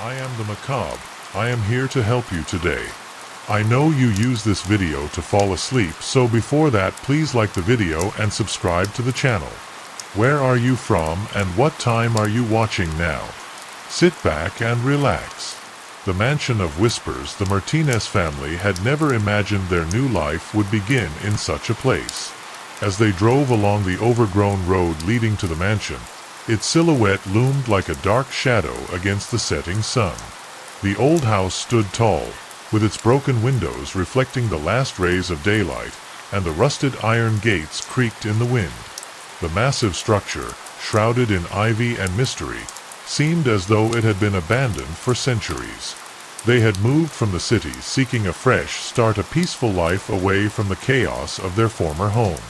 I am the Macabre. I am here to help you today. I know you use this video to fall asleep, so before that please like the video and subscribe to the channel. Where are you from and what time are you watching now? Sit back and relax. The Mansion of Whispers. The Martinez family had never imagined their new life would begin in such a place. As they drove along the overgrown road leading to the mansion, its silhouette loomed like a dark shadow against the setting sun. The old house stood tall, with its broken windows reflecting the last rays of daylight, and the rusted iron gates creaked in the wind. The massive structure, shrouded in ivy and mystery, seemed as though it had been abandoned for centuries. They had moved from the city seeking a fresh start, a peaceful life away from the chaos of their former home.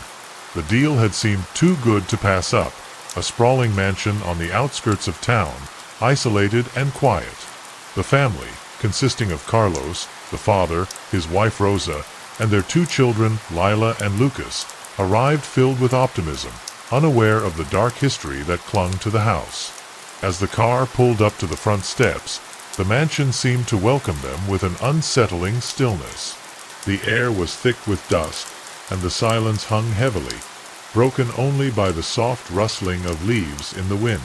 The deal had seemed too good to pass up, a sprawling mansion on the outskirts of town, isolated and quiet. The family, consisting of Carlos, the father, his wife Rosa, and their two children, Lila and Lucas, arrived filled with optimism, unaware of the dark history that clung to the house. As the car pulled up to the front steps, the mansion seemed to welcome them with an unsettling stillness. The air was thick with dust, and the silence hung heavily, broken only by the soft rustling of leaves in the wind.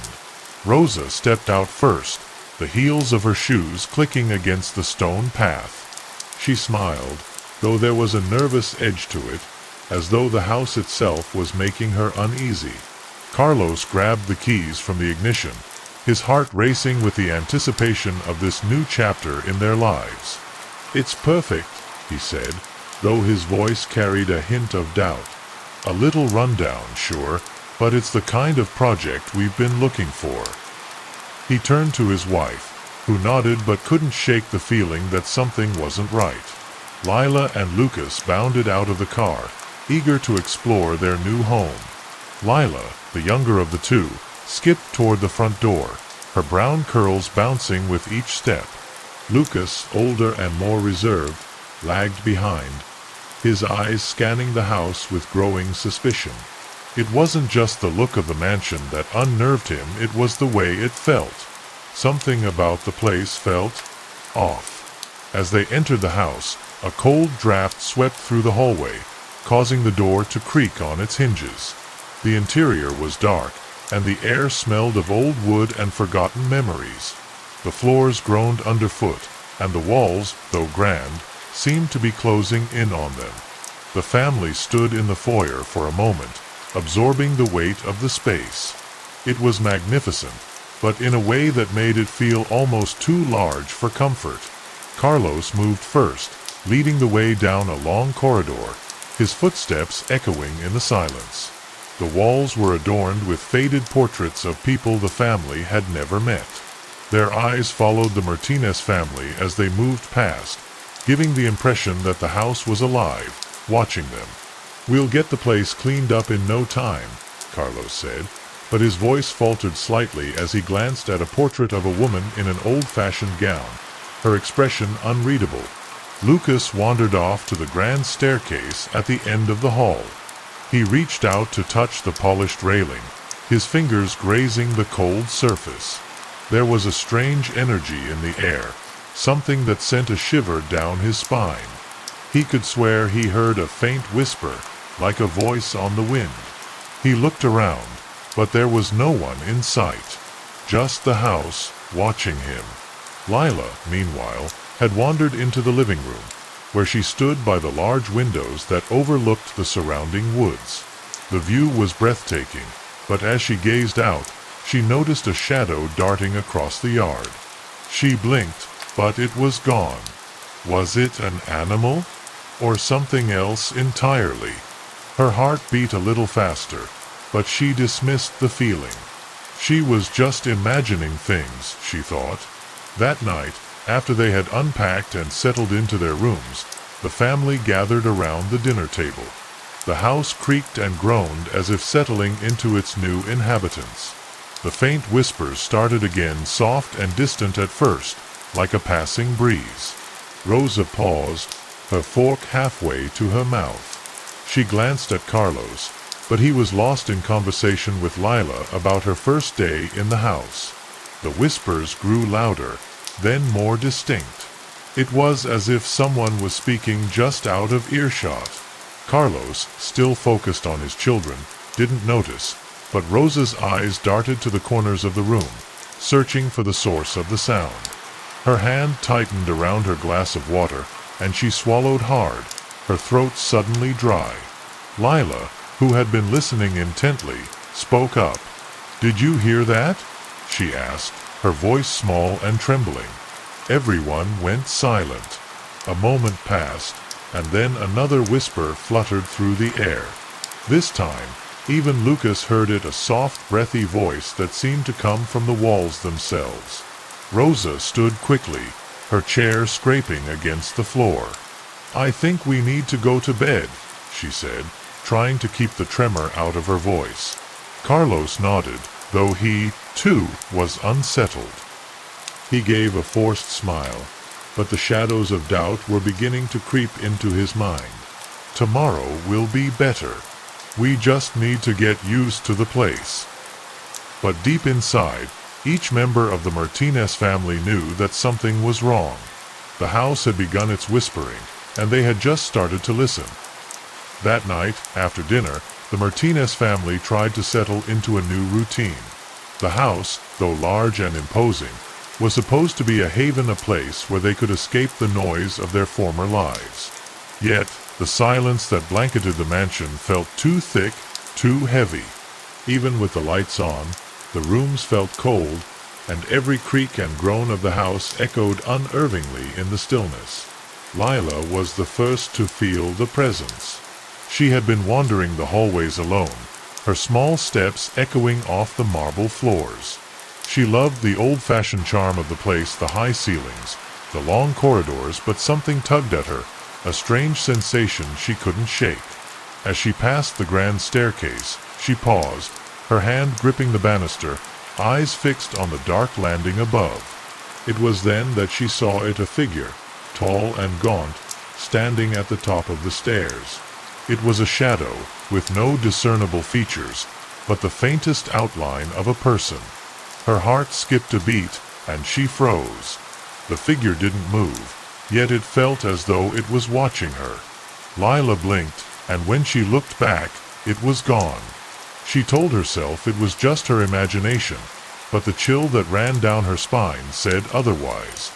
Rosa stepped out first, the heels of her shoes clicking against the stone path. She smiled, though there was a nervous edge to it, as though the house itself was making her uneasy. Carlos grabbed the keys from the ignition, his heart racing with the anticipation of this new chapter in their lives. "It's perfect," he said, though his voice carried a hint of doubt. "A little rundown, sure, but it's the kind of project we've been looking for." He turned to his wife, who nodded but couldn't shake the feeling that something wasn't right. Lila and Lucas bounded out of the car, eager to explore their new home. Lila, the younger of the two, skipped toward the front door, her brown curls bouncing with each step. Lucas, older and more reserved, lagged behind, his eyes scanning the house with growing suspicion. It wasn't just the look of the mansion that unnerved him, it was the way it felt. Something about the place felt off. As they entered the house, a cold draft swept through the hallway, causing the door to creak on its hinges. The interior was dark, and the air smelled of old wood and forgotten memories. The floors groaned underfoot, and the walls, though grand, seemed to be closing in on them. The family stood in the foyer for a moment, absorbing the weight of the space. It was magnificent, but in a way that made it feel almost too large for comfort. Carlos moved first, leading the way down a long corridor, his footsteps echoing in the silence. The walls were adorned with faded portraits of people the family had never met. Their eyes followed the Martinez family as they moved past, giving the impression that the house was alive, watching them. "We'll get the place cleaned up in no time," Carlos said, but his voice faltered slightly as he glanced at a portrait of a woman in an old-fashioned gown, her expression unreadable. Lucas wandered off to the grand staircase at the end of the hall. He reached out to touch the polished railing, his fingers grazing the cold surface. There was a strange energy in the air, something that sent a shiver down his spine. He could swear he heard a faint whisper, like a voice on the wind. He looked around, but there was no one in sight. Just the house, watching him. Lila, meanwhile, had wandered into the living room, where she stood by the large windows that overlooked the surrounding woods. The view was breathtaking, but as she gazed out, she noticed a shadow darting across the yard. She blinked, but it was gone. Was it an animal? Or something else entirely? Her heart beat a little faster, but she dismissed the feeling. She was just imagining things, she thought. That night, after they had unpacked and settled into their rooms, the family gathered around the dinner table. The house creaked and groaned as if settling into its new inhabitants. The faint whispers started again, soft and distant at first, like a passing breeze. Rosa paused, her fork halfway to her mouth. She glanced at Carlos, but he was lost in conversation with Lila about her first day in the house. The whispers grew louder, then more distinct. It was as if someone was speaking just out of earshot. Carlos, still focused on his children, didn't notice, but Rosa's eyes darted to the corners of the room, searching for the source of the sound. Her hand tightened around her glass of water, and she swallowed hard, her throat suddenly dry. Lila, who had been listening intently, spoke up. "Did you hear that?" she asked, her voice small and trembling. Everyone went silent. A moment passed, and then another whisper fluttered through the air. This time, even Lucas heard it, a soft, breathy voice that seemed to come from the walls themselves. Rosa stood quickly, her chair scraping against the floor. "I think we need to go to bed," she said, trying to keep the tremor out of her voice. Carlos nodded, though he, too, was unsettled. He gave a forced smile, but the shadows of doubt were beginning to creep into his mind. "Tomorrow will be better. We just need to get used to the place." But deep inside, each member of the Martinez family knew that something was wrong. The house had begun its whispering, and they had just started to listen. That night, after dinner, the Martinez family tried to settle into a new routine. The house, though large and imposing, was supposed to be a haven, a place where they could escape the noise of their former lives. Yet, the silence that blanketed the mansion felt too thick, too heavy. Even with the lights on, the rooms felt cold, and every creak and groan of the house echoed unervingly in the stillness. Lila was the first to feel the presence. She had been wandering the hallways alone, her small steps echoing off the marble floors. She loved the old-fashioned charm of the place, the high ceilings, the long corridors, but something tugged at her, a strange sensation she couldn't shake. As she passed the grand staircase, she paused, her hand gripping the banister, eyes fixed on the dark landing above. It was then that she saw it, a figure, tall and gaunt, standing at the top of the stairs. It was a shadow, with no discernible features, but the faintest outline of a person. Her heart skipped a beat, and she froze. The figure didn't move, yet it felt as though it was watching her. Lila blinked, and when she looked back, it was gone. She told herself it was just her imagination, but the chill that ran down her spine said otherwise.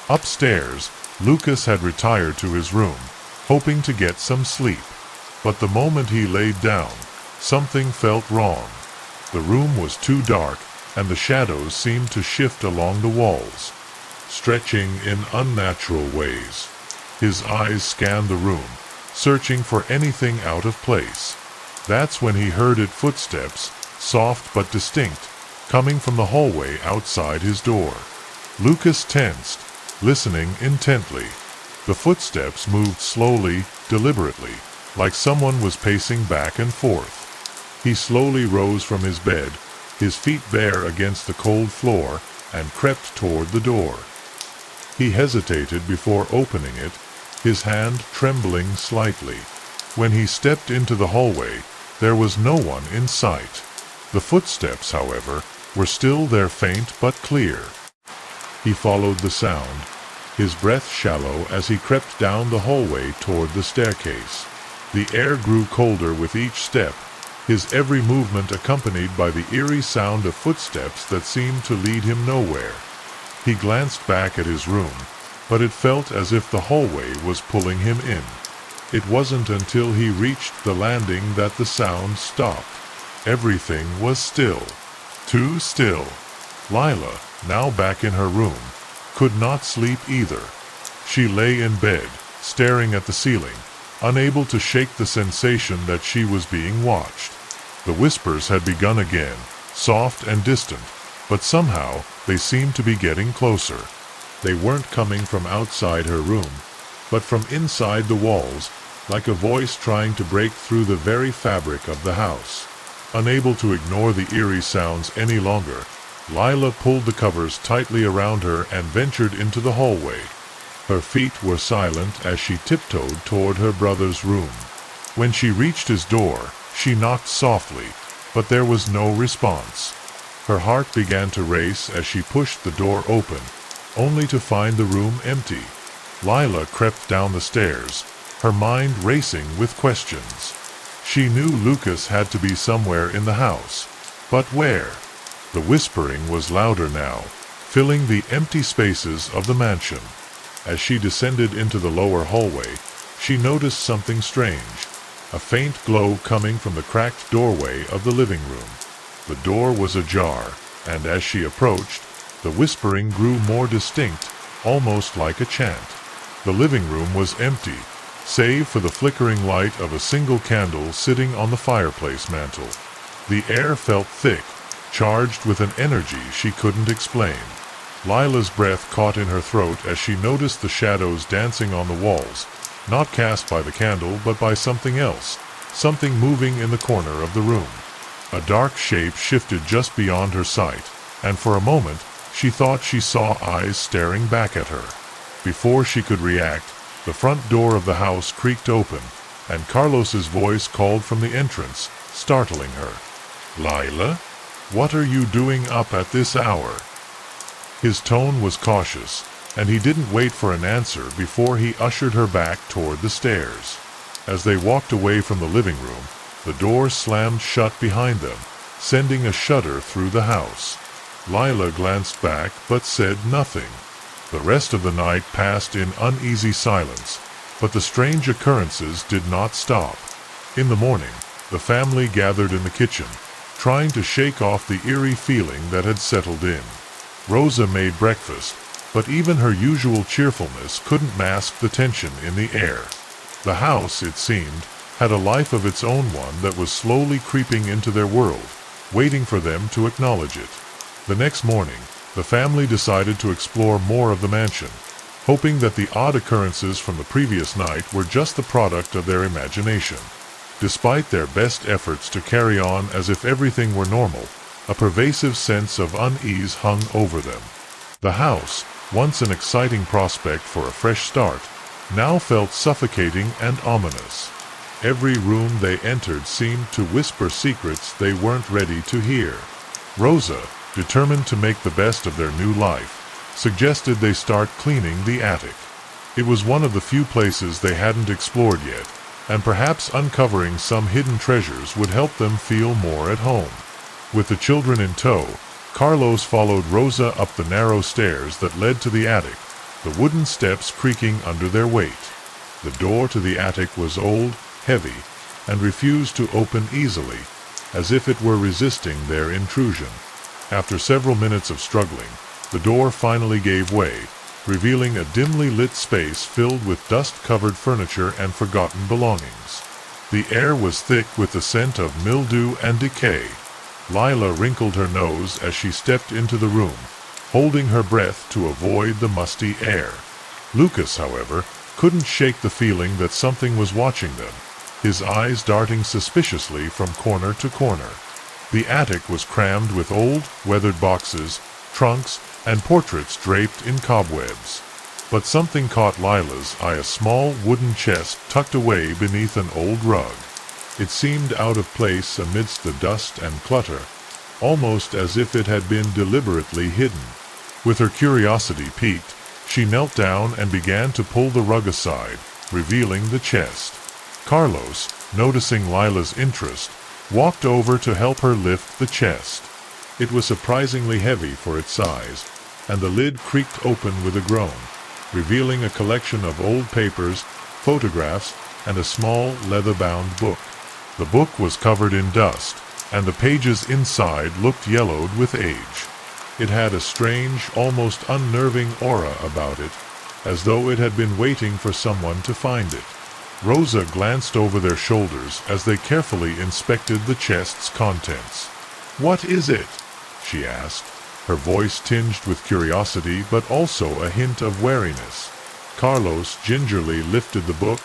Upstairs, Lucas had retired to his room, hoping to get some sleep. But the moment he laid down, something felt wrong. The room was too dark, and the shadows seemed to shift along the walls, stretching in unnatural ways. His eyes scanned the room, searching for anything out of place. That's when he heard it, footsteps, soft but distinct, coming from the hallway outside his door. Lucas tensed, listening intently. The footsteps moved slowly, deliberately, like someone was pacing back and forth. He slowly rose from his bed, his feet bare against the cold floor, and crept toward the door. He hesitated before opening it, his hand trembling slightly. When he stepped into the hallway, there was no one in sight. The footsteps, however, were still there, faint but clear. He followed the sound, his breath shallow as he crept down the hallway toward the staircase. The air grew colder with each step, his every movement accompanied by the eerie sound of footsteps that seemed to lead him nowhere. He glanced back at his room, but it felt as if the hallway was pulling him in. It wasn't until he reached the landing that the sound stopped. Everything was still. Too still. Lila, now back in her room, could not sleep either. She lay in bed, staring at the ceiling, unable to shake the sensation that she was being watched. The whispers had begun again, soft and distant, but somehow they seemed to be getting closer. They weren't coming from outside her room, but from inside the walls, like a voice trying to break through the very fabric of the house. Unable to ignore the eerie sounds any longer, Lila pulled the covers tightly around her and ventured into the hallway. Her feet were silent as she tiptoed toward her brother's room. When she reached his door, she knocked softly, but there was no response. Her heart began to race as she pushed the door open, only to find the room empty. Lila crept down the stairs, her mind racing with questions. She knew Lucas had to be somewhere in the house, but where? The whispering was louder now, filling the empty spaces of the mansion. As she descended into the lower hallway, she noticed something strange. A faint glow coming from the cracked doorway of the living room. The door was ajar, and as she approached, the whispering grew more distinct, almost like a chant. The living room was empty, save for the flickering light of a single candle sitting on the fireplace mantel. The air felt thick, charged with an energy she couldn't explain. Lila's breath caught in her throat as she noticed the shadows dancing on the walls, not cast by the candle but by something else, something moving in the corner of the room. A dark shape shifted just beyond her sight, and for a moment she thought she saw eyes staring back at her. Before she could react, the front door of the house creaked open, and Carlos's voice called from the entrance, startling her. "Lila? What are you doing up at this hour?" His tone was cautious, and he didn't wait for an answer before he ushered her back toward the stairs. As they walked away from the living room, the door slammed shut behind them, sending a shudder through the house. Lila glanced back but said nothing. The rest of the night passed in uneasy silence, but the strange occurrences did not stop. In the morning, the family gathered in the kitchen, trying to shake off the eerie feeling that had settled in. Rosa made breakfast, but even her usual cheerfulness couldn't mask the tension in the air. The house, it seemed, had a life of its own, one that was slowly creeping into their world, waiting for them to acknowledge it. The next morning, the family decided to explore more of the mansion, hoping that the odd occurrences from the previous night were just the product of their imagination. Despite their best efforts to carry on as if everything were normal, a pervasive sense of unease hung over them. The house, once an exciting prospect for a fresh start, now felt suffocating and ominous. Every room they entered seemed to whisper secrets they weren't ready to hear. Rosa, determined to make the best of their new life, suggested they start cleaning the attic. It was one of the few places they hadn't explored yet, and perhaps uncovering some hidden treasures would help them feel more at home. With the children in tow, Carlos followed Rosa up the narrow stairs that led to the attic, the wooden steps creaking under their weight. The door to the attic was old, heavy, and refused to open easily, as if it were resisting their intrusion. After several minutes of struggling, the door finally gave way, revealing a dimly lit space filled with dust-covered furniture and forgotten belongings. The air was thick with the scent of mildew and decay. Lila wrinkled her nose as she stepped into the room, holding her breath to avoid the musty air. Lucas, however, couldn't shake the feeling that something was watching them, his eyes darting suspiciously from corner to corner. The attic was crammed with old, weathered boxes, trunks, and portraits draped in cobwebs. But something caught Lila's eye, a small wooden chest tucked away beneath an old rug. It seemed out of place amidst the dust and clutter, almost as if it had been deliberately hidden. With her curiosity piqued, she knelt down and began to pull the rug aside, revealing the chest. Carlos, noticing Lila's interest, walked over to help her lift the chest. It was surprisingly heavy for its size, and the lid creaked open with a groan, revealing a collection of old papers, photographs, and a small leather-bound book. The book was covered in dust, and the pages inside looked yellowed with age. It had a strange, almost unnerving aura about it, as though it had been waiting for someone to find it. Rosa glanced over their shoulders as they carefully inspected the chest's contents. "What is it?" she asked, her voice tinged with curiosity but also a hint of wariness. Carlos gingerly lifted the book,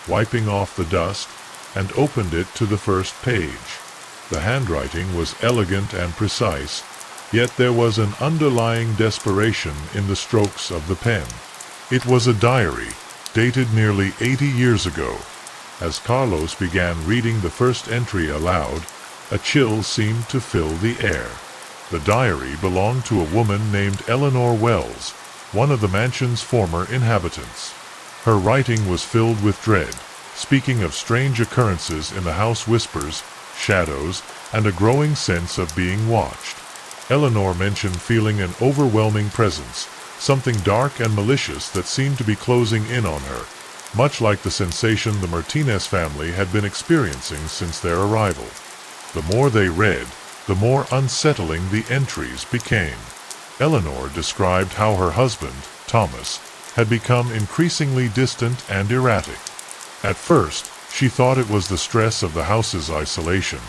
wiping off the dust, and opened it to the first page. The handwriting was elegant and precise, yet there was an underlying desperation in the strokes of the pen. It was a diary, dated nearly 80 years ago. As Carlos began reading the first entry aloud, a chill seemed to fill the air. The diary belonged to a woman named Eleanor Wells, one of the mansion's former inhabitants. Her writing was filled with dread, speaking of strange occurrences in the house, whispers, shadows, and a growing sense of being watched. Eleanor mentioned feeling an overwhelming presence, something dark and malicious that seemed to be closing in on her, much like the sensation the Martinez family had been experiencing since their arrival. The more they read, the more unsettling the entries became. Eleanor described how her husband, Thomas, had become increasingly distant and erratic. At first, she thought it was the stress of the house's isolation,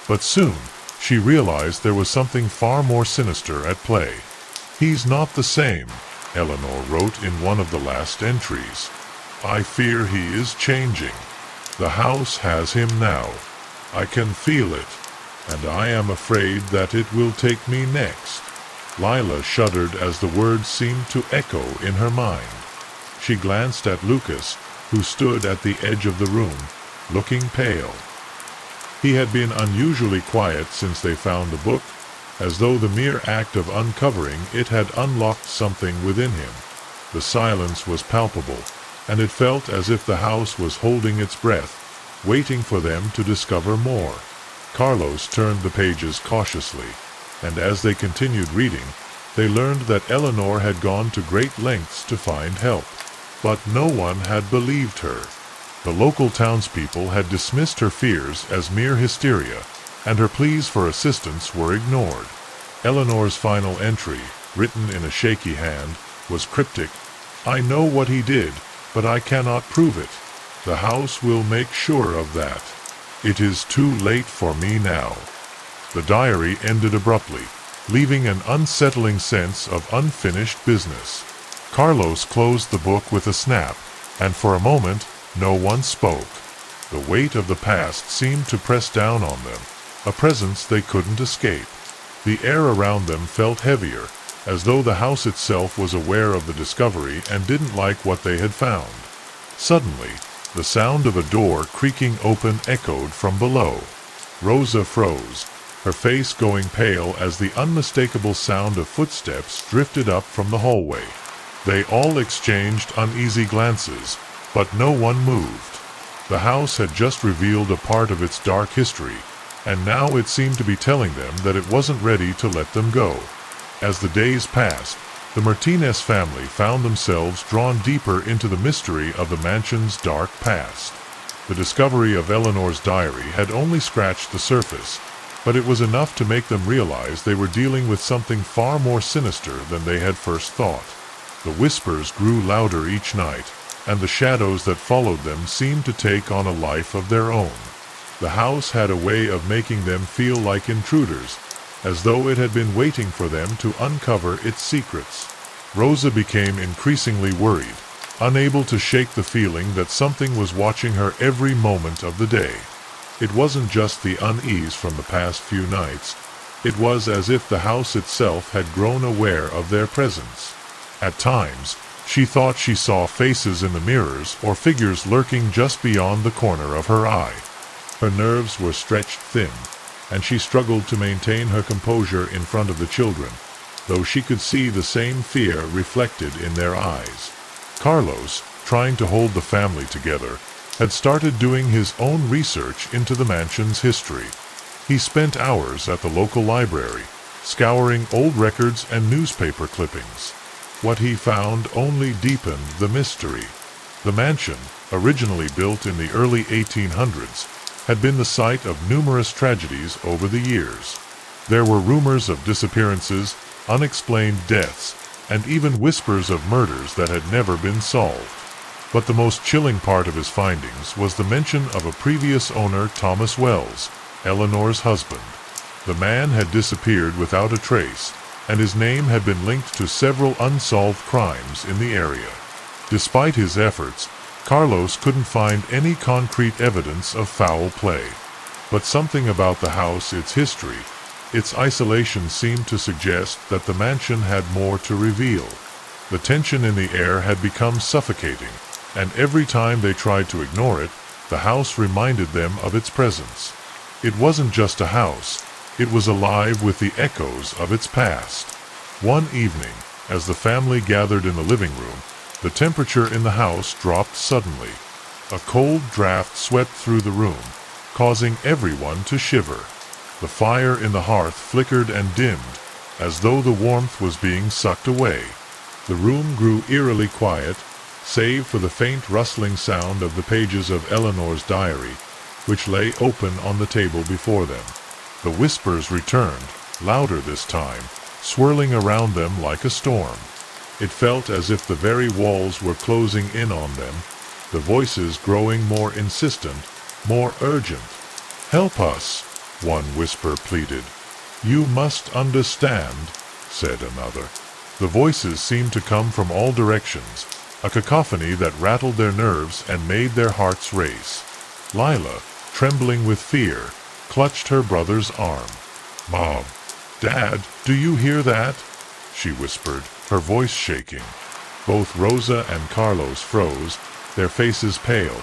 but soon she realized there was something far more sinister at play. "He's not the same," Eleanor wrote in one of the last entries. "I fear he is changing. The house has him now. I can feel it, and I am afraid that it will take me next." Lila shuddered as the words seemed to echo in her mind. She glanced at Lucas, who stood at the edge of the room, looking pale. He had been unusually quiet since they found the book, as though the mere act of uncovering it had unlocked something within him. The silence was palpable, and it felt as if the house was holding its breath, waiting for them to discover more. Carlos turned the pages cautiously, and as they continued reading, they learned that Eleanor had gone to great lengths to find help. But no one had believed her. The local townspeople had dismissed her fears as mere hysteria, and her pleas for assistance were ignored. Eleanor's final entry, written in a shaky hand, was cryptic. "I know what he did, but I cannot prove it. The house will make sure of that. It is too late for me now." The diary ended abruptly, leaving an unsettling sense of unfinished business. Carlos closed the book with a snap, and for a moment, no one spoke. The weight of the past seemed to press down on them, a presence they couldn't escape. The air around them felt heavier, as though the house itself was aware of the discovery and didn't like what they had found. Suddenly, the sound of a door creaking open echoed from below. Rosa froze, her face going pale as the unmistakable sound of footsteps drifted up from the hallway. They all exchanged uneasy glances, but no one moved. The house had just revealed a part of its dark history, and now it seemed to be telling them that it wasn't ready to let them go. As the days passed, the Martinez family found themselves drawn deeper into the mystery of the mansion's dark past. The discovery of Eleanor's diary had only scratched the surface, but it was enough to make them realize they were dealing with something far more sinister than they had first thought. The whispers grew louder each night, and the shadows that followed them seemed to take on a life of their own. The house had a way of making them feel like intruders, as though it had been waiting for them to uncover its secrets. Rosa became increasingly worried, unable to shake the feeling that something was watching her every moment of the day. It wasn't just the unease from the past few nights. It was as if the house itself had grown aware of their presence. At times, she thought she saw faces in the mirrors or figures lurking just beyond the corner of her eye. Her nerves were stretched thin, and she struggled to maintain her composure in front of the children, though she could see the same fear reflected in their eyes. Carlos, trying to hold the family together, had started doing his own research into the mansion's history. He spent hours at the local library, scouring old records and newspaper clippings. What he found only deepened the mystery. The mansion, originally built in the early 1800s, had been the site of numerous tragedies over the years. There were rumors of disappearances, unexplained deaths, and even whispers of murders that had never been solved. But the most chilling part of his findings was the mention of a previous owner, Thomas Wells, Eleanor's husband. The man had disappeared without a trace, and his name had been linked to several unsolved crimes in the area. Despite his efforts, Carlos couldn't find any concrete evidence of foul play. But something about the house, its history, its isolation seemed to suggest that the mansion had more to reveal. The tension in the air had become suffocating, and every time they tried to ignore it, the house reminded them of its presence. It wasn't just a house, it was alive with the echoes of its past. One evening, As the family gathered in the living room, the temperature in the house dropped suddenly. A cold draft swept through the room, causing everyone to shiver. The fire in the hearth flickered and dimmed, as though the warmth was being sucked away. The room grew eerily quiet, save for the faint rustling sound of the pages of Eleanor's diary, which lay open on the table before them. The whispers returned, louder this time, swirling around them like a storm. It felt as if the very walls were closing in on them, the voices growing more insistent, more urgent. "Help us," one whisper pleaded. "You must understand," said another. The voices seemed to come from all directions, a cacophony that rattled their nerves and made their hearts race. Lila, trembling with fear, clutched her brother's arm. "Mom, Dad, do you hear that?" she whispered, her voice shaking. Both Rosa and Carlos froze, their faces pale,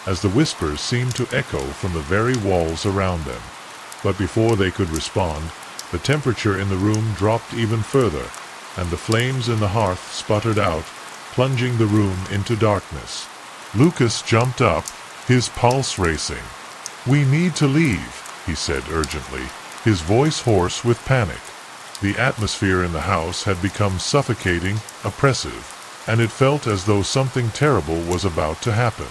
as the whispers seemed to echo from the very walls around them. But before they could respond, the temperature in the room dropped even further, and the flames in the hearth sputtered out, plunging the room into darkness. Lucas jumped up, his pulse racing. "We need to leave," he said urgently, his voice hoarse with panic. The atmosphere in the house had become suffocating, oppressive, and it felt as though something terrible was about to happen.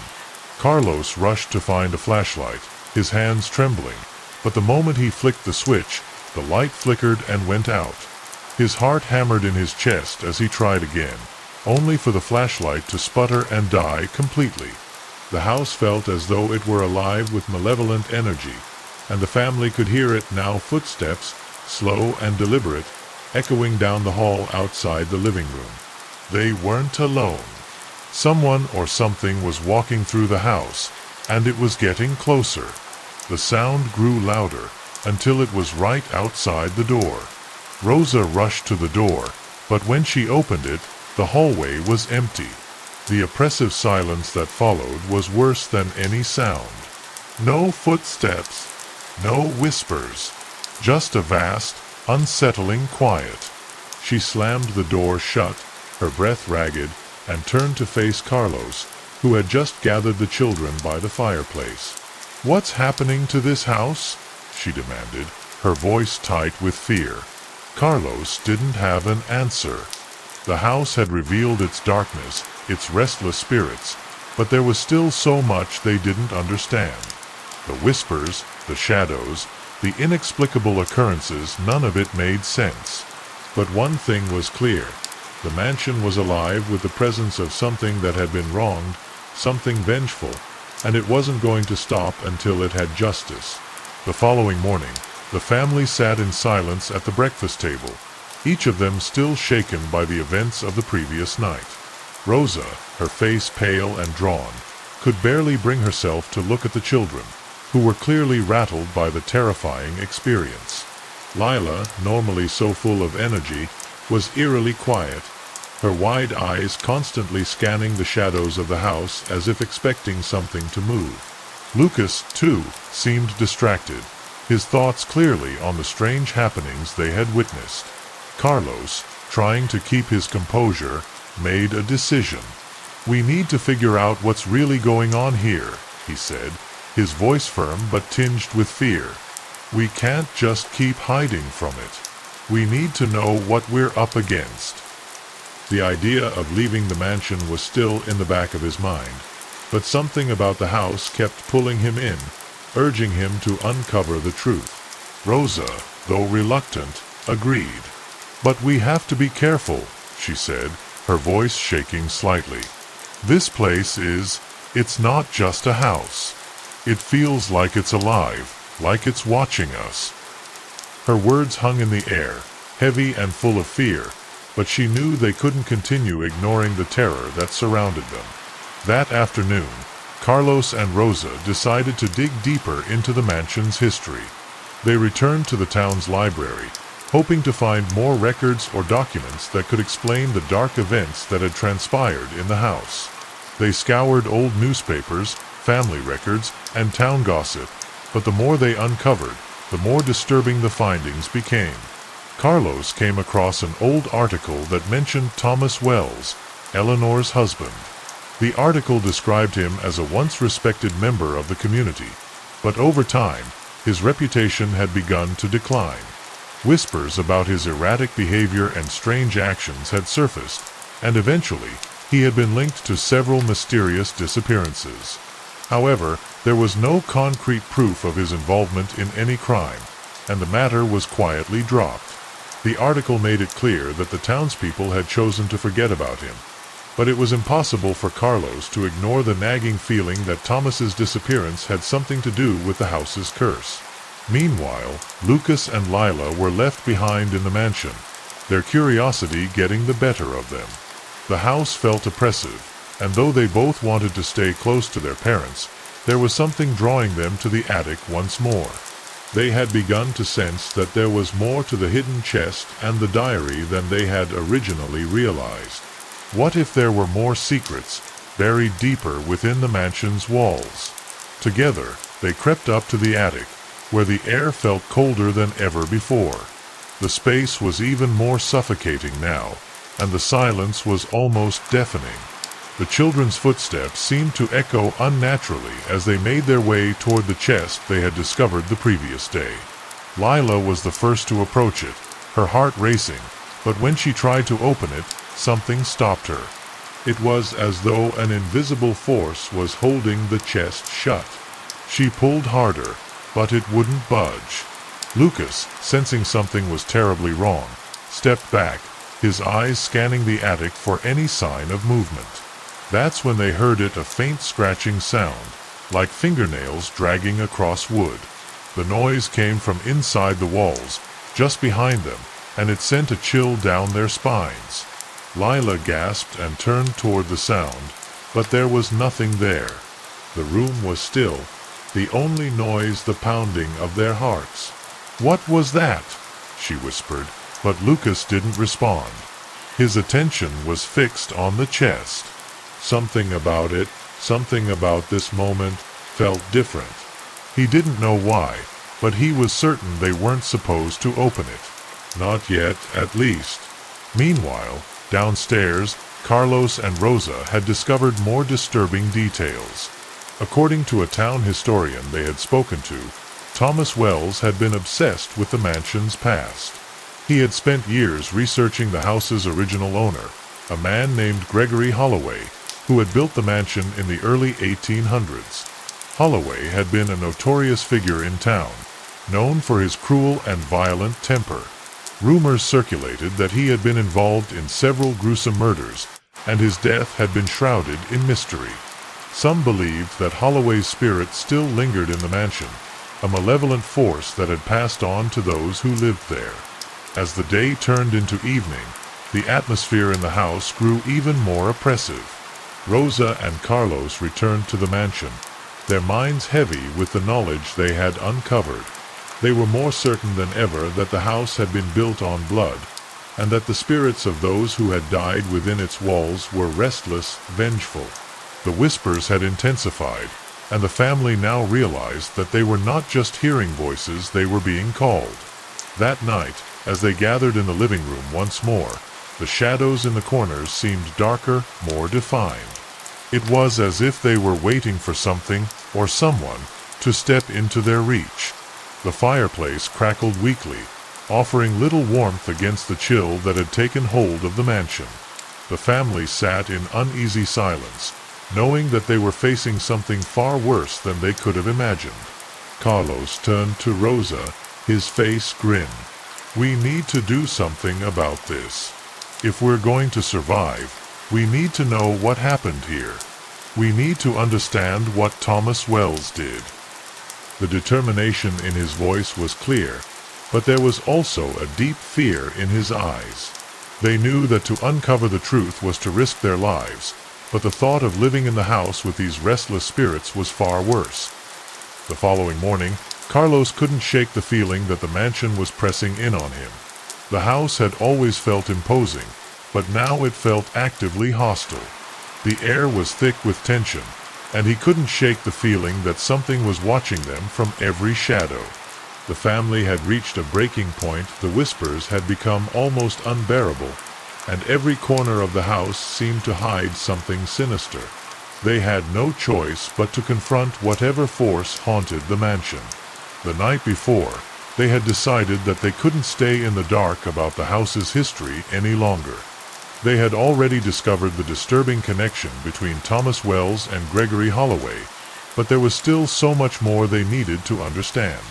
Carlos rushed to find a flashlight, his hands trembling, but the moment he flicked the switch, the light flickered and went out. His heart hammered in his chest as he tried again, only for the flashlight to sputter and die completely. The house felt as though it were alive with malevolent energy, and the family could hear it now, footsteps, slow and deliberate, echoing down the hall outside the living room. They weren't alone. Someone or something was walking through the house, and it was getting closer. The sound grew louder, until it was right outside the door. Rosa rushed to the door, but when she opened it, the hallway was empty. The oppressive silence that followed was worse than any sound. No footsteps, no whispers, just a vast, unsettling quiet. She slammed the door shut, her breath ragged, and turned to face Carlos, who had just gathered the children by the fireplace. "What's happening to this house?" she demanded, her voice tight with fear. Carlos didn't have an answer. The house had revealed its darkness, its restless spirits, but there was still so much they didn't understand. The whispers, the shadows, the inexplicable occurrences, none of it made sense. But one thing was clear. The mansion was alive with the presence of something that had been wronged, something vengeful, and it wasn't going to stop until it had justice. The following morning, the family sat in silence at the breakfast table, each of them still shaken by the events of the previous night. Rosa, her face pale and drawn, could barely bring herself to look at the children, who were clearly rattled by the terrifying experience. Lila, normally so full of energy, was eerily quiet, her wide eyes constantly scanning the shadows of the house as if expecting something to move. Lucas, too, seemed distracted, his thoughts clearly on the strange happenings they had witnessed. Carlos, trying to keep his composure, made a decision. "We need to figure out what's really going on here," he said, his voice firm but tinged with fear. "We can't just keep hiding from it. We need to know what we're up against." The idea of leaving the mansion was still in the back of his mind, but something about the house kept pulling him in, urging him to uncover the truth. Rosa, though reluctant, agreed. "But we have to be careful," she said, her voice shaking slightly. "This place it's not just a house. It feels like it's alive, like it's watching us." Her words hung in the air, heavy and full of fear, but she knew they couldn't continue ignoring the terror that surrounded them. That afternoon, Carlos and Rosa decided to dig deeper into the mansion's history. They returned to the town's library, hoping to find more records or documents that could explain the dark events that had transpired in the house. They scoured old newspapers, family records, and town gossip, but the more they uncovered, the more disturbing the findings became. Carlos came across an old article that mentioned Thomas Wells, Eleanor's husband. The article described him as a once respected member of the community, but over time, his reputation had begun to decline. Whispers about his erratic behavior and strange actions had surfaced, and eventually, he had been linked to several mysterious disappearances. However, there was no concrete proof of his involvement in any crime, and the matter was quietly dropped. The article made it clear that the townspeople had chosen to forget about him, but it was impossible for Carlos to ignore the nagging feeling that Thomas's disappearance had something to do with the house's curse. Meanwhile, Lucas and Lila were left behind in the mansion, their curiosity getting the better of them. The house felt oppressive, and though they both wanted to stay close to their parents, there was something drawing them to the attic once more. They had begun to sense that there was more to the hidden chest and the diary than they had originally realized. What if there were more secrets, buried deeper within the mansion's walls? Together, they crept up to the attic, where the air felt colder than ever before. The space was even more suffocating now, and the silence was almost deafening. The children's footsteps seemed to echo unnaturally as they made their way toward the chest they had discovered the previous day. Lila was the first to approach it, her heart racing, but when she tried to open it, something stopped her. It was as though an invisible force was holding the chest shut. She pulled harder, but it wouldn't budge. Lucas, sensing something was terribly wrong, stepped back, his eyes scanning the attic for any sign of movement. That's when they heard a faint scratching sound, like fingernails dragging across wood. The noise came from inside the walls, just behind them, and it sent a chill down their spines. Lila gasped and turned toward the sound, but there was nothing there. The room was still, the only noise the pounding of their hearts. "What was that?" she whispered, but Lucas didn't respond. His attention was fixed on the chest. Something about it, something about this moment, felt different. He didn't know why, but he was certain they weren't supposed to open it. Not yet, at least. Meanwhile, downstairs, Carlos and Rosa had discovered more disturbing details. According to a town historian they had spoken to, Thomas Wells had been obsessed with the mansion's past. He had spent years researching the house's original owner, a man named Gregory Holloway, who had built the mansion in the early 1800s. Holloway had been a notorious figure in town, known for his cruel and violent temper. Rumors circulated that he had been involved in several gruesome murders, and his death had been shrouded in mystery. Some believed that Holloway's spirit still lingered in the mansion, a malevolent force that had passed on to those who lived there. As the day turned into evening, the atmosphere in the house grew even more oppressive. Rosa and Carlos returned to the mansion, their minds heavy with the knowledge they had uncovered. They were more certain than ever that the house had been built on blood, and that the spirits of those who had died within its walls were restless, vengeful. The whispers had intensified, and the family now realized that they were not just hearing voices, they were being called. That night, as they gathered in the living room once more, the shadows in the corners seemed darker, more defined. It was as if they were waiting for something, or someone, to step into their reach. The fireplace crackled weakly, offering little warmth against the chill that had taken hold of the mansion. The family sat in uneasy silence, knowing that they were facing something far worse than they could have imagined. Carlos turned to Rosa, his face grim. "We need to do something about this. If we're going to survive, we need to know what happened here. We need to understand what Thomas Wells did." The determination in his voice was clear, but there was also a deep fear in his eyes. They knew that to uncover the truth was to risk their lives, but the thought of living in the house with these restless spirits was far worse. The following morning, Carlos couldn't shake the feeling that the mansion was pressing in on him. The house had always felt imposing, but now it felt actively hostile. The air was thick with tension, and he couldn't shake the feeling that something was watching them from every shadow. The family had reached a breaking point. The whispers had become almost unbearable, and every corner of the house seemed to hide something sinister. They had no choice but to confront whatever force haunted the mansion. The night before, they had decided that they couldn't stay in the dark about the house's history any longer. They had already discovered the disturbing connection between Thomas Wells and Gregory Holloway, but there was still so much more they needed to understand.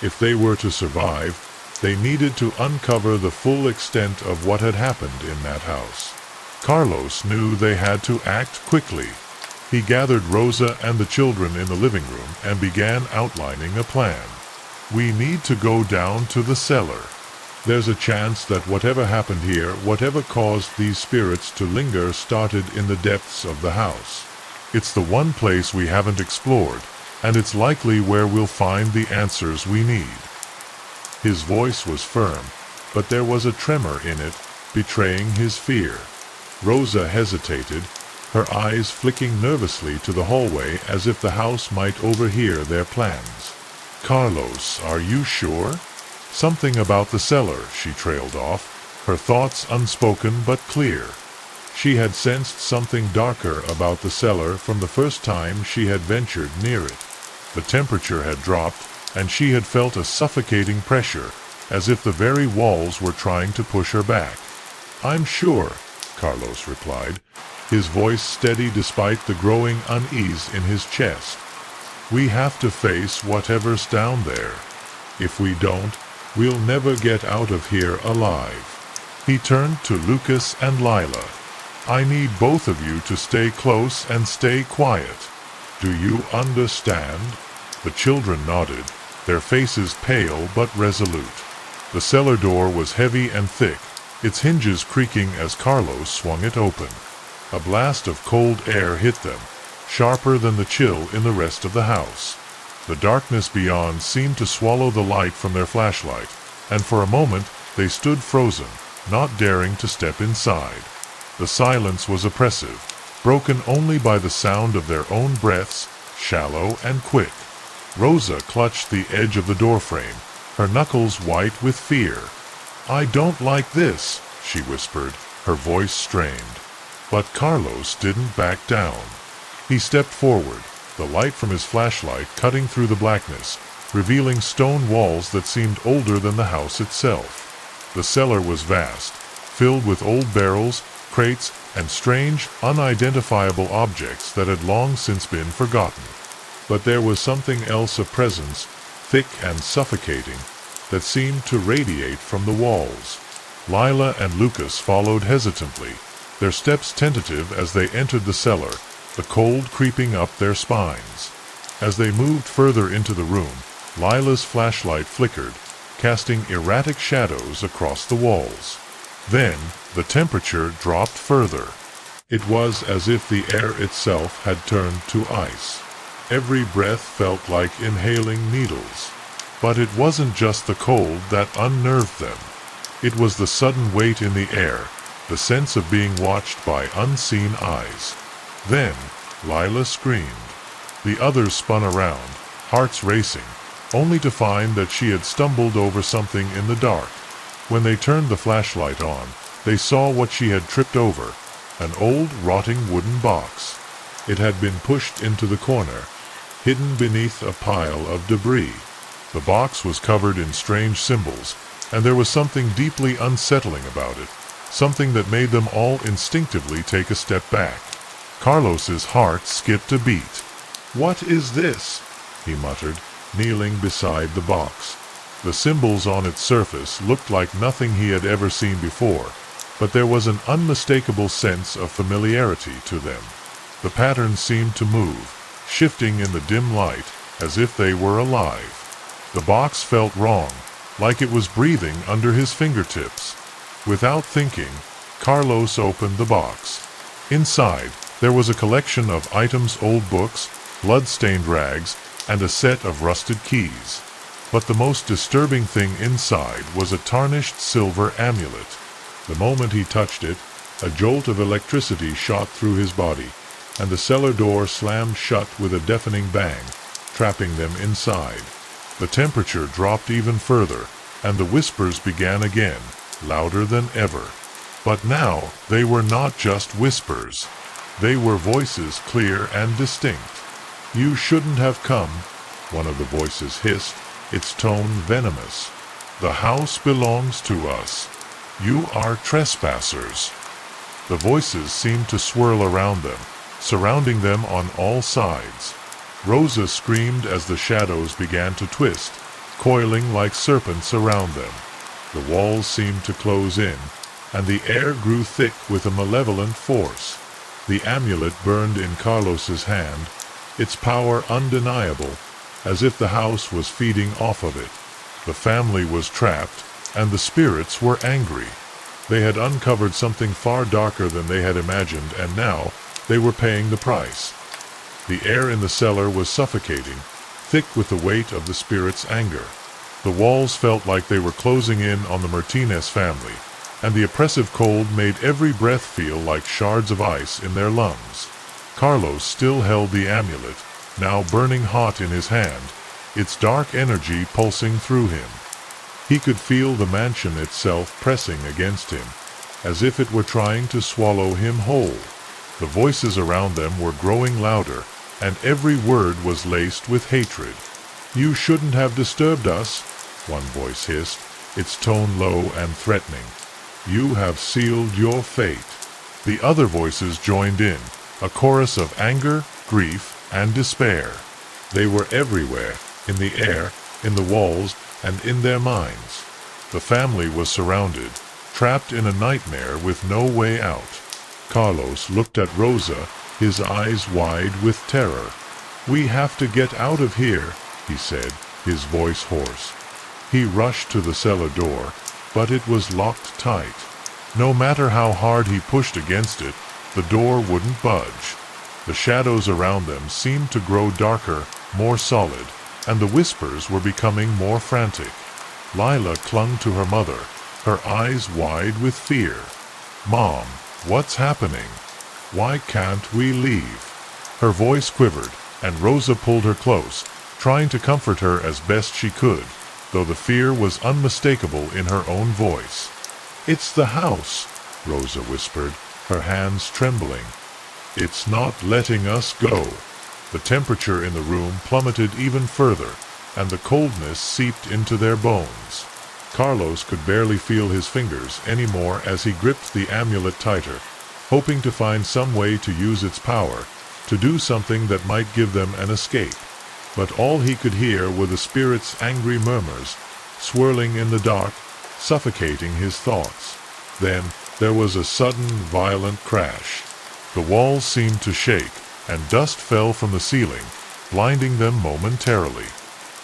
If they were to survive, they needed to uncover the full extent of what had happened in that house. Carlos knew they had to act quickly. He gathered Rosa and the children in the living room and began outlining a plan. "We need to go down to the cellar. There's a chance that whatever happened here, whatever caused these spirits to linger, started in the depths of the house. It's the one place we haven't explored, and it's likely where we'll find the answers we need." His voice was firm, but there was a tremor in it, betraying his fear. Rosa hesitated, her eyes flicking nervously to the hallway as if the house might overhear their plans. "Carlos, are you sure?" "Something about the cellar," she trailed off, her thoughts unspoken but clear. She had sensed something darker about the cellar from the first time she had ventured near it. The temperature had dropped, and she had felt a suffocating pressure, as if the very walls were trying to push her back. "I'm sure," Carlos replied, his voice steady despite the growing unease in his chest. "We have to face whatever's down there. If we don't, we'll never get out of here alive." He turned to Lucas and Lila. "I need both of you to stay close and stay quiet. Do you understand?" The children nodded, their faces pale but resolute. The cellar door was heavy and thick, its hinges creaking as Carlos swung it open. A blast of cold air hit them, sharper than the chill in the rest of the house. The darkness beyond seemed to swallow the light from their flashlight, and for a moment they stood frozen, not daring to step inside. The silence was oppressive, broken only by the sound of their own breaths, shallow and quick. Rosa clutched the edge of the doorframe, her knuckles white with fear. "I don't like this," she whispered, her voice strained. But Carlos didn't back down. He stepped forward, the light from his flashlight cutting through the blackness, revealing stone walls that seemed older than the house itself. The cellar was vast, filled with old barrels, crates, and strange, unidentifiable objects that had long since been forgotten. But there was something else, a presence, thick and suffocating, that seemed to radiate from the walls. Lila and Lucas followed hesitantly, their steps tentative as they entered the cellar, the cold creeping up their spines. As they moved further into the room, Lila's flashlight flickered, casting erratic shadows across the walls. Then, the temperature dropped further. It was as if the air itself had turned to ice. Every breath felt like inhaling needles. But it wasn't just the cold that unnerved them. It was the sudden weight in the air, the sense of being watched by unseen eyes. Then, Lila screamed. The others spun around, hearts racing, only to find that she had stumbled over something in the dark. When they turned the flashlight on, they saw what she had tripped over, an old rotting wooden box. It had been pushed into the corner, hidden beneath a pile of debris. The box was covered in strange symbols, and there was something deeply unsettling about it, something that made them all instinctively take a step back. Carlos's heart skipped a beat. "What is this?" he muttered, kneeling beside the box. The symbols on its surface looked like nothing he had ever seen before, but there was an unmistakable sense of familiarity to them. The patterns seemed to move, shifting in the dim light, as if they were alive. The box felt wrong, like it was breathing under his fingertips. Without thinking, Carlos opened the box. Inside, there was a collection of items, old books, blood-stained rags, and a set of rusted keys. But the most disturbing thing inside was a tarnished silver amulet. The moment he touched it, a jolt of electricity shot through his body, and the cellar door slammed shut with a deafening bang, trapping them inside. The temperature dropped even further, and the whispers began again, louder than ever. But now, they were not just whispers. They were voices clear and distinct. "You shouldn't have come," one of the voices hissed, its tone venomous. "The house belongs to us. You are trespassers." The voices seemed to swirl around them, surrounding them on all sides. Rosa screamed as the shadows began to twist, coiling like serpents around them. The walls seemed to close in, and the air grew thick with a malevolent force. The amulet burned in Carlos's hand, its power undeniable, as if the house was feeding off of it. The family was trapped, and the spirits were angry. They had uncovered something far darker than they had imagined, and now they were paying the price. The air in the cellar was suffocating, thick with the weight of the spirits' anger. The walls felt like they were closing in on the Martinez family, and the oppressive cold made every breath feel like shards of ice in their lungs. Carlos still held the amulet, now burning hot in his hand, its dark energy pulsing through him. He could feel the mansion itself pressing against him, as if it were trying to swallow him whole. The voices around them were growing louder, and every word was laced with hatred. "You shouldn't have disturbed us," one voice hissed, its tone low and threatening. "You have sealed your fate." The other voices joined in, a chorus of anger, grief, and despair. They were everywhere, in the air, in the walls, and in their minds. The family was surrounded, trapped in a nightmare with no way out. Carlos looked at Rosa, his eyes wide with terror. "We have to get out of here," he said, his voice hoarse. He rushed to the cellar door, but it was locked tight. No matter how hard he pushed against it, the door wouldn't budge. The shadows around them seemed to grow darker, more solid, and the whispers were becoming more frantic. Lila clung to her mother, her eyes wide with fear. "Mom, what's happening? Why can't we leave?" Her voice quivered, and Rosa pulled her close, trying to comfort her as best she could, though the fear was unmistakable in her own voice. "It's the house," Rosa whispered, her hands trembling. "It's not letting us go." The temperature in the room plummeted even further, and the coldness seeped into their bones. Carlos could barely feel his fingers anymore as he gripped the amulet tighter, hoping to find some way to use its power, to do something that might give them an escape. But all he could hear were the spirit's angry murmurs, swirling in the dark, suffocating his thoughts. Then there was a sudden, violent crash. The walls seemed to shake, and dust fell from the ceiling, blinding them momentarily.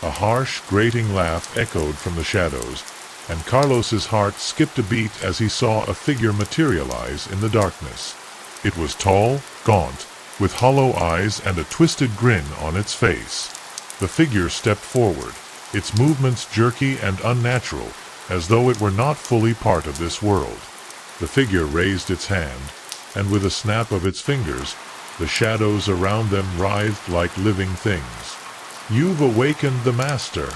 A harsh, grating laugh echoed from the shadows, and Carlos's heart skipped a beat as he saw a figure materialize in the darkness. It was tall, gaunt, with hollow eyes and a twisted grin on its face. The figure stepped forward, its movements jerky and unnatural, as though it were not fully part of this world. The figure raised its hand, and with a snap of its fingers, the shadows around them writhed like living things. "You've awakened the master,"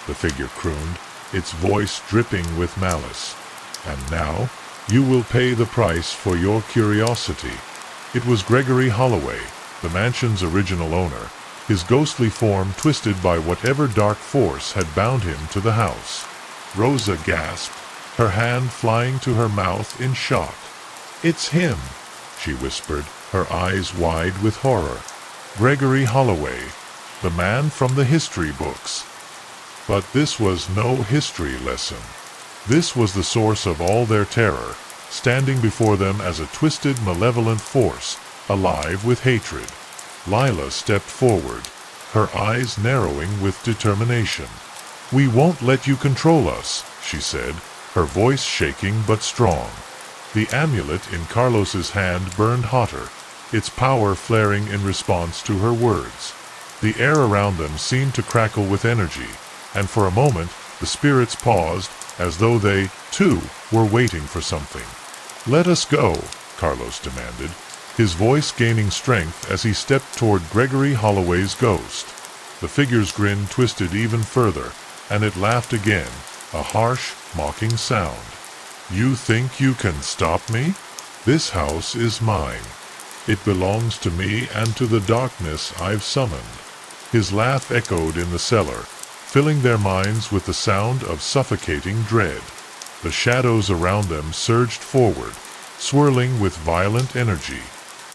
the figure crooned, its voice dripping with malice. "And now, you will pay the price for your curiosity." It was Gregory Holloway, the mansion's original owner, his ghostly form twisted by whatever dark force had bound him to the house. Rosa gasped, her hand flying to her mouth in shock. "It's him," she whispered, her eyes wide with horror. Gregory Holloway, the man from the history books. But this was no history lesson. This was the source of all their terror, standing before them as a twisted, malevolent force, alive with hatred. Lila stepped forward, her eyes narrowing with determination. "We won't let you control us," she said, her voice shaking but strong. The amulet in Carlos's hand burned hotter, its power flaring in response to her words. The air around them seemed to crackle with energy, and for a moment the spirits paused, as though they, too, were waiting for something. "Let us go," Carlos demanded, his voice gaining strength as he stepped toward Gregory Holloway's ghost. The figure's grin twisted even further, and it laughed again, a harsh, mocking sound. You think you can stop me? This house is mine. It belongs to me and to the darkness I've summoned. His laugh echoed in the cellar, filling their minds with the sound of suffocating dread. The shadows around them surged forward, swirling with violent energy.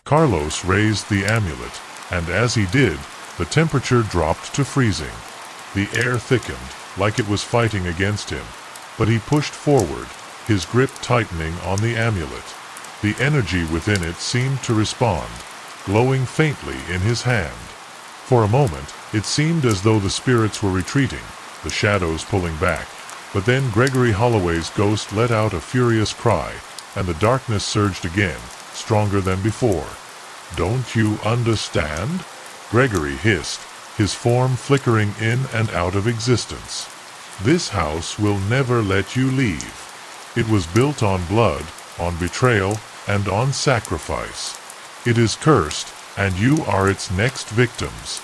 Carlos raised the amulet, and as he did, the temperature dropped to freezing. The air thickened, like it was fighting against him, but he pushed forward, his grip tightening on the amulet. The energy within it seemed to respond, glowing faintly in his hand. For a moment, it seemed as though the spirits were retreating, the shadows pulling back, but then Gregory Holloway's ghost let out a furious cry, and the darkness surged again, stronger than before. Don't you understand? Gregory hissed, his form flickering in and out of existence. This house will never let you leave. It was built on blood, on betrayal, and on sacrifice. It is cursed, and you are its next victims.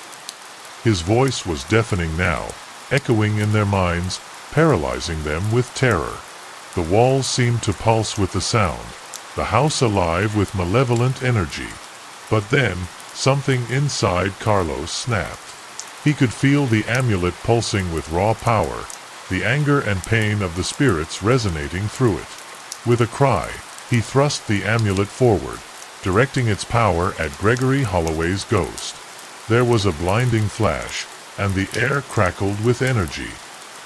His voice was deafening now, echoing in their minds, paralyzing them with terror. The walls seemed to pulse with the sound, the house alive with malevolent energy. But then, something inside Carlos snapped. He could feel the amulet pulsing with raw power, the anger and pain of the spirits resonating through it. With a cry, he thrust the amulet forward, directing its power at Gregory Holloway's ghost. There was a blinding flash, and the air crackled with energy.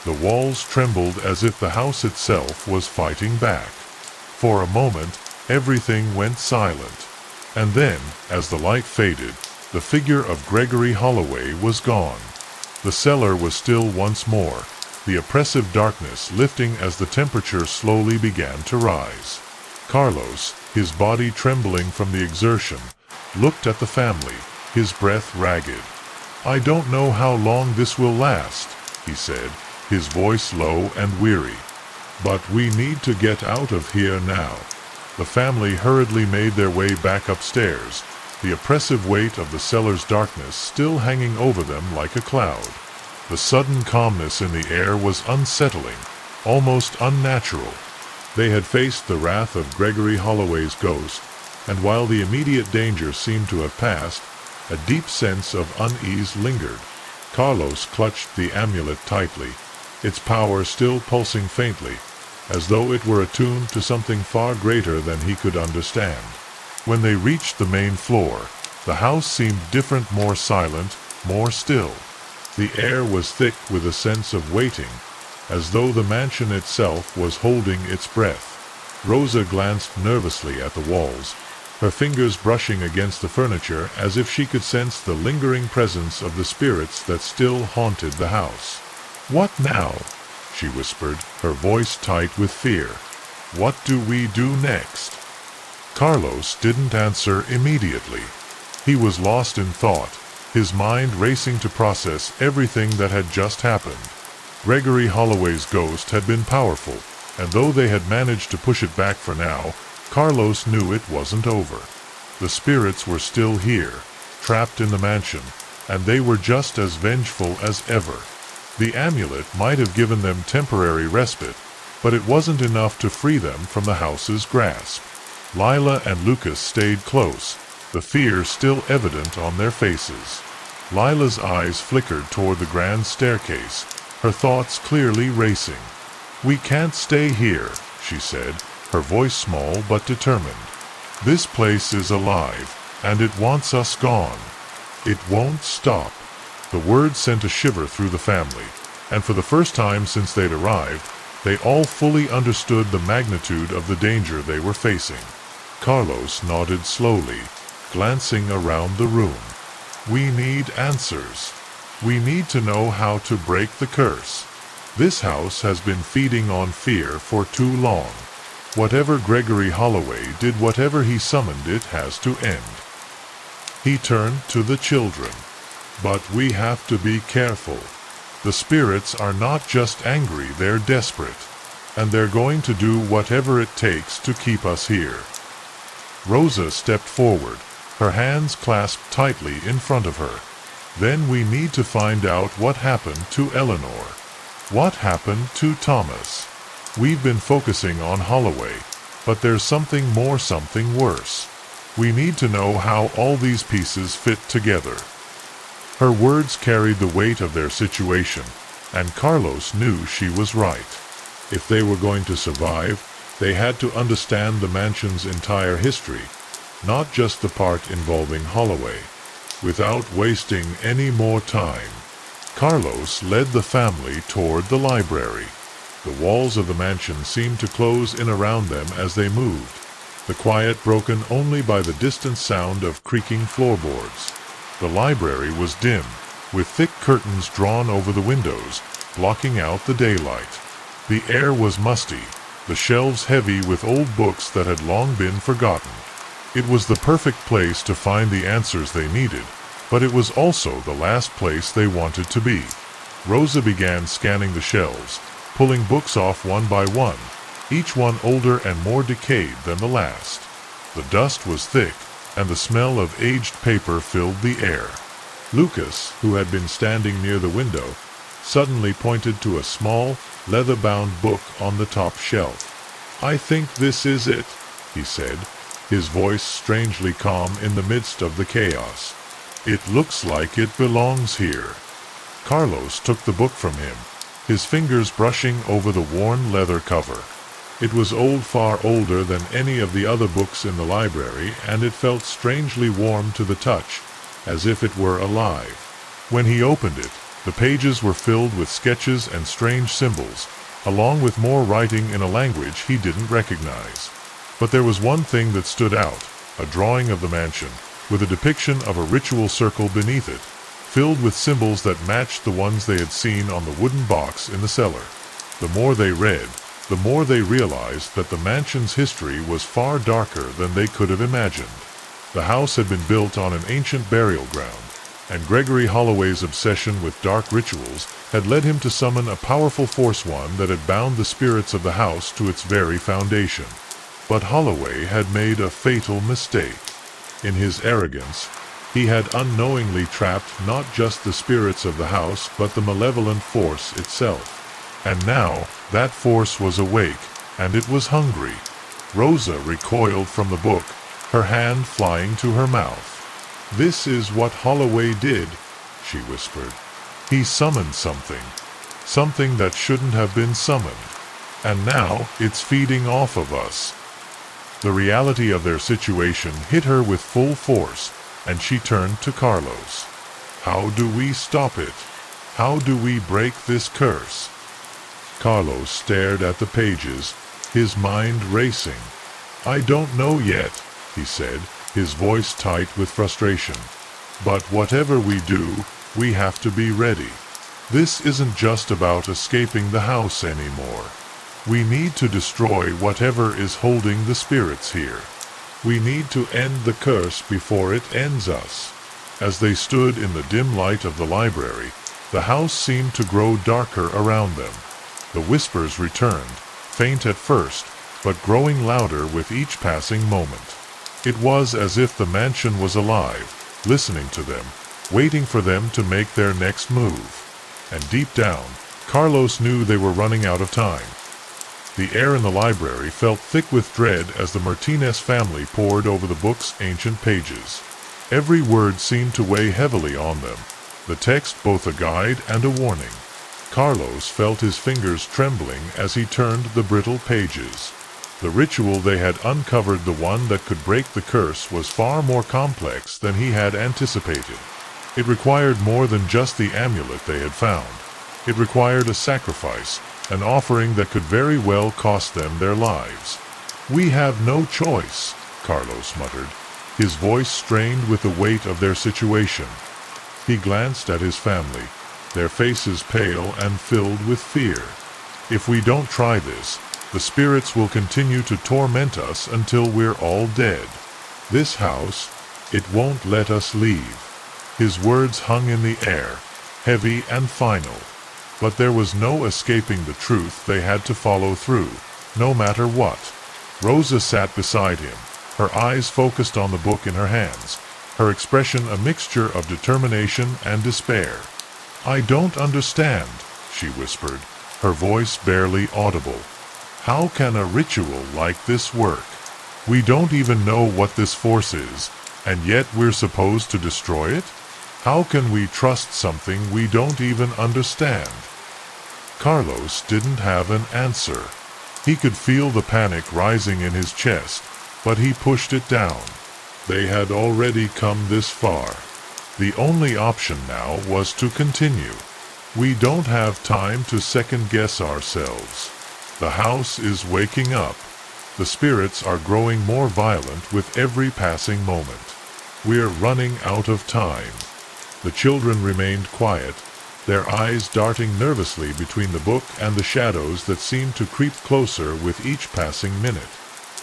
The walls trembled as if the house itself was fighting back. For a moment, everything went silent. And then, as the light faded, the figure of Gregory Holloway was gone. The cellar was still once more, the oppressive darkness lifting as the temperature slowly began to rise. Carlos, his body trembling from the exertion, looked at the family, his breath ragged. I don't know how long this will last, he said, his voice low and weary. But we need to get out of here now. The family hurriedly made their way back upstairs, the oppressive weight of the cellar's darkness still hanging over them like a cloud. The sudden calmness in the air was unsettling, almost unnatural. They had faced the wrath of Gregory Holloway's ghost, and while the immediate danger seemed to have passed, a deep sense of unease lingered. Carlos clutched the amulet tightly, its power still pulsing faintly, as though it were attuned to something far greater than he could understand. When they reached the main floor, the house seemed different, more silent, more still. The air was thick with a sense of waiting, as though the mansion itself was holding its breath. Rosa glanced nervously at the walls, her fingers brushing against the furniture as if she could sense the lingering presence of the spirits that still haunted the house. What now? She whispered, her voice tight with fear. What do we do next? Carlos didn't answer immediately. He was lost in thought, his mind racing to process everything that had just happened. Gregory Holloway's ghost had been powerful, and though they had managed to push it back for now, Carlos knew it wasn't over. The spirits were still here, trapped in the mansion, and they were just as vengeful as ever. The amulet might have given them temporary respite, but it wasn't enough to free them from the house's grasp. Lila and Lucas stayed close, the fear still evident on their faces. Lila's eyes flickered toward the grand staircase, her thoughts clearly racing. We can't stay here, she said, her voice small but determined. This place is alive, and it wants us gone. It won't stop. The word sent a shiver through the family, and for the first time since they'd arrived, they all fully understood the magnitude of the danger they were facing. Carlos nodded slowly, glancing around the room. We need answers. We need to know how to break the curse. This house has been feeding on fear for too long. Whatever Gregory Holloway did, whatever he summoned, it has to end. He turned to the children. But we have to be careful. The spirits are not just angry, they're desperate. And they're going to do whatever it takes to keep us here. Rosa stepped forward, her hands clasped tightly in front of her. Then we need to find out what happened to Eleanor. What happened to Thomas? We've been focusing on Holloway, but there's something more, something worse. We need to know how all these pieces fit together. Her words carried the weight of their situation, and Carlos knew she was right. If they were going to survive, they had to understand the mansion's entire history, not just the part involving Holloway. Without wasting any more time, Carlos led the family toward the library. The walls of the mansion seemed to close in around them as they moved, the quiet broken only by the distant sound of creaking floorboards. The library was dim, with thick curtains drawn over the windows, blocking out the daylight. The air was musty, the shelves heavy with old books that had long been forgotten. It was the perfect place to find the answers they needed, but it was also the last place they wanted to be. Rosa began scanning the shelves, pulling books off one by one, each one older and more decayed than the last. The dust was thick, and the smell of aged paper filled the air. Lucas, who had been standing near the window, suddenly pointed to a small, leather-bound book on the top shelf. "I think this is it," he said, his voice strangely calm in the midst of the chaos. "It looks like it belongs here." Carlos took the book from him, his fingers brushing over the worn leather cover. It was old, far older than any of the other books in the library, and it felt strangely warm to the touch, as if it were alive. When he opened it, the pages were filled with sketches and strange symbols, along with more writing in a language he didn't recognize. But there was one thing that stood out, a drawing of the mansion, with a depiction of a ritual circle beneath it, filled with symbols that matched the ones they had seen on the wooden box in the cellar. The more they read, the more they realized that the mansion's history was far darker than they could have imagined. The house had been built on an ancient burial ground, and Gregory Holloway's obsession with dark rituals had led him to summon a powerful force, one that had bound the spirits of the house to its very foundation. But Holloway had made a fatal mistake. In his arrogance, he had unknowingly trapped not just the spirits of the house but the malevolent force itself. And now, that force was awake, and it was hungry. Rosa recoiled from the book, her hand flying to her mouth. "This is what Holloway did," she whispered. "He summoned something. Something that shouldn't have been summoned. And now, it's feeding off of us." The reality of their situation hit her with full force, and she turned to Carlos. "How do we stop it? How do we break this curse?" Carlos stared at the pages, his mind racing. "I don't know yet," he said, his voice tight with frustration. "But whatever we do, we have to be ready. This isn't just about escaping the house anymore. We need to destroy whatever is holding the spirits here. We need to end the curse before it ends us." As they stood in the dim light of the library, the house seemed to grow darker around them. The whispers returned, faint at first, but growing louder with each passing moment. It was as if the mansion was alive, listening to them, waiting for them to make their next move. And deep down, Carlos knew they were running out of time. The air in the library felt thick with dread as the Martinez family pored over the book's ancient pages. Every word seemed to weigh heavily on them, the text both a guide and a warning. Carlos felt his fingers trembling as he turned the brittle pages. The ritual they had uncovered, the one that could break the curse, was far more complex than he had anticipated. It required more than just the amulet they had found. It required a sacrifice, an offering that could very well cost them their lives. "We have no choice," Carlos muttered, his voice strained with the weight of their situation. He glanced at his family, their faces pale and filled with fear. "If we don't try this, the spirits will continue to torment us until we're all dead. This house, it won't let us leave." His words hung in the air, heavy and final. But there was no escaping the truth. They had to follow through, no matter what. Rosa sat beside him, her eyes focused on the book in her hands, her expression a mixture of determination and despair. "I don't understand," she whispered, her voice barely audible. "How can a ritual like this work? We don't even know what this force is, and yet we're supposed to destroy it? How can we trust something we don't even understand?" Carlos didn't have an answer. He could feel the panic rising in his chest, but he pushed it down. They had already come this far. The only option now was to continue. We don't have time to second-guess ourselves. The house is waking up. The spirits are growing more violent with every passing moment. We're running out of time. The children remained quiet, their eyes darting nervously between the book and the shadows that seemed to creep closer with each passing minute.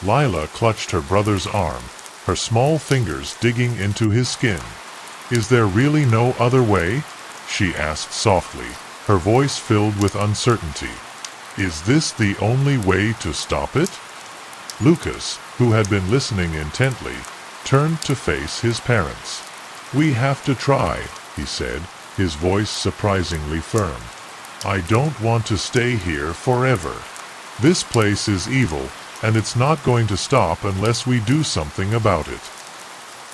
Lila clutched her brother's arm, her small fingers digging into his skin. "Is there really no other way?" she asked softly, her voice filled with uncertainty. "Is this the only way to stop it?" Lucas, who had been listening intently, turned to face his parents. "We have to try," he said, his voice surprisingly firm. "I don't want to stay here forever. This place is evil, and it's not going to stop unless we do something about it."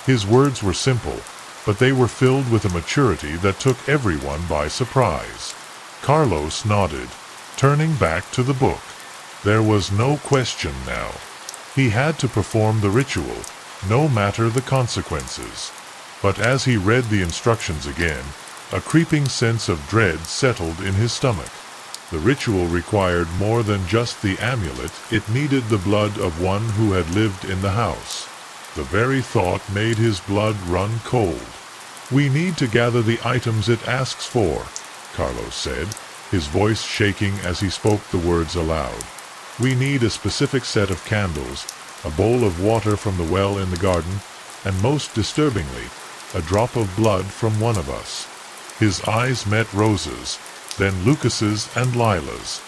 His words were simple, but they were filled with a maturity that took everyone by surprise. Carlos nodded, turning back to the book. There was no question now. He had to perform the ritual, no matter the consequences. But as he read the instructions again, a creeping sense of dread settled in his stomach. The ritual required more than just the amulet, it needed the blood of one who had lived in the house. The very thought made his blood run cold. "We need to gather the items it asks for," Carlos said, his voice shaking as he spoke the words aloud. "We need a specific set of candles, a bowl of water from the well in the garden, and most disturbingly, a drop of blood from one of us." His eyes met Rosa's, then Lucas's and Lila's.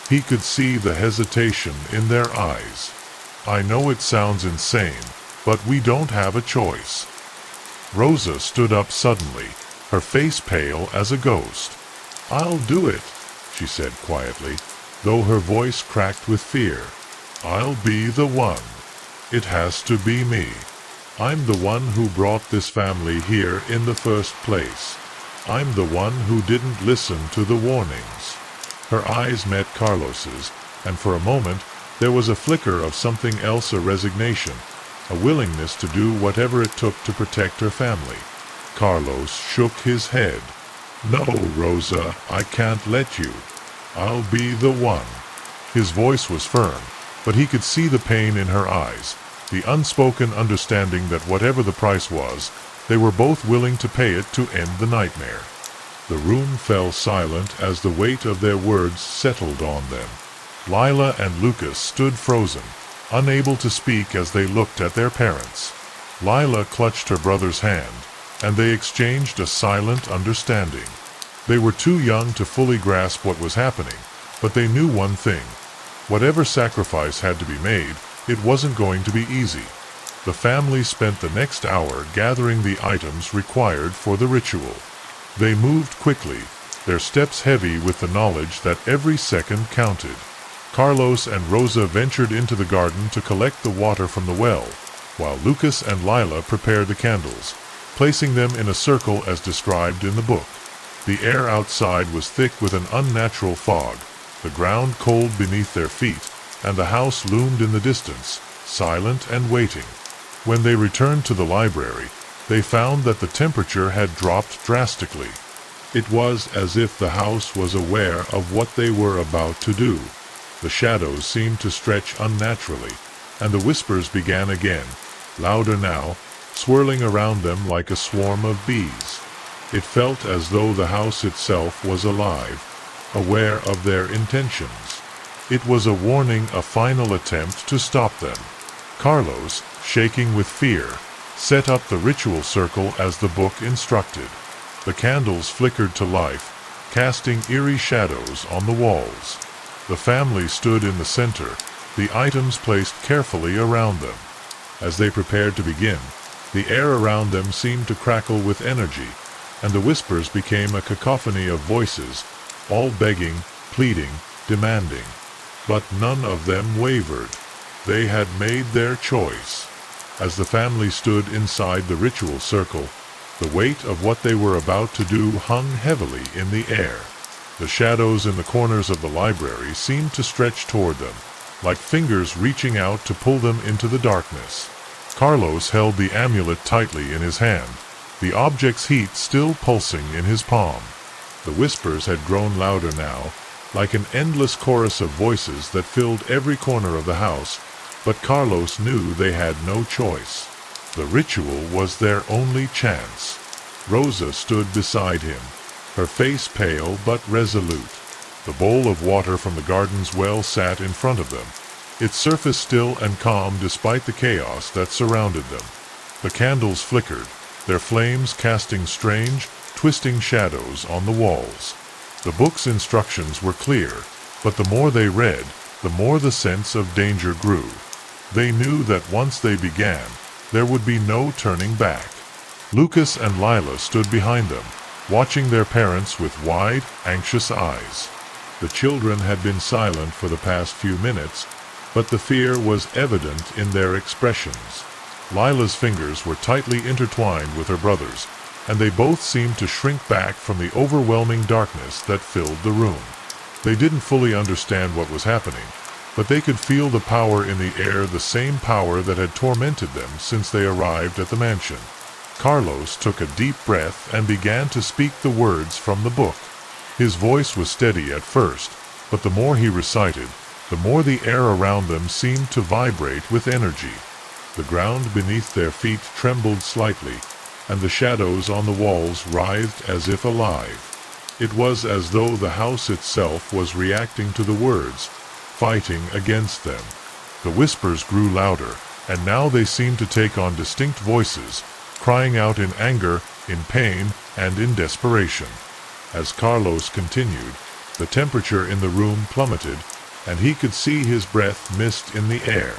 He could see the hesitation in their eyes. "I know it sounds insane, but we don't have a choice." Rosa stood up suddenly, her face pale as a ghost. "I'll do it," she said quietly, though her voice cracked with fear. "I'll be the one. It has to be me. I'm the one who brought this family here in the first place. I'm the one who didn't listen to the warnings." Her eyes met Carlos's, and for a moment there was a flicker of something else, a resignation, a willingness to do whatever it took to protect her family. Carlos shook his head. "No, Rosa, I can't let you. I'll be the one." His voice was firm, but he could see the pain in her eyes, the unspoken understanding that whatever the price was, they were both willing to pay it to end the nightmare. The room fell silent as the weight of their words settled on them. Lila and Lucas stood frozen, unable to speak as they looked at their parents. Lila clutched her brother's hand, and they exchanged a silent understanding. They were too young to fully grasp what was happening, but they knew one thing. Whatever sacrifice had to be made, it wasn't going to be easy. The family spent the next hour gathering the items required for the ritual. They moved quickly, their steps heavy with the knowledge that every second counted. Carlos and Rosa ventured into the garden to collect the water from the well, while Lucas and Lila prepared the candles, placing them in a circle as described in the book. The air outside was thick with an unnatural fog, the ground cold beneath their feet, and the house loomed in the distance, silent and waiting. When they returned to the library, they found that the temperature had dropped drastically. It was as if the house was aware of what they were about to do. The shadows seemed to stretch unnaturally, and the whispers began again, louder now, swirling around them like a swarm of bees. It felt as though the house itself was alive, aware of their intentions. It was a warning, a final attempt to stop them. Carlos, shaking with fear, set up the ritual circle as the book instructed. The candles flickered to life, casting eerie shadows on the walls. The family stood in the center, the items placed carefully around them. As they prepared to begin, The air around them seemed to crackle with energy, and the whispers became a cacophony of voices, all begging, pleading, demanding. But none of them wavered. They had made their choice. As the family stood inside the ritual circle, the weight of what they were about to do hung heavily in the air. The shadows in the corners of the library seemed to stretch toward them, like fingers reaching out to pull them into the darkness. Carlos held the amulet tightly in his hand, the object's heat still pulsing in his palm. The whispers had grown louder now, like an endless chorus of voices that filled every corner of the house, but Carlos knew they had no choice. The ritual was their only chance. Rosa stood beside him, her face pale but resolute. The bowl of water from the garden's well sat in front of them, its surface still and calm despite the chaos that surrounded them. The candles flickered, their flames casting strange, twisting shadows on the walls. The book's instructions were clear, but the more they read, the more the sense of danger grew. They knew that once they began, there would be no turning back. Lucas and Lila stood behind them, watching their parents with wide, anxious eyes. The children had been silent for the past few minutes, but the fear was evident in their expressions. Lila's fingers were tightly intertwined with her brother's, and they both seemed to shrink back from the overwhelming darkness that filled the room. They didn't fully understand what was happening, but they could feel the power in the air, the same power that had tormented them since they arrived at the mansion. Carlos took a deep breath and began to speak the words from the book. His voice was steady at first, but the more he recited, the more the air around them seemed to vibrate with energy. The ground beneath their feet trembled slightly, and the shadows on the walls writhed as if alive. It was as though the house itself was reacting to the words, fighting against them. The whispers grew louder, and now they seemed to take on distinct voices, crying out in anger, in pain, and in desperation. As Carlos continued, the temperature in the room plummeted, and he could see his breath mist in the air.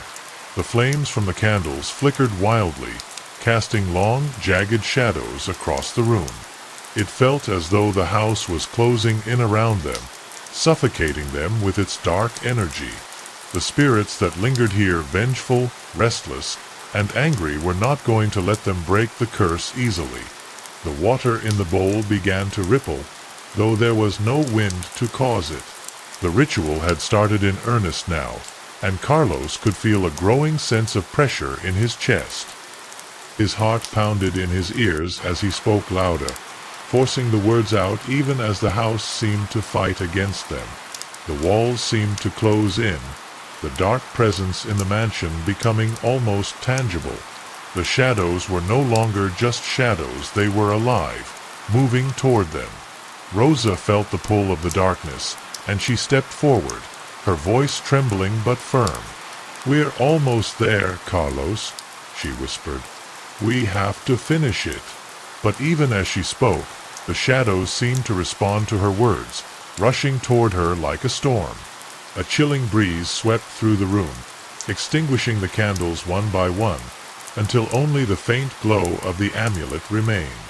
The flames from the candles flickered wildly, casting long, jagged shadows across the room. It felt as though the house was closing in around them, suffocating them with its dark energy. The spirits that lingered here, vengeful, restless, and angry, were not going to let them break the curse easily. The water in the bowl began to ripple, though there was no wind to cause it. The ritual had started in earnest now, and Carlos could feel a growing sense of pressure in his chest. His heart pounded in his ears as he spoke louder, forcing the words out even as the house seemed to fight against them. The walls seemed to close in, the dark presence in the mansion becoming almost tangible. The shadows were no longer just shadows, they were alive, moving toward them. Rosa felt the pull of the darkness, and she stepped forward, her voice trembling but firm. "We're almost there, Carlos," she whispered. "We have to finish it." But even as she spoke, the shadows seemed to respond to her words, rushing toward her like a storm. A chilling breeze swept through the room, extinguishing the candles one by one, until only the faint glow of the amulet remained.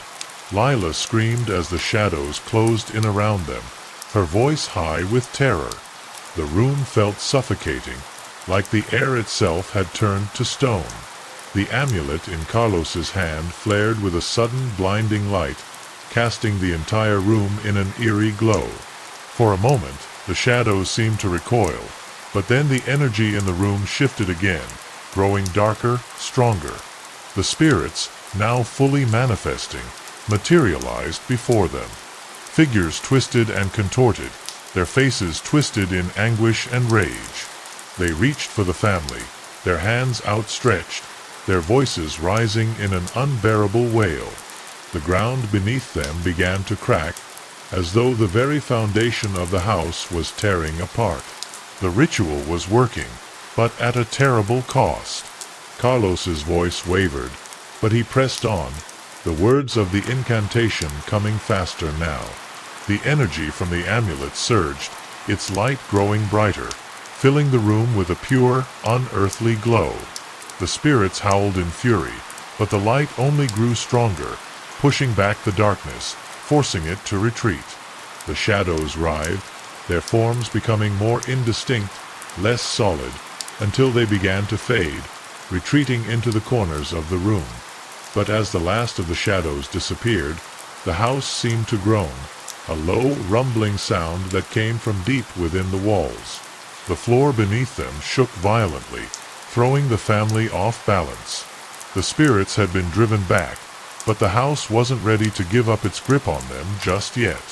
Lila screamed as the shadows closed in around them, her voice high with terror. The room felt suffocating, like the air itself had turned to stone. The amulet in Carlos's hand flared with a sudden blinding light, casting the entire room in an eerie glow. For a moment, the shadows seemed to recoil, but then the energy in the room shifted again, growing darker, stronger. The spirits, now fully manifesting, materialized before them. Figures twisted and contorted, their faces twisted in anguish and rage. They reached for the family, their hands outstretched, their voices rising in an unbearable wail. The ground beneath them began to crack, as though the very foundation of the house was tearing apart. The ritual was working, but at a terrible cost. Carlos's voice wavered, but he pressed on, the words of the incantation coming faster now. The energy from the amulet surged, its light growing brighter, filling the room with a pure, unearthly glow. The spirits howled in fury, but the light only grew stronger, pushing back the darkness, forcing it to retreat. The shadows writhed, their forms becoming more indistinct, less solid, until they began to fade, retreating into the corners of the room. But as the last of the shadows disappeared, the house seemed to groan, a low, rumbling sound that came from deep within the walls. The floor beneath them shook violently, throwing the family off balance. The spirits had been driven back, but the house wasn't ready to give up its grip on them just yet.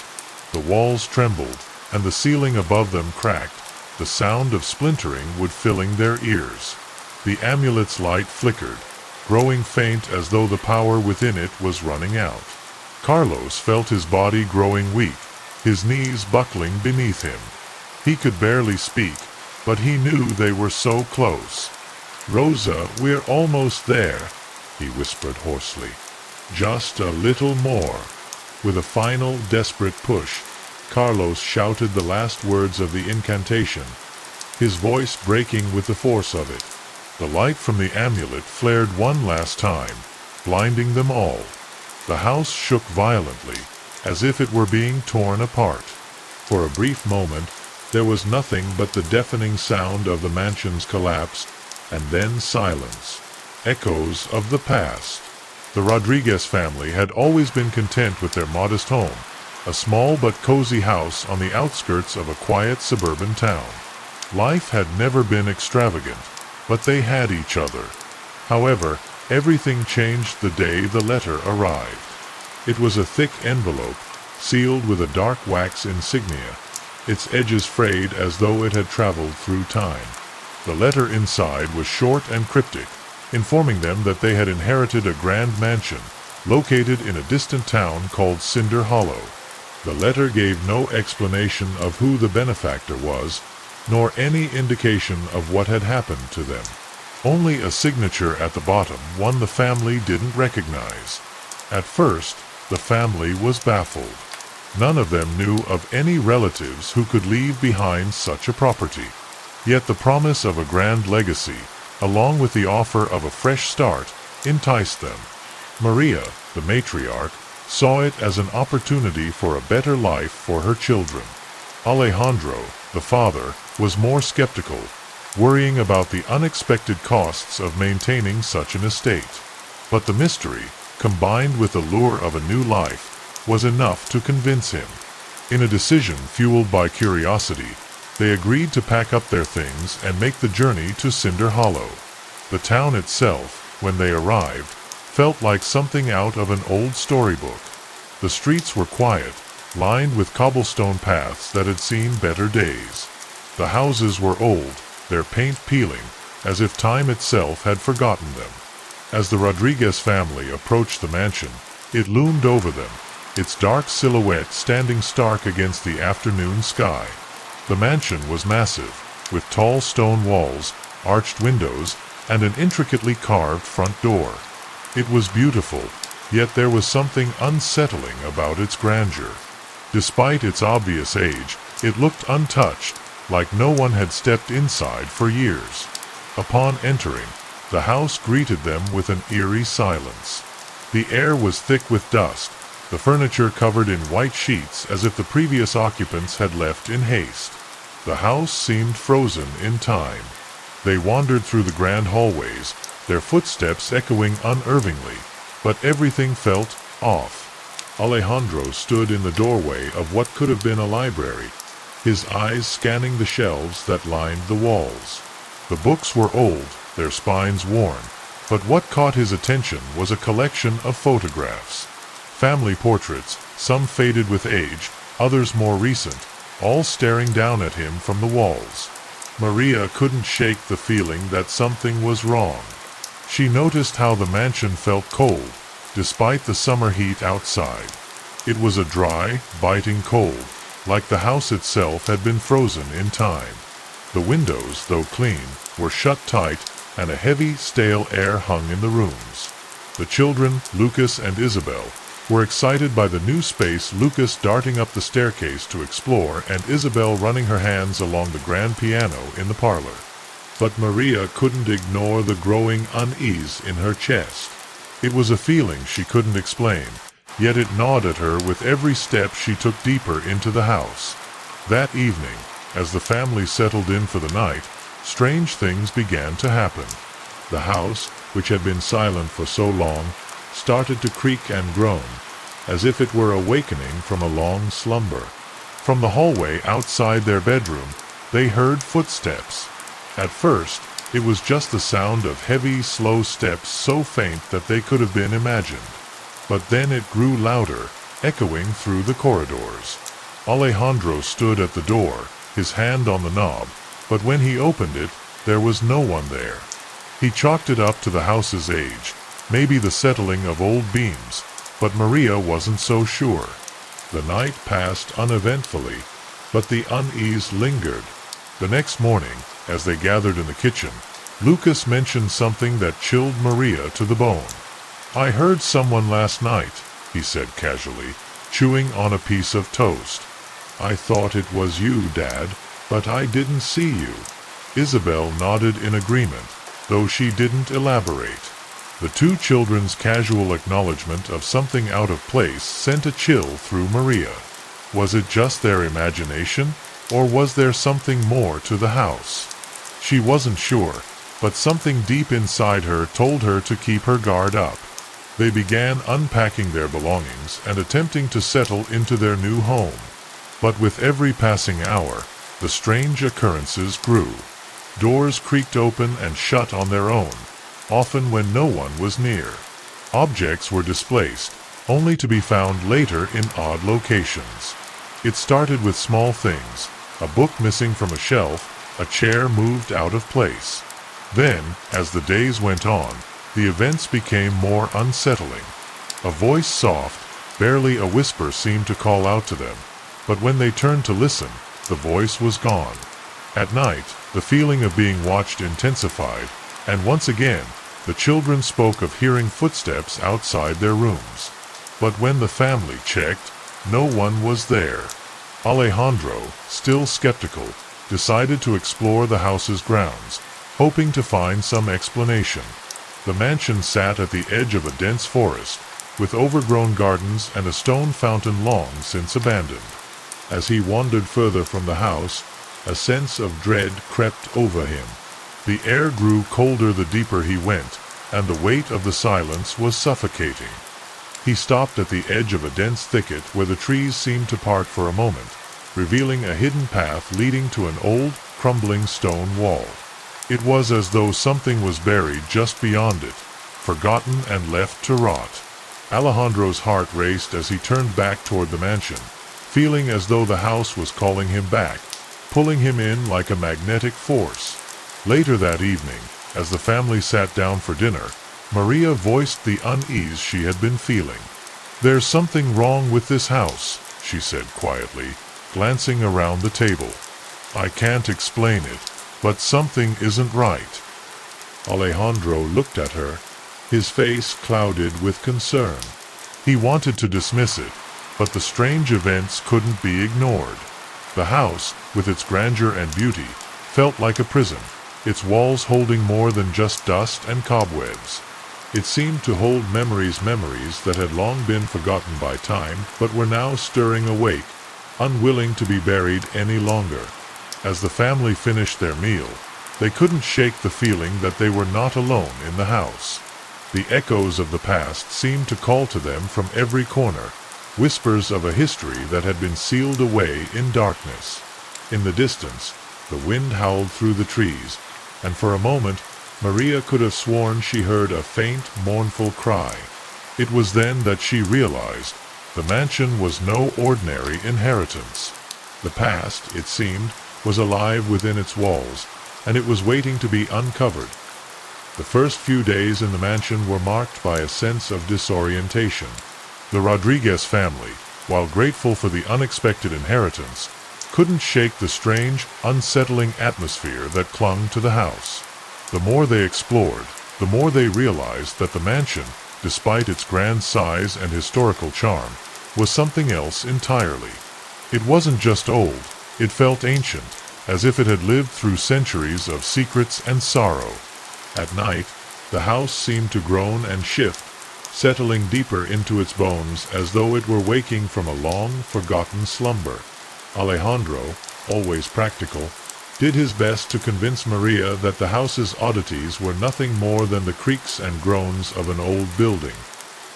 The walls trembled, and the ceiling above them cracked, the sound of splintering would filling their ears. The amulet's light flickered, growing faint as though the power within it was running out. Carlos felt his body growing weak, his knees buckling beneath him. He could barely speak, but he knew they were so close. "Rosa, we're almost there," he whispered hoarsely. "Just a little more." With a final, desperate push, Carlos shouted the last words of the incantation, his voice breaking with the force of it. The light from the amulet flared one last time, blinding them all. The house shook violently, as if it were being torn apart. For a brief moment, there was nothing but the deafening sound of the mansion's collapse, and then silence. Echoes of the past. The Rodriguez family had always been content with their modest home, a small but cozy house on the outskirts of a quiet suburban town. Life had never been extravagant, but they had each other. However, everything changed the day the letter arrived. It was a thick envelope, sealed with a dark wax insignia, its edges frayed as though it had traveled through time. The letter inside was short and cryptic, informing them that they had inherited a grand mansion, located in a distant town called Cinder Hollow. The letter gave no explanation of who the benefactor was, nor any indication of what had happened to them. Only a signature at the bottom, one the family didn't recognize. At first, the family was baffled. None of them knew of any relatives who could leave behind such a property. Yet the promise of a grand legacy, along with the offer of a fresh start, enticed them. Maria, the matriarch, saw it as an opportunity for a better life for her children. Alejandro, the father, was more skeptical, worrying about the unexpected costs of maintaining such an estate. But the mystery, combined with the lure of a new life, was enough to convince him. In a decision fueled by curiosity, they agreed to pack up their things and make the journey to Cinder Hollow. The town itself, when they arrived, felt like something out of an old storybook. The streets were quiet, lined with cobblestone paths that had seen better days. The houses were old, their paint peeling, as if time itself had forgotten them. As the Rodriguez family approached the mansion, it loomed over them, its dark silhouette standing stark against the afternoon sky. The mansion was massive, with tall stone walls, arched windows, and an intricately carved front door. It was beautiful, yet there was something unsettling about its grandeur. Despite its obvious age, it looked untouched, like no one had stepped inside for years. Upon entering, the house greeted them with an eerie silence. The air was thick with dust, the furniture covered in white sheets as if the previous occupants had left in haste. The house seemed frozen in time. They wandered through the grand hallways, their footsteps echoing unervingly, but everything felt off. Alejandro stood in the doorway of what could have been a library, his eyes scanning the shelves that lined the walls. The books were old, their spines worn, but what caught his attention was a collection of photographs. Family portraits, some faded with age, others more recent, all staring down at him from the walls. Maria couldn't shake the feeling that something was wrong. She noticed how the mansion felt cold, despite the summer heat outside. It was a dry, biting cold, like the house itself had been frozen in time. The windows, though clean, were shut tight, and a heavy, stale air hung in the rooms. The children, Lucas and Isabel, were excited by the new space, Lucas darting up the staircase to explore and Isabel running her hands along the grand piano in the parlor. But Maria couldn't ignore the growing unease in her chest. It was a feeling she couldn't explain, yet it gnawed at her with every step she took deeper into the house. That evening, as the family settled in for the night, strange things began to happen. The house, which had been silent for so long, started to creak and groan, as if it were awakening from a long slumber. From the hallway outside their bedroom, they heard footsteps. At first, it was just the sound of heavy, slow steps so faint that they could have been imagined. But then it grew louder, echoing through the corridors. Alejandro stood at the door, his hand on the knob, but when he opened it, there was no one there. He chalked it up to the house's age, maybe the settling of old beams, but Maria wasn't so sure. The night passed uneventfully, but the unease lingered. The next morning, as they gathered in the kitchen, Lucas mentioned something that chilled Maria to the bone. "I heard someone last night," he said casually, chewing on a piece of toast. "I thought it was you, Dad, but I didn't see you." Isabel nodded in agreement, though she didn't elaborate. The two children's casual acknowledgement of something out of place sent a chill through Maria. Was it just their imagination, or was there something more to the house? She wasn't sure, but something deep inside her told her to keep her guard up. They began unpacking their belongings and attempting to settle into their new home. But with every passing hour, the strange occurrences grew. Doors creaked open and shut on their own, often when no one was near. Objects were displaced, only to be found later in odd locations. It started with small things: a book missing from a shelf, a chair moved out of place. Then, as the days went on, the events became more unsettling. A voice soft, barely a whisper, seemed to call out to them, but when they turned to listen, the voice was gone. At night, the feeling of being watched intensified, and once again, the children spoke of hearing footsteps outside their rooms. But when the family checked, no one was there. Alejandro, still skeptical, decided to explore the house's grounds, hoping to find some explanation. The mansion sat at the edge of a dense forest, with overgrown gardens and a stone fountain long since abandoned. As he wandered further from the house, a sense of dread crept over him. The air grew colder the deeper he went, and the weight of the silence was suffocating. He stopped at the edge of a dense thicket where the trees seemed to part for a moment, revealing a hidden path leading to an old, crumbling stone wall. It was as though something was buried just beyond it, forgotten and left to rot. Alejandro's heart raced as he turned back toward the mansion, feeling as though the house was calling him back, pulling him in like a magnetic force. Later that evening, as the family sat down for dinner, Maria voiced the unease she had been feeling. "There's something wrong with this house," she said quietly, glancing around the table. "I can't explain it, but something isn't right." Alejandro looked at her, his face clouded with concern. He wanted to dismiss it, but the strange events couldn't be ignored. The house, with its grandeur and beauty, felt like a prison, its walls holding more than just dust and cobwebs. It seemed to hold memories that had long been forgotten by time, but were now stirring awake, unwilling to be buried any longer. As the family finished their meal, they couldn't shake the feeling that they were not alone in the house. The echoes of the past seemed to call to them from every corner, whispers of a history that had been sealed away in darkness. In the distance, the wind howled through the trees, and for a moment, Maria could have sworn she heard a faint, mournful cry. It was then that she realized the mansion was no ordinary inheritance. The past, it seemed, was alive within its walls, and it was waiting to be uncovered. The first few days in the mansion were marked by a sense of disorientation. The Rodriguez family, while grateful for the unexpected inheritance, couldn't shake the strange, unsettling atmosphere that clung to the house. The more they explored, the more they realized that the mansion, despite its grand size and historical charm, was something else entirely. It wasn't just old, it felt ancient, as if it had lived through centuries of secrets and sorrow. At night, the house seemed to groan and shift, settling deeper into its bones as though it were waking from a long-forgotten slumber. Alejandro, always practical, did his best to convince Maria that the house's oddities were nothing more than the creaks and groans of an old building.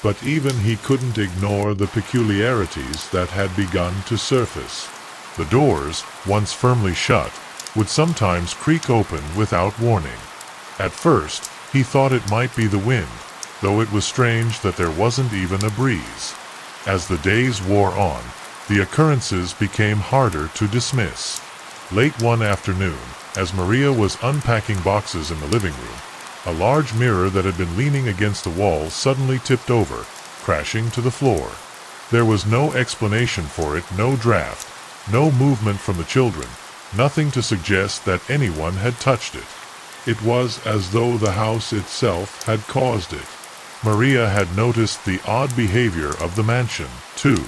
But even he couldn't ignore the peculiarities that had begun to surface. The doors, once firmly shut, would sometimes creak open without warning. At first, he thought it might be the wind, though it was strange that there wasn't even a breeze. As the days wore on, the occurrences became harder to dismiss. Late one afternoon, as Maria was unpacking boxes in the living room, a large mirror that had been leaning against the wall suddenly tipped over, crashing to the floor. There was no explanation for it, no draft, no movement from the children, nothing to suggest that anyone had touched it. It was as though the house itself had caused it. Maria had noticed the odd behavior of the mansion, too.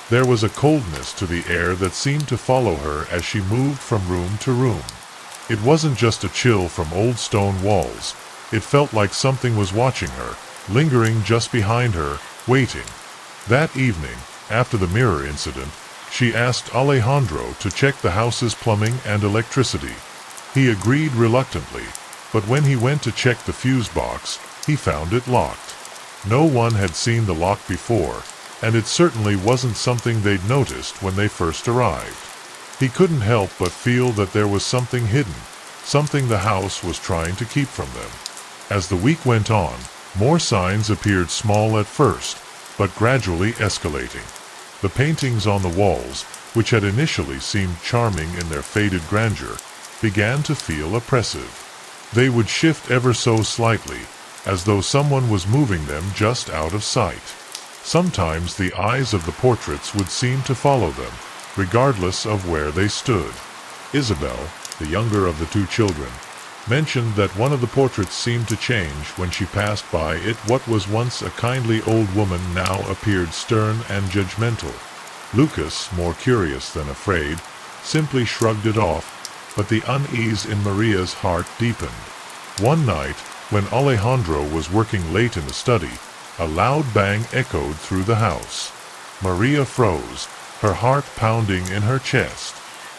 There was a coldness to the air that seemed to follow her as she moved from room to room. It wasn't just a chill from old stone walls. It felt like something was watching her, lingering just behind her, waiting. That evening, after the mirror incident, she asked Alejandro to check the house's plumbing and electricity. He agreed reluctantly, but when he went to check the fuse box, he found it locked. No one had seen the lock before, and it certainly wasn't something they'd noticed when they first arrived. He couldn't help but feel that there was something hidden, something the house was trying to keep from them. As the week went on, more signs appeared, small at first, but gradually escalating. The paintings on the walls, which had initially seemed charming in their faded grandeur, began to feel oppressive. They would shift ever so slightly, as though someone was moving them just out of sight. Sometimes the eyes of the portraits would seem to follow them, regardless of where they stood. Isabel, the younger of the two children, mentioned that one of the portraits seemed to change when she passed by it. What was once a kindly old woman now appeared stern and judgmental. Lucas, more curious than afraid, simply shrugged it off, but the unease in Maria's heart deepened. One night, when Alejandro was working late in the study, a loud bang echoed through the house. Maria froze, her heart pounding in her chest.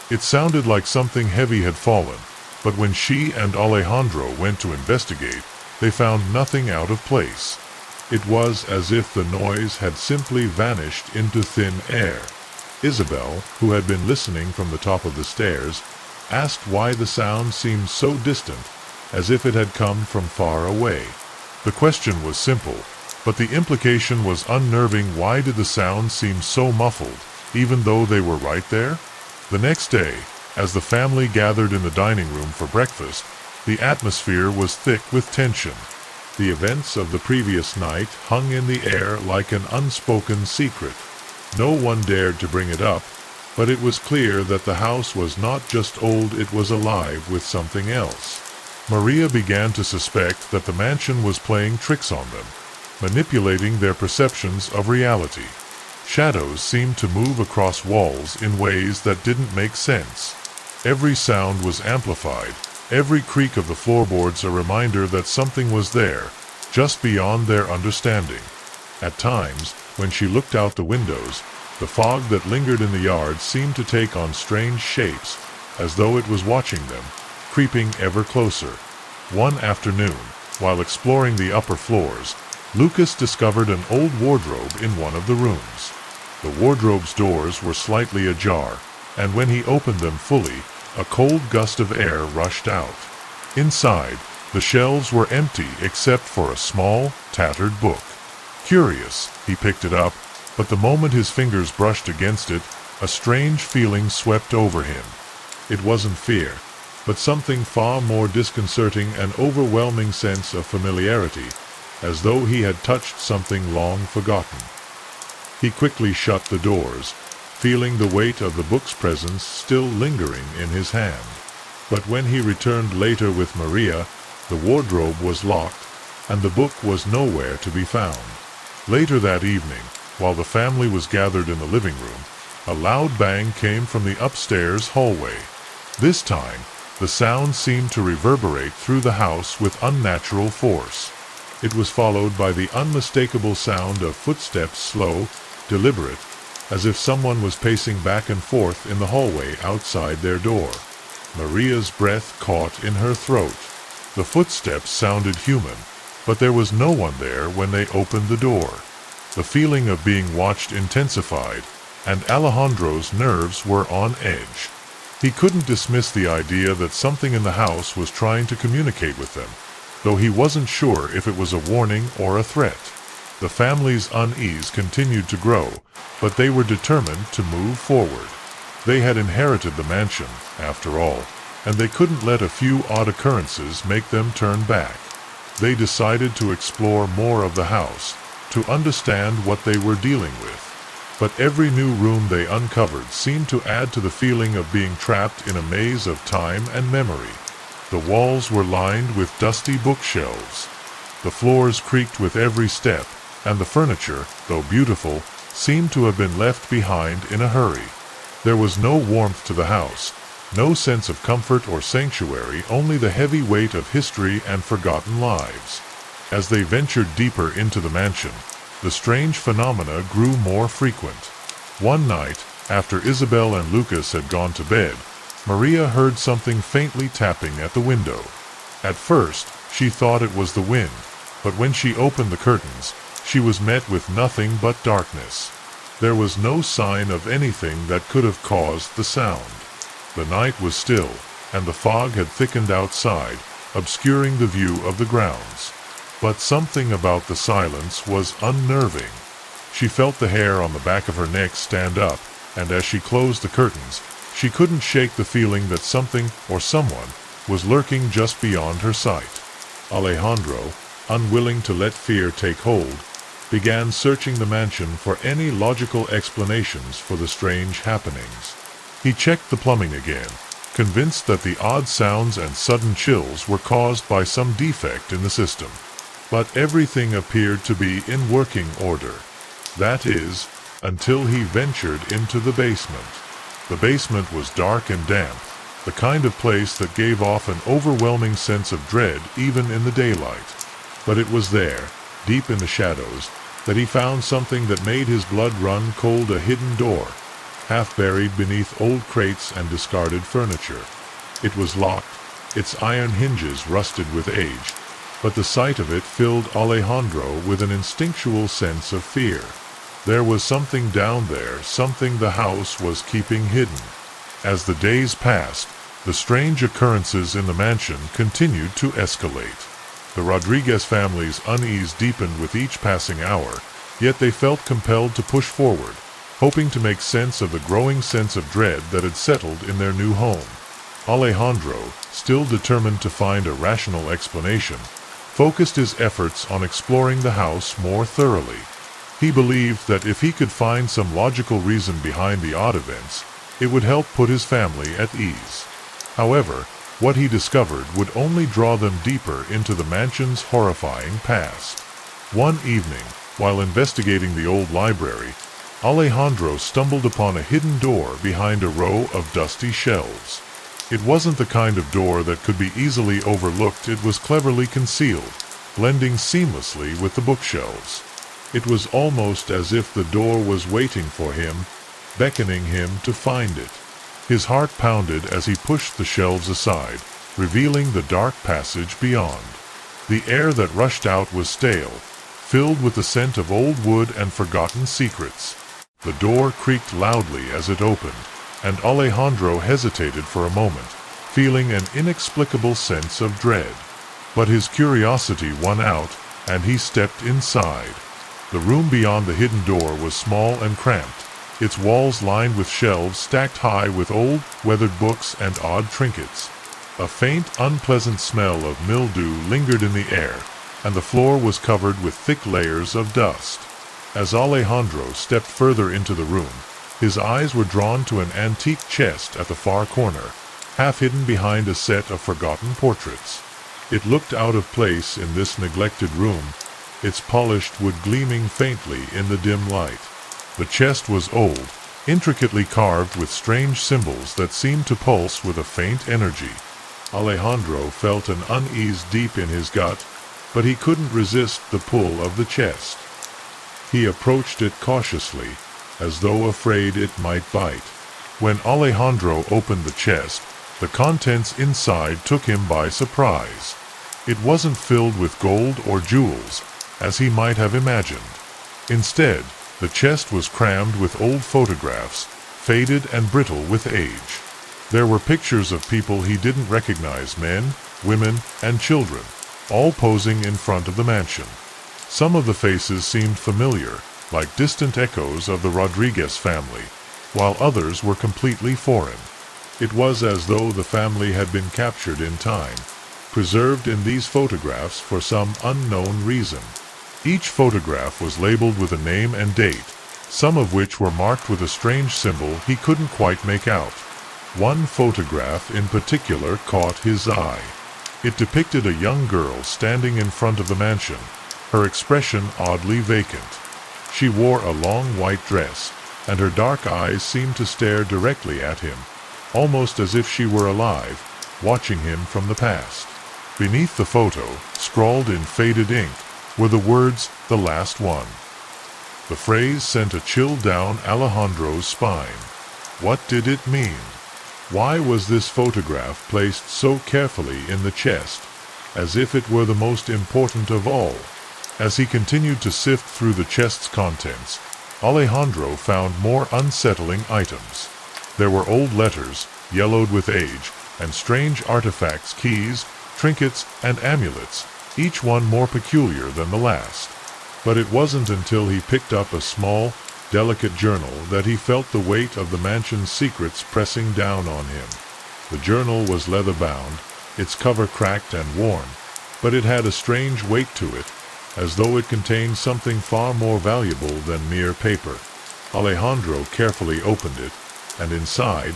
It sounded like something heavy had fallen, but when she and Alejandro went to investigate, they found nothing out of place. It was as if the noise had simply vanished into thin air. Isabel, who had been listening from the top of the stairs, asked why the sound seemed so distant, as if it had come from far away. The question was simple, but the implication was unnerving. Why did the sound seem so muffled, even though they were right there? The next day, as the family gathered in the dining room for breakfast, the atmosphere was thick with tension. The events of the previous night hung in the air like an unspoken secret. No one dared to bring it up, but it was clear that the house was not just old, it was alive with something else. Maria began to suspect that the mansion was playing tricks on them, manipulating their perceptions of reality. Shadows seemed to move across walls in ways that didn't make sense. Every sound was amplified, every creak of the floorboards a reminder that something was there, just beyond their understanding. At times, when she looked out the windows, the fog that lingered in the yard seemed to take on strange shapes, as though it was watching them, creeping ever closer. One afternoon, while exploring the upper floors, Lucas discovered an old wardrobe in one of the rooms. The wardrobe's doors were slightly ajar, and when he opened them fully, a cold gust of air rushed out. Inside, the shelves were empty except for a small, tattered book. Curious, he picked it up, but the moment his fingers brushed against it, a strange feeling swept over him. It wasn't fear, but something far more disconcerting, an overwhelming sense of familiarity, as though he had touched something long forgotten. He quickly shut the doors, feeling the weight of the book's presence still lingering in his hand. But when he returned later with Maria, the wardrobe was locked, and the book was nowhere to be found. Later that evening, while the family was gathered in the living room, a loud bang came from the upstairs hallway. This time, the sound seemed to reverberate through the house with unnatural force. It was followed by the unmistakable sound of footsteps, slow, deliberate, as if someone was pacing back and forth in the hallway outside their door. Maria's breath caught in her throat. The footsteps sounded human, but there was no one there when they opened the door. The feeling of being watched intensified, and Alejandro's nerves were on edge. He couldn't dismiss the idea that something in the house was trying to communicate with them, though he wasn't sure if it was a warning or a threat. The family's unease continued to grow, but they were determined to move forward. They had inherited the mansion, after all, and they couldn't let a few odd occurrences make them turn back. They decided to explore more of the house, to understand what they were dealing with. But every new room they uncovered seemed to add to the feeling of being trapped in a maze of time and memory. The walls were lined with dusty bookshelves. The floors creaked with every step, and the furniture, though beautiful, seemed to have been left behind in a hurry. There was no warmth to the house, no sense of comfort or sanctuary, only the heavy weight of history and forgotten lives. As they ventured deeper into the mansion, the strange phenomena grew more frequent. One night, after Isabel and Lucas had gone to bed, Maria heard something faintly tapping at the window. At first, she thought it was the wind, but when she opened the curtains, she was met with nothing but darkness. There was no sign of anything that could have caused the sound. The night was still, and the fog had thickened outside, obscuring the view of the grounds. But something about the silence was unnerving. She felt the hair on the back of her neck stand up, and as she closed the curtains, she couldn't shake the feeling that something or someone was lurking just beyond her sight. Alejandro, unwilling to let fear take hold, began searching the mansion for any logical explanations for the strange happenings. He checked the plumbing again, convinced that the odd sounds and sudden chills were caused by some defect in the system. But everything appeared to be in working order. That is, until he ventured into the basement. The basement was dark and damp, the kind of place that gave off an overwhelming sense of dread even in the daylight. But it was there, deep in the shadows, that he found something that made his blood run cold: a hidden door, half buried beneath old crates and discarded furniture. It was locked, its iron hinges rusted with age, but the sight of it filled Alejandro with an instinctual sense of fear. There was something down there, something the house was keeping hidden. As the days passed, the strange occurrences in the mansion continued to escalate. The Rodriguez family's unease deepened with each passing hour, yet they felt compelled to push forward, hoping to make sense of the growing sense of dread that had settled in their new home. Alejandro, still determined to find a rational explanation, focused his efforts on exploring the house more thoroughly. He believed that if he could find some logical reason behind the odd events, it would help put his family at ease. However, what he discovered would only draw them deeper into the mansion's horrifying past. One evening, while investigating the old library, Alejandro stumbled upon a hidden door behind a row of dusty shelves. It wasn't the kind of door that could be easily overlooked. It was cleverly concealed, blending seamlessly with the bookshelves. It was almost as if the door was waiting for him, beckoning him to find it. His heart pounded as he pushed the shelves aside, revealing the dark passage beyond. The air that rushed out was stale, filled with the scent of old wood and forgotten secrets. The door creaked loudly as it opened, and Alejandro hesitated for a moment, feeling an inexplicable sense of dread. But his curiosity won out, and he stepped inside. The room beyond the hidden door was small and cramped, its walls lined with shelves stacked high with old, weathered books and odd trinkets. A faint, unpleasant smell of mildew lingered in the air, and the floor was covered with thick layers of dust. As Alejandro stepped further into the room, his eyes were drawn to an antique chest at the far corner, half hidden behind a set of forgotten portraits. It looked out of place in this neglected room, its polished wood gleaming faintly in the dim light. The chest was old, intricately carved with strange symbols that seemed to pulse with a faint energy. Alejandro felt an unease deep in his gut, but he couldn't resist the pull of the chest. He approached it cautiously, as though afraid it might bite. When Alejandro opened the chest, the contents inside took him by surprise. It wasn't filled with gold or jewels, as he might have imagined. Instead, the chest was crammed with old photographs, faded and brittle with age. There were pictures of people he didn't recognize, men, women, and children, all posing in front of the mansion. Some of the faces seemed familiar, like distant echoes of the Rodriguez family, while others were completely foreign. It was as though the family had been captured in time, preserved in these photographs for some unknown reason. Each photograph was labeled with a name and date, some of which were marked with a strange symbol he couldn't quite make out. One photograph in particular caught his eye. It depicted a young girl standing in front of the mansion, her expression oddly vacant. She wore a long white dress, and her dark eyes seemed to stare directly at him, almost as if she were alive, watching him from the past. Beneath the photo, scrawled in faded ink, were the words, "The last one." The phrase sent a chill down Alejandro's spine. What did it mean? Why was this photograph placed so carefully in the chest, as if it were the most important of all? As he continued to sift through the chest's contents, Alejandro found more unsettling items. There were old letters, yellowed with age, and strange artifacts, keys, trinkets, and amulets, each one more peculiar than the last. But it wasn't until he picked up a small, delicate journal that he felt the weight of the mansion's secrets pressing down on him. The journal was leather-bound, its cover cracked and worn, but it had a strange weight to it, as though it contained something far more valuable than mere paper. Alejandro carefully opened it, and inside,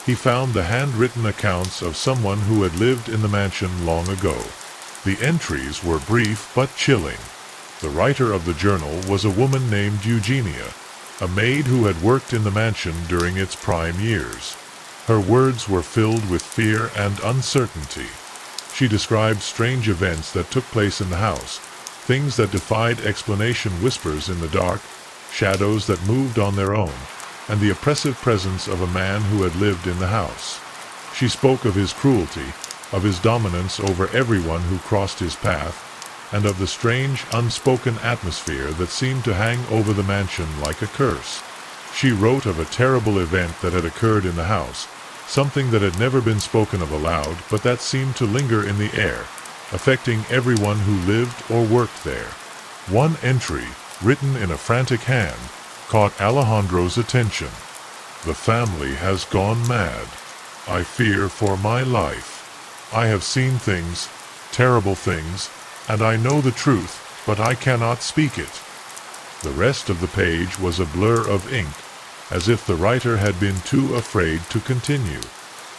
he found the handwritten accounts of someone who had lived in the mansion long ago. The entries were brief but chilling. The writer of the journal was a woman named Eugenia, a maid who had worked in the mansion during its prime years. Her words were filled with fear and uncertainty. She described strange events that took place in the house, things that defied explanation, whispers in the dark, shadows that moved on their own, and the oppressive presence of a man who had lived in the house. She spoke of his cruelty, of his dominance over everyone who crossed his path, and of the strange, unspoken atmosphere that seemed to hang over the mansion like a curse. She wrote of a terrible event that had occurred in the house, something that had never been spoken of aloud, but that seemed to linger in the air, affecting everyone who lived or worked there. One entry, written in a frantic hand, caught Alejandro's attention. "The family has gone mad. I fear for my life. I have seen things, terrible things, and I know the truth, but I cannot speak it." The rest of the page was a blur of ink, as if the writer had been too afraid to continue.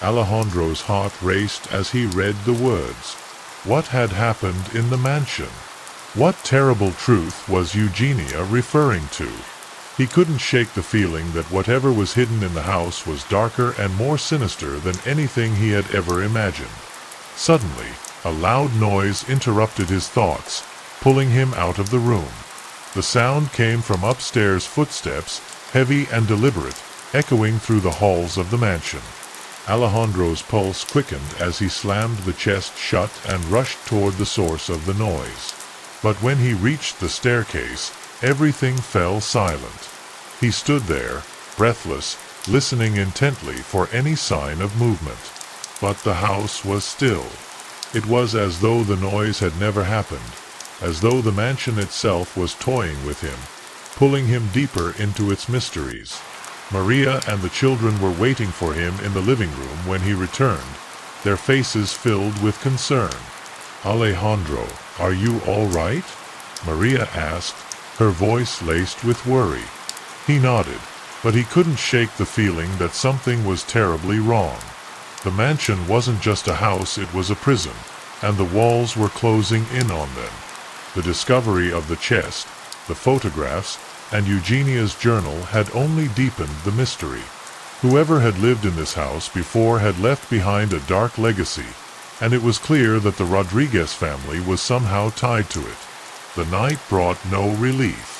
Alejandro's heart raced as he read the words. What had happened in the mansion? What terrible truth was Eugenia referring to? He couldn't shake the feeling that whatever was hidden in the house was darker and more sinister than anything he had ever imagined. Suddenly, a loud noise interrupted his thoughts, pulling him out of the room. The sound came from upstairs, footsteps, heavy and deliberate, echoing through the halls of the mansion. Alejandro's pulse quickened as he slammed the chest shut and rushed toward the source of the noise. But when he reached the staircase, everything fell silent. He stood there, breathless, listening intently for any sign of movement. But the house was still. It was as though the noise had never happened, as though the mansion itself was toying with him, pulling him deeper into its mysteries. Maria and the children were waiting for him in the living room when he returned, their faces filled with concern. "Alejandro, are you all right?" Maria asked, her voice laced with worry. He nodded, but he couldn't shake the feeling that something was terribly wrong. The mansion wasn't just a house, it was a prison, and the walls were closing in on them. The discovery of the chest, the photographs, and Eugenia's journal had only deepened the mystery. Whoever had lived in this house before had left behind a dark legacy, and it was clear that the Rodriguez family was somehow tied to it. The night brought no relief.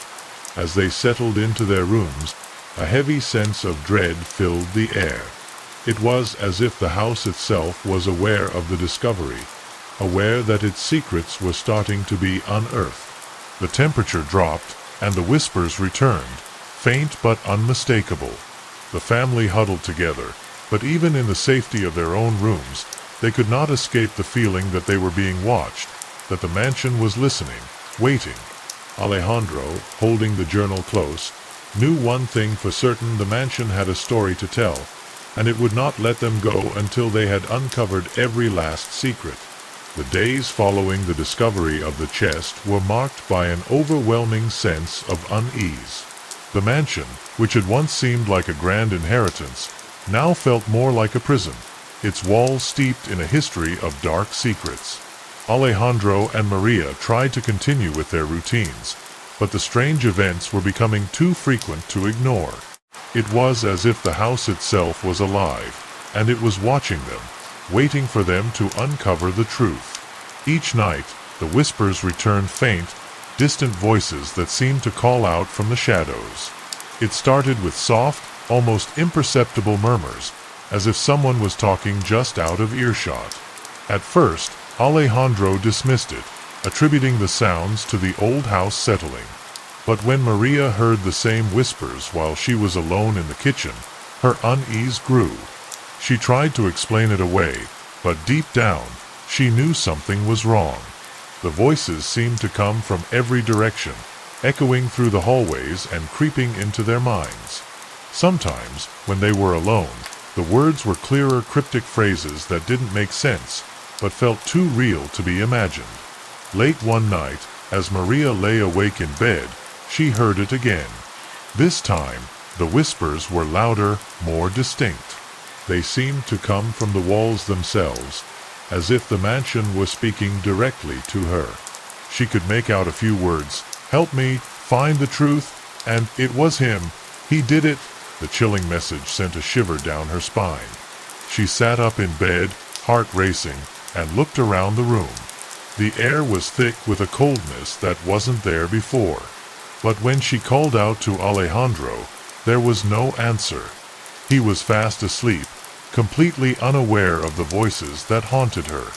As they settled into their rooms, a heavy sense of dread filled the air. It was as if the house itself was aware of the discovery, aware that its secrets were starting to be unearthed. The temperature dropped, and the whispers returned, faint but unmistakable. The family huddled together, but even in the safety of their own rooms, they could not escape the feeling that they were being watched, that the mansion was listening, waiting. Alejandro, holding the journal close, knew one thing for certain: the mansion had a story to tell, and it would not let them go until they had uncovered every last secret. The days following the discovery of the chest were marked by an overwhelming sense of unease. The mansion, which had once seemed like a grand inheritance, now felt more like a prison, its walls steeped in a history of dark secrets. Alejandro and Maria tried to continue with their routines, but the strange events were becoming too frequent to ignore. It was as if the house itself was alive, and it was watching them, waiting for them to uncover the truth. Each night, the whispers returned, faint, distant voices that seemed to call out from the shadows. It started with soft, almost imperceptible murmurs, as if someone was talking just out of earshot. At first, Alejandro dismissed it, attributing the sounds to the old house settling. But when Maria heard the same whispers while she was alone in the kitchen, her unease grew. She tried to explain it away, but deep down, she knew something was wrong. The voices seemed to come from every direction, echoing through the hallways and creeping into their minds. Sometimes, when they were alone, the words were clearer, cryptic phrases that didn't make sense, but felt too real to be imagined. Late one night, as Maria lay awake in bed, she heard it again. This time, the whispers were louder, more distinct. They seemed to come from the walls themselves, as if the mansion was speaking directly to her. She could make out a few words: "Help me, find the truth," and "It was him, he did it." The chilling message sent a shiver down her spine. She sat up in bed, heart racing, and looked around the room. The air was thick with a coldness that wasn't there before. But when she called out to Alejandro, there was no answer. He was fast asleep, completely unaware of the voices that haunted her.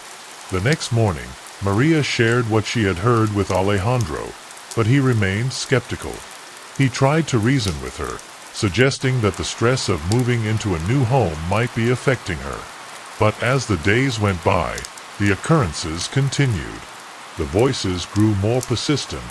The next morning, Maria shared what she had heard with Alejandro, but he remained skeptical. He tried to reason with her, suggesting that the stress of moving into a new home might be affecting her. But as the days went by, the occurrences continued. The voices grew more persistent,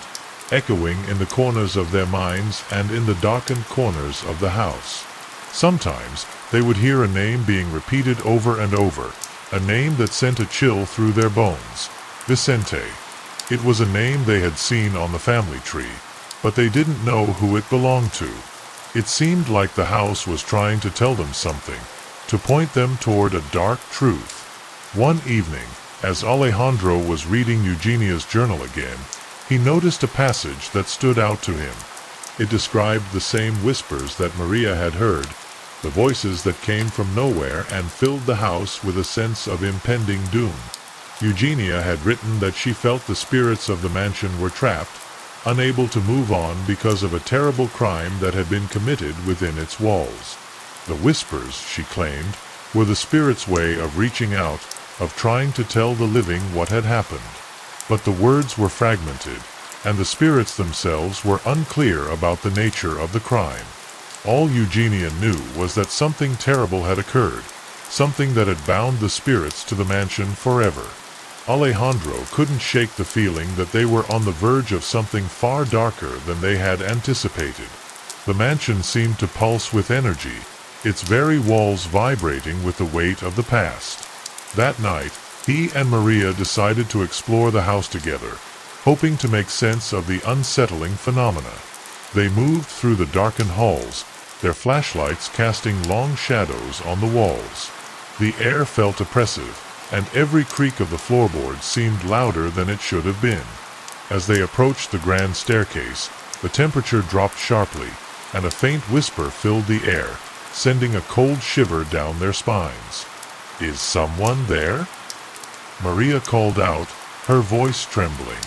echoing in the corners of their minds and in the darkened corners of the house. Sometimes, they would hear a name being repeated over and over, a name that sent a chill through their bones: Vicente. It was a name they had seen on the family tree, but they didn't know who it belonged to. It seemed like the house was trying to tell them something, to point them toward a dark truth. One evening, as Alejandro was reading Eugenia's journal again, he noticed a passage that stood out to him. It described the same whispers that Maria had heard, the voices that came from nowhere and filled the house with a sense of impending doom. Eugenia had written that she felt the spirits of the mansion were trapped, unable to move on because of a terrible crime that had been committed within its walls. The whispers, she claimed, were the spirits' way of reaching out, of trying to tell the living what had happened. But the words were fragmented, and the spirits themselves were unclear about the nature of the crime. All Eugenia knew was that something terrible had occurred, something that had bound the spirits to the mansion forever. Alejandro couldn't shake the feeling that they were on the verge of something far darker than they had anticipated. The mansion seemed to pulse with energy, its very walls vibrating with the weight of the past. That night, he and Maria decided to explore the house together, hoping to make sense of the unsettling phenomena. They moved through the darkened halls, their flashlights casting long shadows on the walls. The air felt oppressive, and every creak of the floorboards seemed louder than it should have been. As they approached the grand staircase, the temperature dropped sharply, and a faint whisper filled the air, sending a cold shiver down their spines. "Is someone there?" Maria called out, her voice trembling.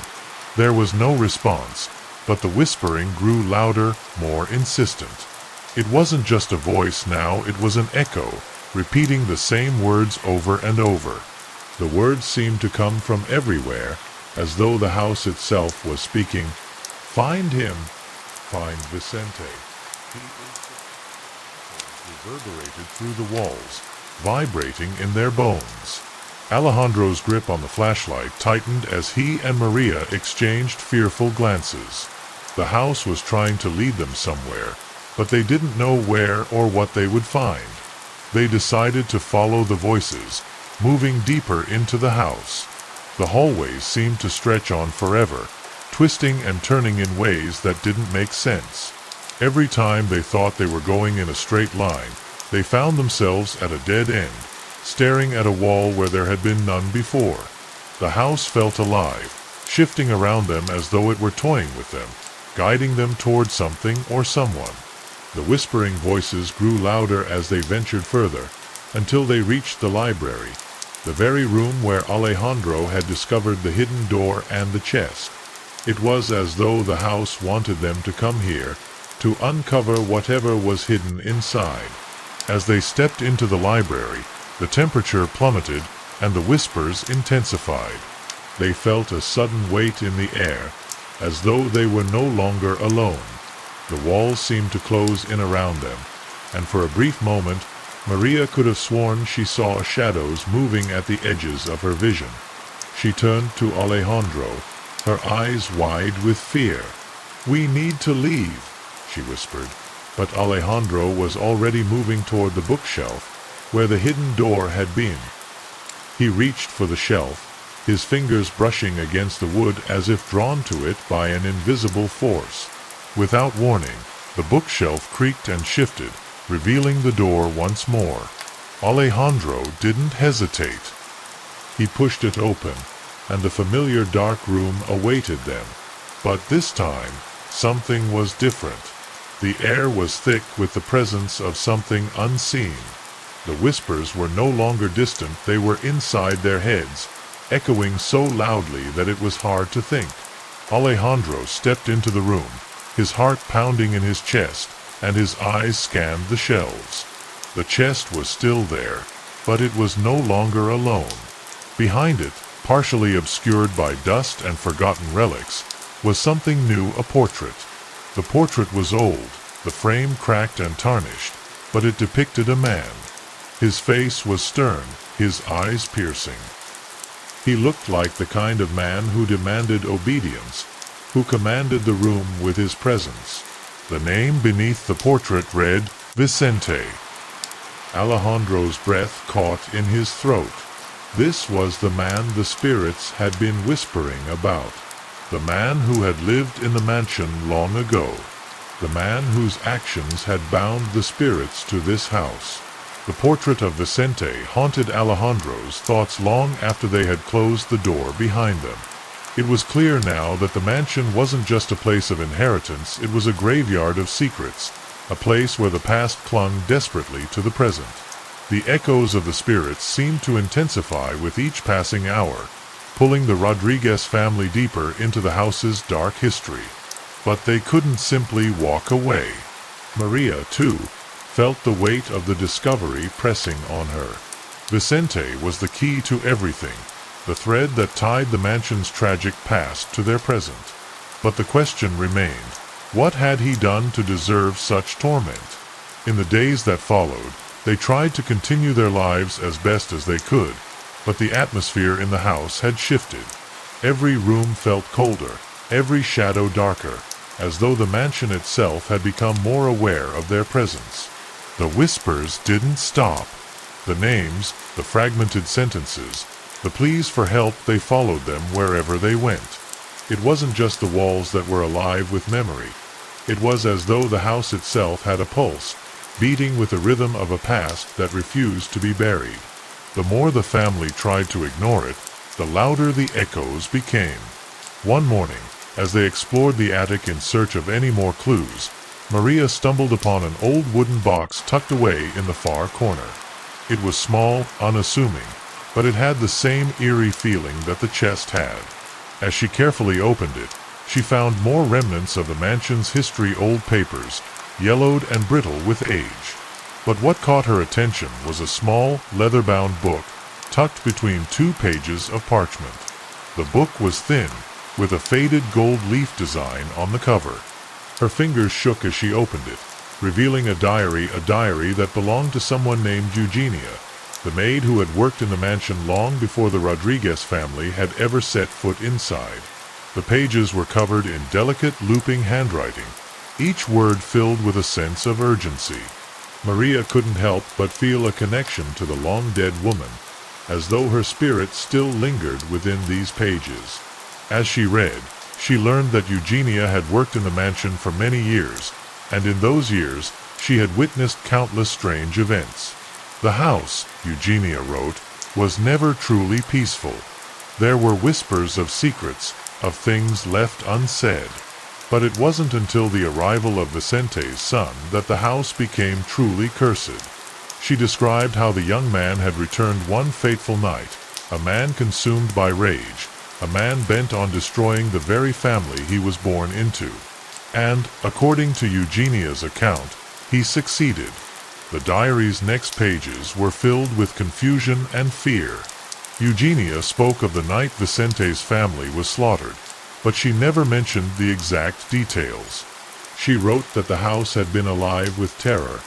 There was no response, but the whispering grew louder, more insistent. It wasn't just a voice now, it was an echo, repeating the same words over and over. The words seemed to come from everywhere, as though the house itself was speaking. Find him! Find Vicente. He reverberated through the walls, vibrating in their bones. Alejandro's grip on the flashlight tightened as he and Maria exchanged fearful glances. The house was trying to lead them somewhere, but they didn't know where or what they would find. They decided to follow the voices, moving deeper into the house. The hallways seemed to stretch on forever, twisting and turning in ways that didn't make sense. Every time they thought they were going in a straight line, they found themselves at a dead end, staring at a wall where there had been none before. The house felt alive, shifting around them as though it were toying with them, guiding them toward something or someone. The whispering voices grew louder as they ventured further, until they reached the library, the very room where Alejandro had discovered the hidden door and the chest. It was as though the house wanted them to come here, to uncover whatever was hidden inside. As they stepped into the library, the temperature plummeted and the whispers intensified. They felt a sudden weight in the air, as though they were no longer alone. The walls seemed to close in around them, and for a brief moment, Maria could have sworn she saw shadows moving at the edges of her vision. She turned to Alejandro, her eyes wide with fear. "We need to leave," she whispered, but Alejandro was already moving toward the bookshelf, where the hidden door had been. He reached for the shelf, his fingers brushing against the wood as if drawn to it by an invisible force. Without warning, the bookshelf creaked and shifted, revealing the door once more. Alejandro didn't hesitate. He pushed it open, and the familiar dark room awaited them. But this time, something was different. The air was thick with the presence of something unseen. The whispers were no longer distant, they were inside their heads, echoing so loudly that it was hard to think. Alejandro stepped into the room, his heart pounding in his chest, and his eyes scanned the shelves. The chest was still there, but it was no longer alone. Behind it, partially obscured by dust and forgotten relics, was something new, a portrait. The portrait was old, the frame cracked and tarnished, but it depicted a man. His face was stern, his eyes piercing. He looked like the kind of man who demanded obedience, who commanded the room with his presence. The name beneath the portrait read, Vicente. Alejandro's breath caught in his throat. This was the man the spirits had been whispering about. The man who had lived in the mansion long ago. The man whose actions had bound the spirits to this house. The portrait of Vicente haunted Alejandro's thoughts long after they had closed the door behind them. It was clear now that the mansion wasn't just a place of inheritance, it was a graveyard of secrets, a place where the past clung desperately to the present. The echoes of the spirits seemed to intensify with each passing hour, pulling the Rodriguez family deeper into the house's dark history. But they couldn't simply walk away. Maria, too, felt the weight of the discovery pressing on her. Vicente was the key to everything, the thread that tied the mansion's tragic past to their present. But the question remained, what had he done to deserve such torment? In the days that followed, they tried to continue their lives as best as they could, but the atmosphere in the house had shifted. Every room felt colder, every shadow darker, as though the mansion itself had become more aware of their presence. The whispers didn't stop. The names, the fragmented sentences, the pleas for help, they followed them wherever they went. It wasn't just the walls that were alive with memory. It was as though the house itself had a pulse, beating with the rhythm of a past that refused to be buried. The more the family tried to ignore it, the louder the echoes became. One morning, as they explored the attic in search of any more clues, Maria stumbled upon an old wooden box tucked away in the far corner. It was small, unassuming, but it had the same eerie feeling that the chest had. As she carefully opened it, she found more remnants of the mansion's history, old papers, yellowed and brittle with age. But what caught her attention was a small, leather-bound book tucked between 2 pages of parchment. The book was thin, with a faded gold leaf design on the cover. Her fingers shook as she opened it, revealing a diary that belonged to someone named Eugenia, the maid who had worked in the mansion long before the Rodriguez family had ever set foot inside. The pages were covered in delicate, looping handwriting, each word filled with a sense of urgency. Maria couldn't help but feel a connection to the long-dead woman, as though her spirit still lingered within these pages. As she read, she learned that Eugenia had worked in the mansion for many years, and in those years, she had witnessed countless strange events. The house, Eugenia wrote, was never truly peaceful. There were whispers of secrets, of things left unsaid. But it wasn't until the arrival of Vicente's son that the house became truly cursed. She described how the young man had returned one fateful night, a man consumed by rage, a man bent on destroying the very family he was born into. And, according to Eugenia's account, he succeeded. The diary's next pages were filled with confusion and fear. Eugenia spoke of the night Vicente's family was slaughtered, but she never mentioned the exact details. She wrote that the house had been alive with terror,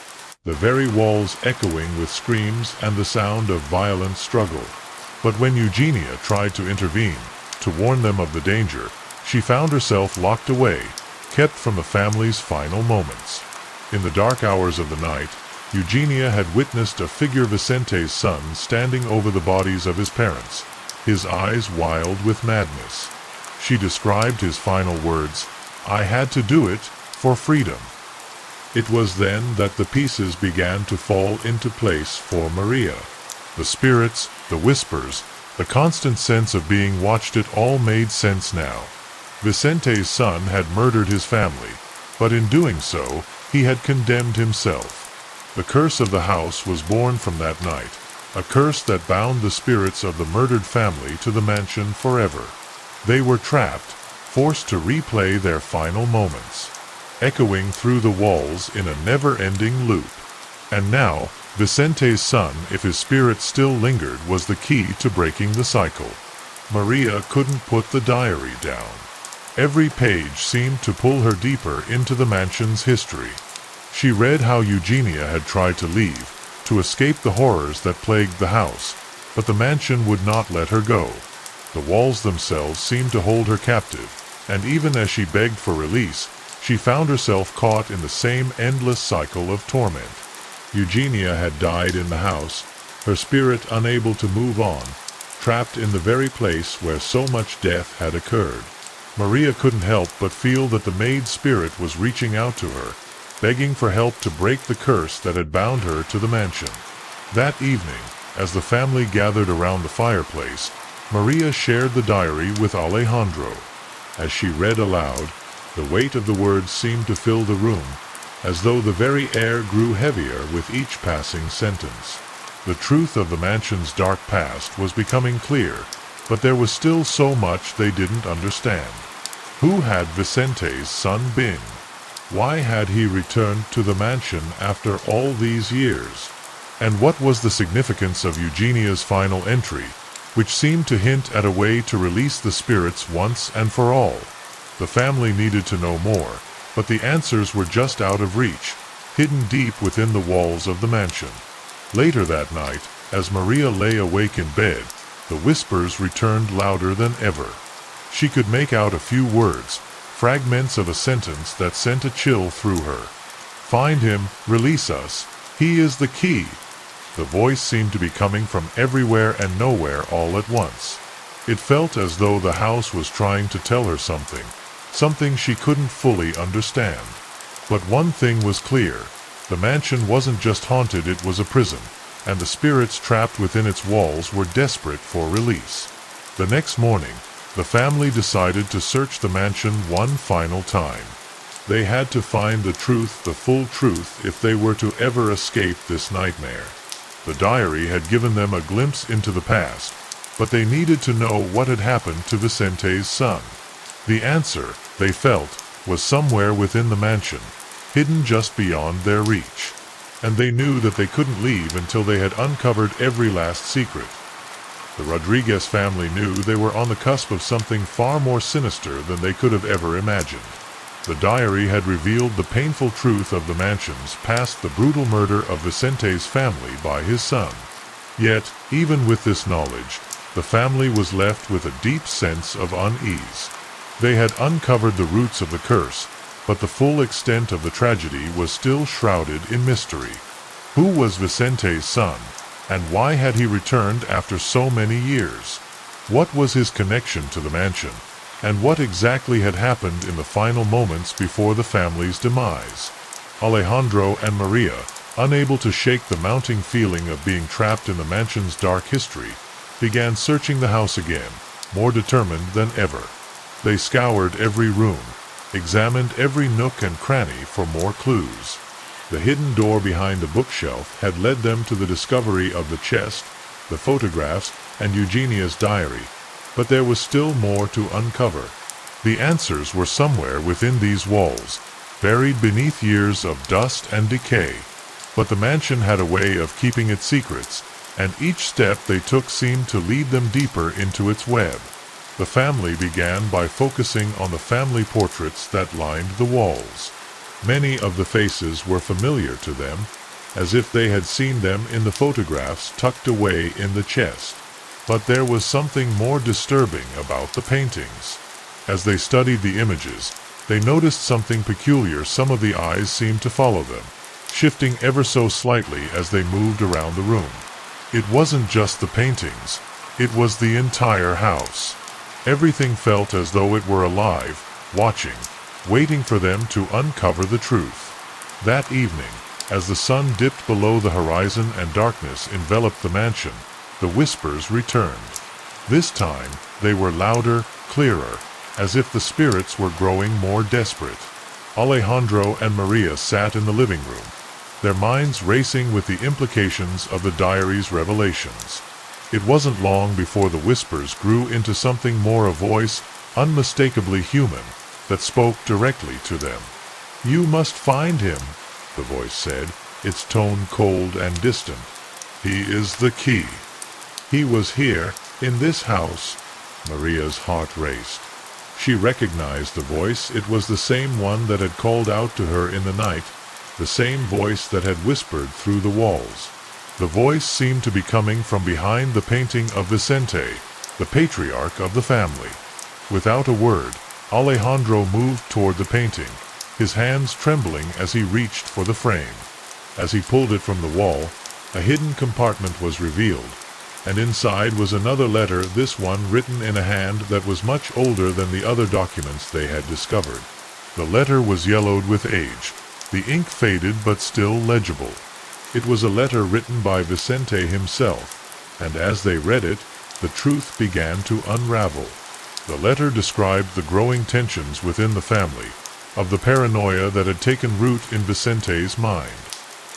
the very walls echoing with screams and the sound of violent struggle. But when Eugenia tried to intervene, to warn them of the danger, she found herself locked away, kept from the family's final moments. In the dark hours of the night, Eugenia had witnessed a figure, Vicente's son, standing over the bodies of his parents, his eyes wild with madness. She described his final words, "I had to do it for freedom." It was then that the pieces began to fall into place for Maria. The spirits, the whispers, the constant sense of being watched, it all made sense now. Vicente's son had murdered his family, but in doing so, he had condemned himself. The curse of the house was born from that night, a curse that bound the spirits of the murdered family to the mansion forever. They were trapped, forced to replay their final moments, echoing through the walls in a never-ending loop. And now, Vicente's son, if his spirit still lingered, was the key to breaking the cycle. Maria couldn't put the diary down. Every page seemed to pull her deeper into the mansion's history. She read how Eugenia had tried to leave, to escape the horrors that plagued the house, but the mansion would not let her go. The walls themselves seemed to hold her captive, and even as she begged for release, she found herself caught in the same endless cycle of torment. Eugenia had died in the house, her spirit unable to move on, trapped in the very place where so much death had occurred. Maria couldn't help but feel that the maid's spirit was reaching out to her, begging for help to break the curse that had bound her to the mansion. That evening, as the family gathered around the fireplace, Maria shared the diary with Alejandro. As she read aloud, the weight of the words seemed to fill the room, as though the very air grew heavier with each passing sentence. The truth of the mansion's dark past was becoming clear, but there was still so much they didn't understand. Who had Vicente's son been? Why had he returned to the mansion after all these years? And what was the significance of Eugenia's final entry, which seemed to hint at a way to release the spirits once and for all? The family needed to know more, but the answers were just out of reach, hidden deep within the walls of the mansion. Later that night, as Maria lay awake in bed, the whispers returned louder than ever. She could make out a few words, fragments of a sentence that sent a chill through her. "Find him, release us, he is the key." The voice seemed to be coming from everywhere and nowhere all at once. It felt as though the house was trying to tell her something, something she couldn't fully understand. But one thing was clear: the mansion wasn't just haunted, it was a prison, and the spirits trapped within its walls were desperate for release. The next morning, the family decided to search the mansion one final time. They had to find the truth, the full truth, if they were to ever escape this nightmare. The diary had given them a glimpse into the past, but they needed to know what had happened to Vicente's son. The answer, they felt, was somewhere within the mansion, hidden just beyond their reach. And they knew that they couldn't leave until they had uncovered every last secret. The Rodriguez family knew they were on the cusp of something far more sinister than they could have ever imagined. The diary had revealed the painful truth of the mansion's past, the brutal murder of Vicente's family by his son. Yet, even with this knowledge, the family was left with a deep sense of unease. They had uncovered the roots of the curse, but the full extent of the tragedy was still shrouded in mystery. Who was Vicente's son, and why had he returned after so many years? What was his connection to the mansion, and what exactly had happened in the final moments before the family's demise? Alejandro and Maria, unable to shake the mounting feeling of being trapped in the mansion's dark history, began searching the house again, more determined than ever. They scoured every room, examined every nook and cranny for more clues. The hidden door behind the bookshelf had led them to the discovery of the chest, the photographs, and Eugenia's diary, but there was still more to uncover. The answers were somewhere within these walls, buried beneath years of dust and decay. But the mansion had a way of keeping its secrets, and each step they took seemed to lead them deeper into its web. The family began by focusing on the family portraits that lined the walls. Many of the faces were familiar to them, as if they had seen them in the photographs tucked away in the chest. But there was something more disturbing about the paintings. As they studied the images, they noticed something peculiar. Some of the eyes seemed to follow them, shifting ever so slightly as they moved around the room. It wasn't just the paintings, it was the entire house. Everything felt as though it were alive, watching, waiting for them to uncover the truth. That evening, as the sun dipped below the horizon and darkness enveloped the mansion, the whispers returned. This time, they were louder, clearer, as if the spirits were growing more desperate. Alejandro and Maria sat in the living room, their minds racing with the implications of the diary's revelations. It wasn't long before the whispers grew into something more, a voice, unmistakably human, that spoke directly to them. "You must find him," the voice said, its tone cold and distant. "He is the key. He was here, in this house." Maria's heart raced. She recognized the voice. It was the same one that had called out to her in the night, the same voice that had whispered through the walls. The voice seemed to be coming from behind the painting of Vicente, the patriarch of the family. Without a word, Alejandro moved toward the painting, his hands trembling as he reached for the frame. As he pulled it from the wall, a hidden compartment was revealed, and inside was another letter, this one written in a hand that was much older than the other documents they had discovered. The letter was yellowed with age, the ink faded but still legible. It was a letter written by Vicente himself, and as they read it, the truth began to unravel. The letter described the growing tensions within the family, of the paranoia that had taken root in Vicente's mind.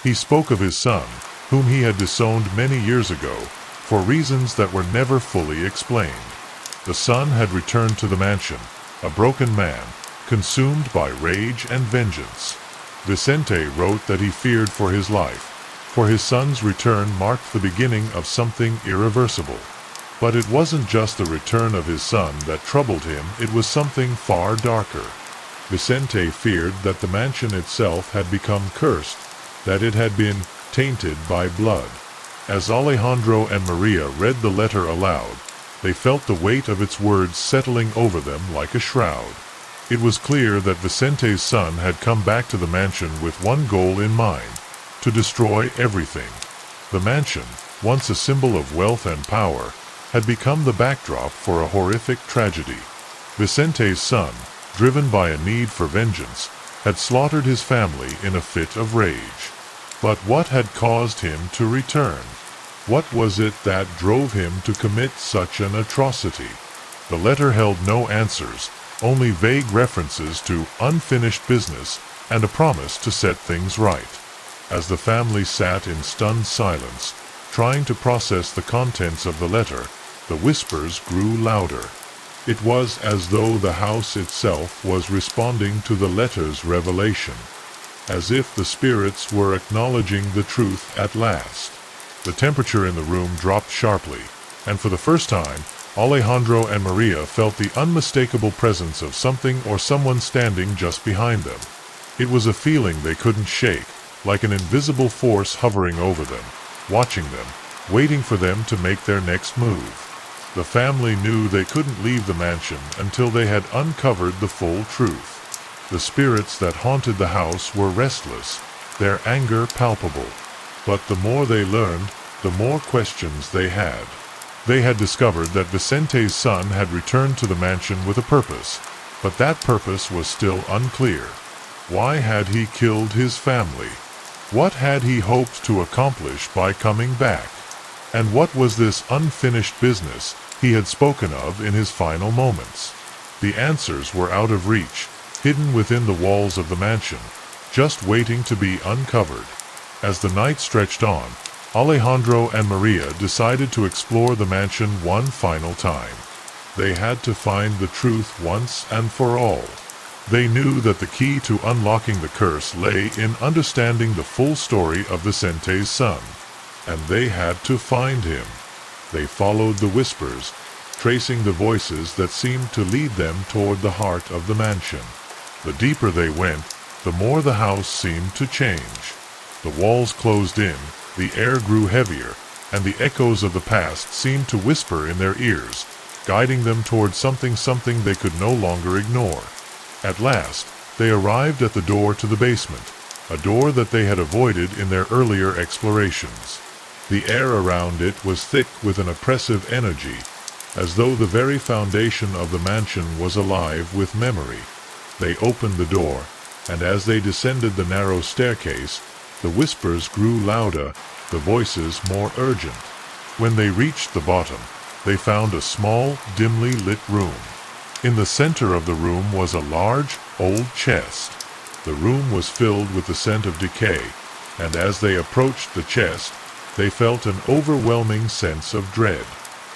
He spoke of his son, whom he had disowned many years ago, for reasons that were never fully explained. The son had returned to the mansion, a broken man, consumed by rage and vengeance. Vicente wrote that he feared for his life, for his son's return marked the beginning of something irreversible. But it wasn't just the return of his son that troubled him, it was something far darker. Vicente feared that the mansion itself had become cursed, that it had been tainted by blood. As Alejandro and Maria read the letter aloud, they felt the weight of its words settling over them like a shroud. It was clear that Vicente's son had come back to the mansion with one goal in mind: to destroy everything. The mansion, once a symbol of wealth and power, had become the backdrop for a horrific tragedy. Vicente's son, driven by a need for vengeance, had slaughtered his family in a fit of rage. But what had caused him to return? What was it that drove him to commit such an atrocity? The letter held no answers, only vague references to unfinished business and a promise to set things right. As the family sat in stunned silence, trying to process the contents of the letter, the whispers grew louder. It was as though the house itself was responding to the letter's revelation, as if the spirits were acknowledging the truth at last. The temperature in the room dropped sharply, and for the first time, Alejandro and Maria felt the unmistakable presence of something or someone standing just behind them. It was a feeling they couldn't shake, like an invisible force hovering over them, watching them, waiting for them to make their next move. The family knew they couldn't leave the mansion until they had uncovered the full truth. The spirits that haunted the house were restless, their anger palpable. But the more they learned, the more questions they had. They had discovered that Vicente's son had returned to the mansion with a purpose, but that purpose was still unclear. Why had he killed his family? What had he hoped to accomplish by coming back? And what was this unfinished business he had spoken of in his final moments? The answers were out of reach, hidden within the walls of the mansion, just waiting to be uncovered. As the night stretched on, Alejandro and Maria decided to explore the mansion one final time. They had to find the truth once and for all. They knew that the key to unlocking the curse lay in understanding the full story of Vicente's son, and they had to find him. They followed the whispers, tracing the voices that seemed to lead them toward the heart of the mansion. The deeper they went, the more the house seemed to change. The walls closed in, the air grew heavier, and the echoes of the past seemed to whisper in their ears, guiding them toward something they could no longer ignore. At last, they arrived at the door to the basement, a door that they had avoided in their earlier explorations. The air around it was thick with an oppressive energy, as though the very foundation of the mansion was alive with memory. They opened the door, and as they descended the narrow staircase, the whispers grew louder, the voices more urgent. When they reached the bottom, they found a small, dimly lit room. In the center of the room was a large, old chest. The room was filled with the scent of decay, and as they approached the chest, they felt an overwhelming sense of dread.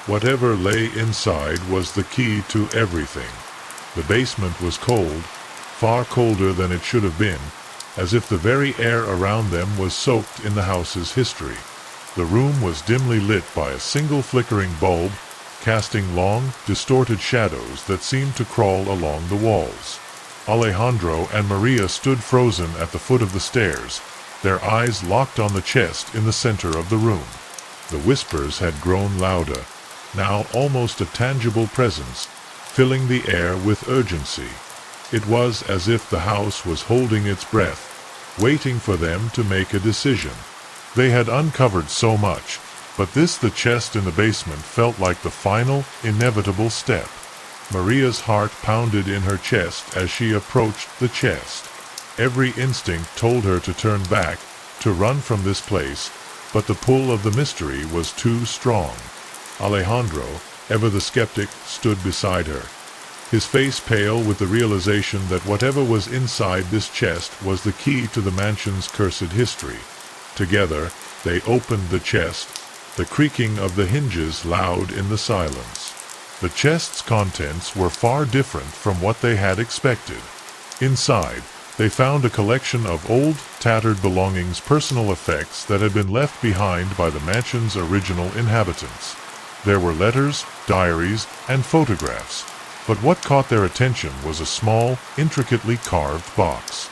Whatever lay inside was the key to everything. The basement was cold, far colder than it should have been, as if the very air around them was soaked in the house's history. The room was dimly lit by a single flickering bulb, casting long, distorted shadows that seemed to crawl along the walls. Alejandro and Maria stood frozen at the foot of the stairs, their eyes locked on the chest in the center of the room. The whispers had grown louder, now almost a tangible presence, filling the air with urgency. It was as if the house was holding its breath, waiting for them to make a decision. They had uncovered so much, but the chest in the basement felt like the final, inevitable step. Maria's heart pounded in her chest as she approached the chest. Every instinct told her to turn back, to run from this place, but the pull of the mystery was too strong. Alejandro, ever the skeptic, stood beside her, his face pale with the realization that whatever was inside this chest was the key to the mansion's cursed history. Together, they opened the chest, the creaking of the hinges loud in the silence. The chest's contents were far different from what they had expected. Inside, they found a collection of old, tattered belongings, personal effects that had been left behind by the mansion's original inhabitants. There were letters, diaries, and photographs, but what caught their attention was a small, intricately carved box.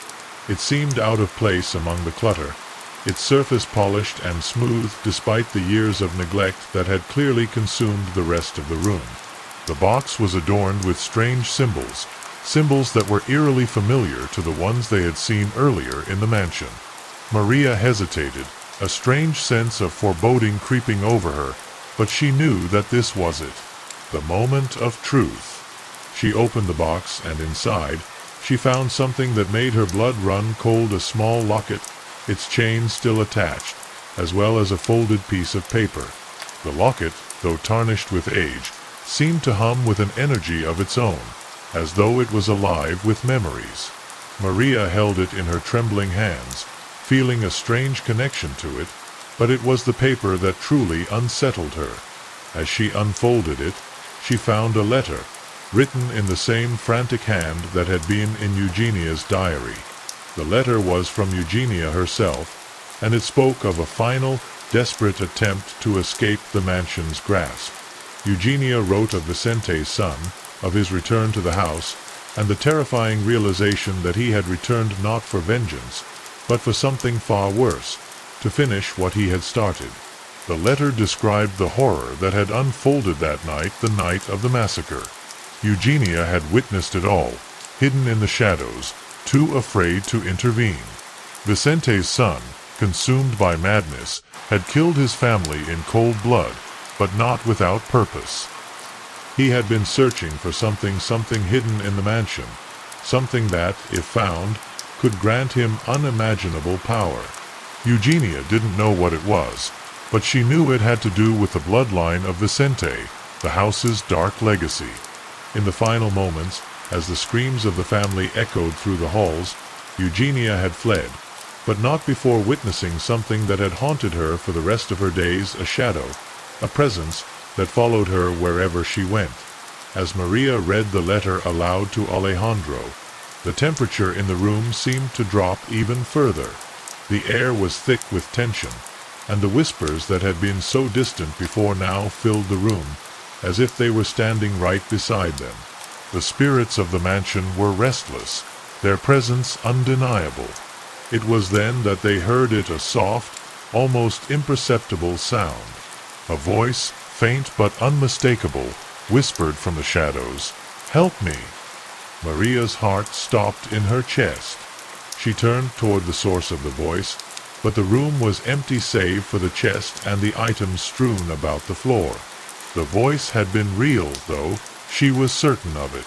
It seemed out of place among the clutter, its surface polished and smooth despite the years of neglect that had clearly consumed the rest of the room. The box was adorned with strange symbols that were eerily familiar to the ones they had seen earlier in the mansion. Maria hesitated, a strange sense of foreboding creeping over her, but she knew that this was it, the moment of truth. She opened the box, and inside, she found something that made her blood run cold: a small locket, its chain still attached, as well as a folded piece of paper. The locket, though tarnished with age, seemed to hum with an energy of its own, as though it was alive with memories. Maria held it in her trembling hands, feeling a strange connection to it, But it was the paper that truly unsettled her. As she unfolded it, she found a letter, written in the same frantic hand that had been in Eugenia's diary. The letter was from Eugenia herself, and it spoke of a final, desperate attempt to escape the mansion's grasp. Eugenia wrote of Vicente's son, of his return to the house, and the terrifying realization that he had returned not for vengeance, but for something far worse, to finish what he had started. The letter described the horror that had unfolded that night, the night of the massacre. Eugenia had witnessed it all, hidden in the shadows, too afraid to intervene. Vicente's son, consumed by madness, had killed his family in cold blood, but not without purpose. He had been searching for something hidden in the mansion, something that, if found, could grant him unimaginable power. Eugenia didn't know what it was, but she knew it had to do with the bloodline of Vicente, the house's dark legacy. In the final moments, as the screams of the family echoed through the halls, Eugenia had fled, but not before witnessing something that had haunted her for the rest of her days, a shadow, a presence that followed her wherever she went. As Maria read the letter aloud to Alejandro, the temperature in the room seemed to drop even further. The air was thick with tension, and the whispers that had been so distant before now filled the room, as if they were standing right beside them. The spirits of the mansion were restless, their presence undeniable. It was then that they heard it, a soft, almost imperceptible sound. A voice, faint but unmistakable, whispered from the shadows, "Help me!" Maria's heart stopped in her chest. She turned toward the source of the voice, but the room was empty save for the chest and the items strewn about the floor. The voice had been real, though, she was certain of it.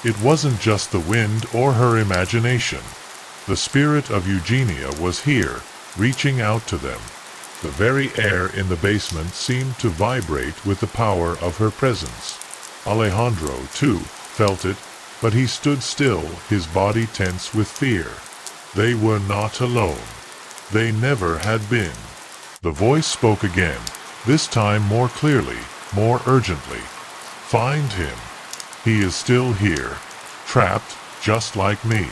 It wasn't just the wind or her imagination. The spirit of Eugenia was here, reaching out to them. The very air in the basement seemed to vibrate with the power of her presence. Alejandro, too, felt it, but he stood still, his body tense with fear. They were not alone. They never had been. The voice spoke again, this time more clearly, more urgently. "Find him. He is still here, trapped, just like me."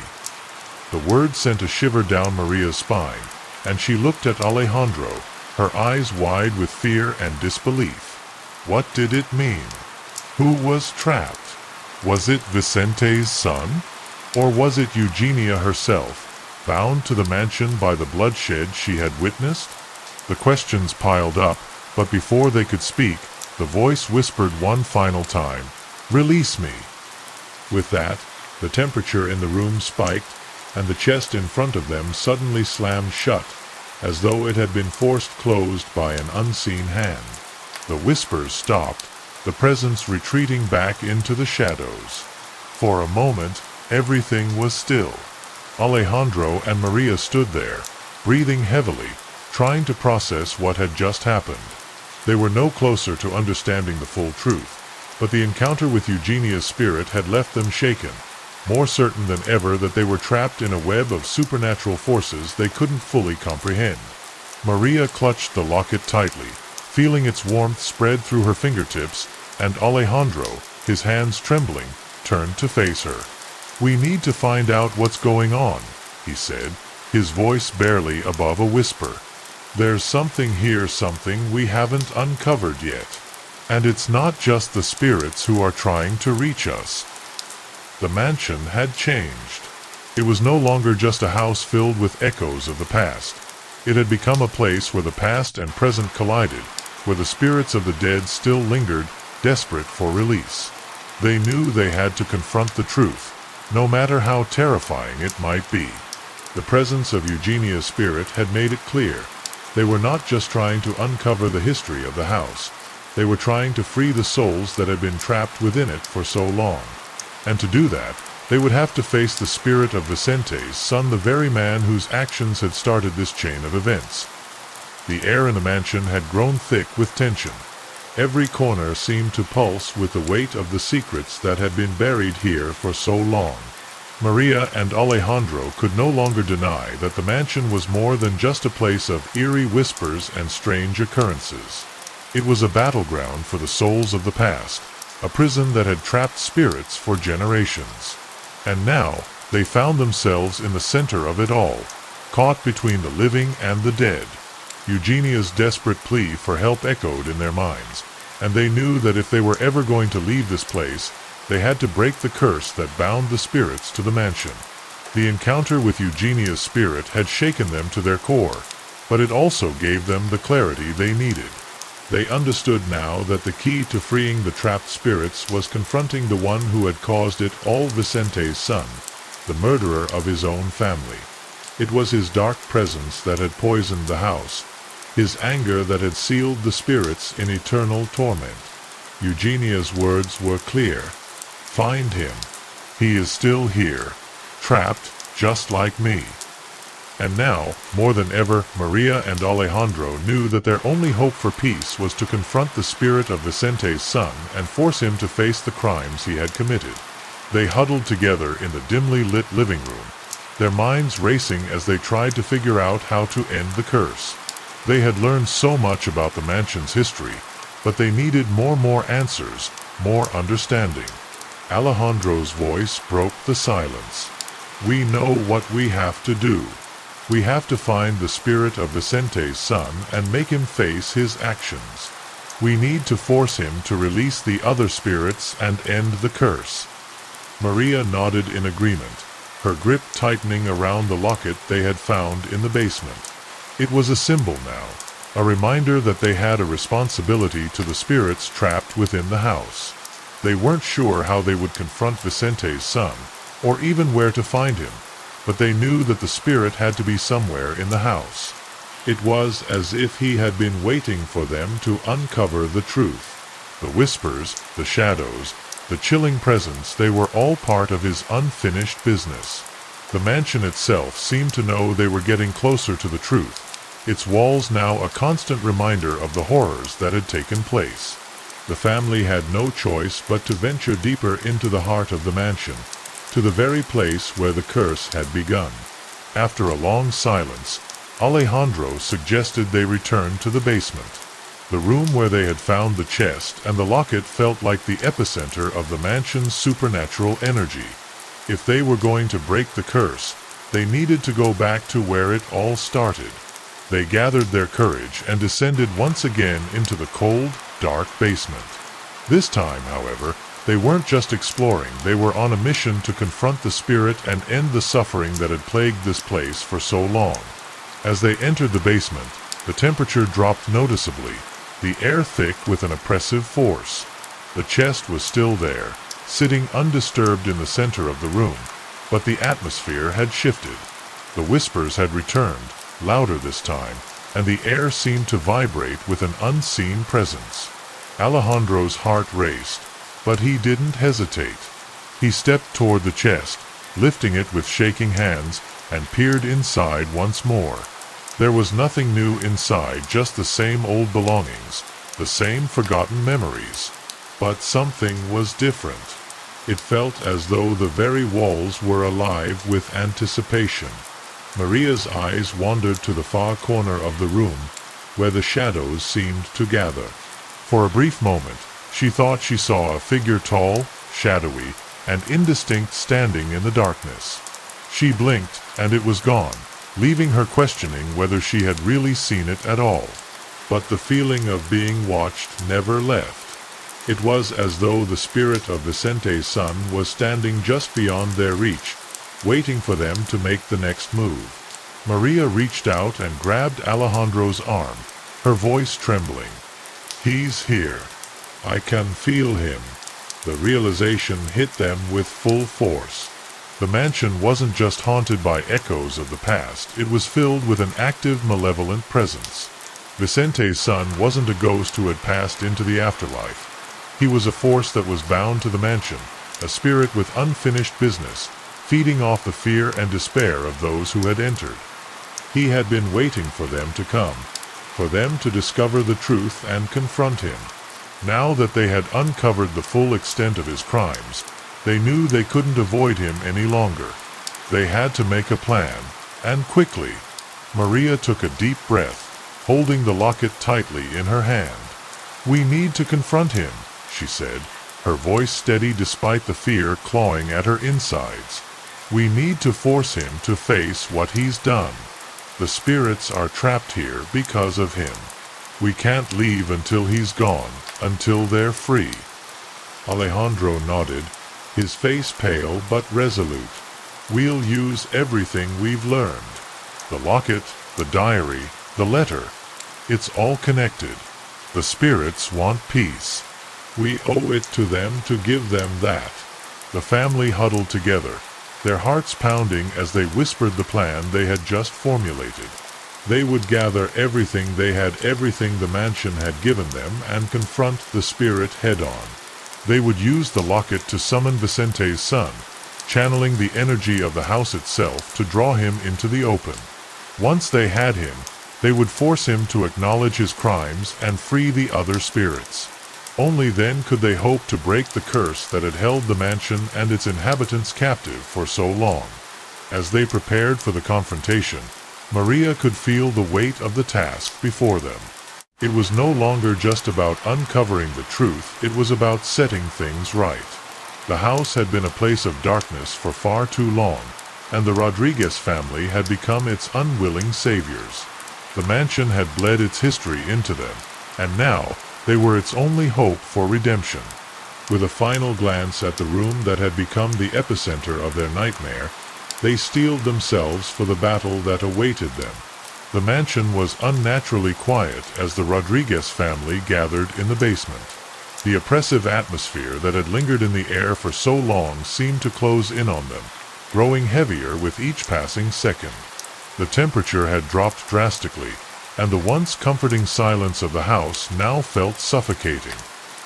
The word sent a shiver down Maria's spine, and she looked at Alejandro, her eyes wide with fear and disbelief. What did it mean? Who was trapped? Was it Vicente's son? Or was it Eugenia herself, bound to the mansion by the bloodshed she had witnessed? The questions piled up, but before they could speak, the voice whispered one final time, "Release me." With that, the temperature in the room spiked, and the chest in front of them suddenly slammed shut, as though it had been forced closed by an unseen hand. The whispers stopped, the presence retreating back into the shadows. For a moment, everything was still. Alejandro and Maria stood there, breathing heavily, trying to process what had just happened. They were no closer to understanding the full truth, but the encounter with Eugenia's spirit had left them shaken, more certain than ever that they were trapped in a web of supernatural forces they couldn't fully comprehend. Maria clutched the locket tightly, feeling its warmth spread through her fingertips, and Alejandro, his hands trembling, turned to face her. "We need to find out what's going on," he said, his voice barely above a whisper. "There's something here, something we haven't uncovered yet. And it's not just the spirits who are trying to reach us." The mansion had changed. It was no longer just a house filled with echoes of the past. It had become a place where the past and present collided, where the spirits of the dead still lingered, desperate for release. They knew they had to confront the truth, no matter how terrifying it might be. The presence of Eugenia's spirit had made it clear. They were not just trying to uncover the history of the house. They were trying to free the souls that had been trapped within it for so long. And to do that, they would have to face the spirit of Vicente's son, the very man whose actions had started this chain of events. The air in the mansion had grown thick with tension. Every corner seemed to pulse with the weight of the secrets that had been buried here for so long. Maria and Alejandro could no longer deny that the mansion was more than just a place of eerie whispers and strange occurrences. It was a battleground for the souls of the past, a prison that had trapped spirits for generations. And now, they found themselves in the center of it all, caught between the living and the dead. Eugenia's desperate plea for help echoed in their minds, and they knew that if they were ever going to leave this place, they had to break the curse that bound the spirits to the mansion. The encounter with Eugenia's spirit had shaken them to their core, but it also gave them the clarity they needed. They understood now that the key to freeing the trapped spirits was confronting the one who had caused it all, Vicente's son, the murderer of his own family. It was his dark presence that had poisoned the house, his anger that had sealed the spirits in eternal torment. Eugenia's words were clear. Find him. He is still here, trapped just like me. And now, more than ever, Maria and Alejandro knew that their only hope for peace was to confront the spirit of Vicente's son and force him to face the crimes he had committed. They huddled together in the dimly lit living room, their minds racing as they tried to figure out how to end the curse. They had learned so much about the mansion's history, but they needed more answers, more understanding. Alejandro's voice broke the silence. We know what we have to do. We have to find the spirit of Vicente's son and make him face his actions. We need to force him to release the other spirits and end the curse. Maria nodded in agreement, her grip tightening around the locket they had found in the basement. It was a symbol now, a reminder that they had a responsibility to the spirits trapped within the house. They weren't sure how they would confront Vicente's son, or even where to find him, but they knew that the spirit had to be somewhere in the house. It was as if he had been waiting for them to uncover the truth. The whispers, the shadows, the chilling presence, they were all part of his unfinished business. The mansion itself seemed to know they were getting closer to the truth, its walls now a constant reminder of the horrors that had taken place. The family had no choice but to venture deeper into the heart of the mansion, to the very place where the curse had begun. After a long silence, Alejandro suggested they return to the basement. The room where they had found the chest and the locket felt like the epicenter of the mansion's supernatural energy. If they were going to break the curse, they needed to go back to where it all started. They gathered their courage and descended once again into the cold, dark basement. This time, however, they weren't just exploring, they were on a mission to confront the spirit and end the suffering that had plagued this place for so long. As they entered the basement, the temperature dropped noticeably, the air thick with an oppressive force. The chest was still there, sitting undisturbed in the center of the room, but the atmosphere had shifted. The whispers had returned, louder this time, and the air seemed to vibrate with an unseen presence. Alejandro's heart raced, but he didn't hesitate. He stepped toward the chest, lifting it with shaking hands, and peered inside once more. There was nothing new inside, just the same old belongings, the same forgotten memories. But something was different. It felt as though the very walls were alive with anticipation. Maria's eyes wandered to the far corner of the room, where the shadows seemed to gather. For a brief moment, she thought she saw a figure tall, shadowy, and indistinct standing in the darkness. She blinked, and it was gone, leaving her questioning whether she had really seen it at all. But the feeling of being watched never left. It was as though the spirit of Vicente's son was standing just beyond their reach, waiting for them to make the next move. Maria reached out and grabbed Alejandro's arm, her voice trembling. He's here. I can feel him. The realization hit them with full force. The mansion wasn't just haunted by echoes of the past, it was filled with an active, malevolent presence. Vicente's son wasn't a ghost who had passed into the afterlife. He was a force that was bound to the mansion, a spirit with unfinished business, feeding off the fear and despair of those who had entered. He had been waiting for them to come, for them to discover the truth and confront him. Now that they had uncovered the full extent of his crimes, They knew they couldn't avoid him any longer. They had to make a plan, and quickly. Maria took a deep breath, holding the locket tightly in her hand. "We need to confront him," she said, her voice steady despite the fear clawing at her insides. "We need to force him to face what he's done. The spirits are trapped here because of him. We can't leave until he's gone, until they're free." Alejandro nodded, his face pale but resolute. "We'll use everything we've learned. The locket, the diary, the letter. It's all connected. The spirits want peace. We owe it to them to give them that." The family huddled together, their hearts pounding as they whispered the plan they had just formulated. They would gather everything the mansion had given them and confront the spirit head-on. They would use the locket to summon Vicente's son, channeling the energy of the house itself to draw him into the open. Once they had him, they would force him to acknowledge his crimes and free the other spirits. Only then could they hope to break the curse that had held the mansion and its inhabitants captive for so long. As they prepared for the confrontation, Maria could feel the weight of the task before them. It was no longer just about uncovering the truth, it was about setting things right. The house had been a place of darkness for far too long, and the Rodriguez family had become its unwilling saviors. The mansion had bled its history into them, and now they were its only hope for redemption. With a final glance at the room that had become the epicenter of their nightmare, they steeled themselves for the battle that awaited them. The mansion was unnaturally quiet as the Rodriguez family gathered in the basement. The oppressive atmosphere that had lingered in the air for so long seemed to close in on them, growing heavier with each passing second. The temperature had dropped drastically, and the once comforting silence of the house now felt suffocating.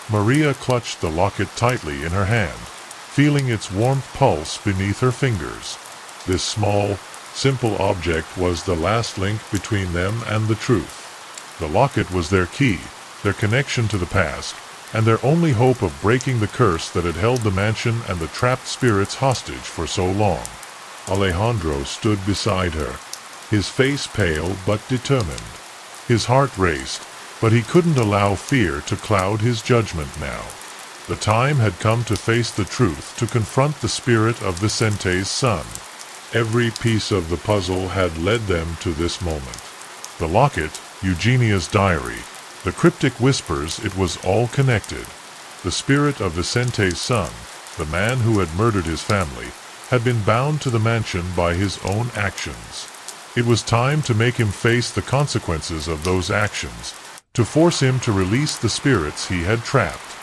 Maria clutched the locket tightly in her hand, feeling its warm pulse beneath her fingers. This small, simple object was the last link between them and the truth. The locket was their key, their connection to the past, and their only hope of breaking the curse that had held the mansion and the trapped spirits hostage for so long. Alejandro stood beside her, his face pale but determined. His heart raced, but he couldn't allow fear to cloud his judgment now. The time had come to face the truth, to confront the spirit of Vicente's son. Every piece of the puzzle had led them to this moment. The locket, Eugenia's diary, the cryptic whispers, it was all connected. The spirit of Vicente's son, the man who had murdered his family, had been bound to the mansion by his own actions. It was time to make him face the consequences of those actions, to force him to release the spirits he had trapped.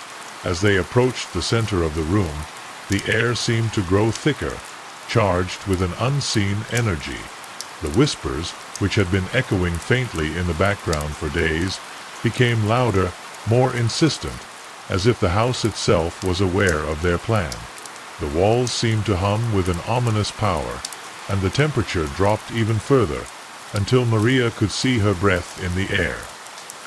As they approached the center of the room, the air seemed to grow thicker, charged with an unseen energy. The whispers, which had been echoing faintly in the background for days, became louder, more insistent, as if the house itself was aware of their plan. The walls seemed to hum with an ominous power, and the temperature dropped even further, until Maria could see her breath in the air.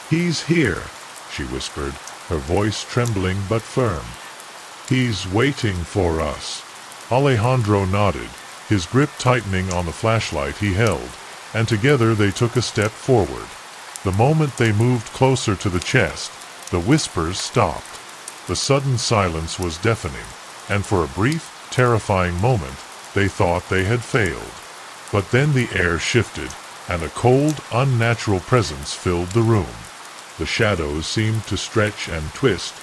"He's here," she whispered, her voice trembling but firm. "He's waiting for us." Alejandro nodded, his grip tightening on the flashlight he held, and together they took a step forward. The moment they moved closer to the chest, the whispers stopped. The sudden silence was deafening, and for a brief, terrifying moment, they thought they had failed. But then the air shifted, and a cold, unnatural presence filled the room. The shadows seemed to stretch and twist,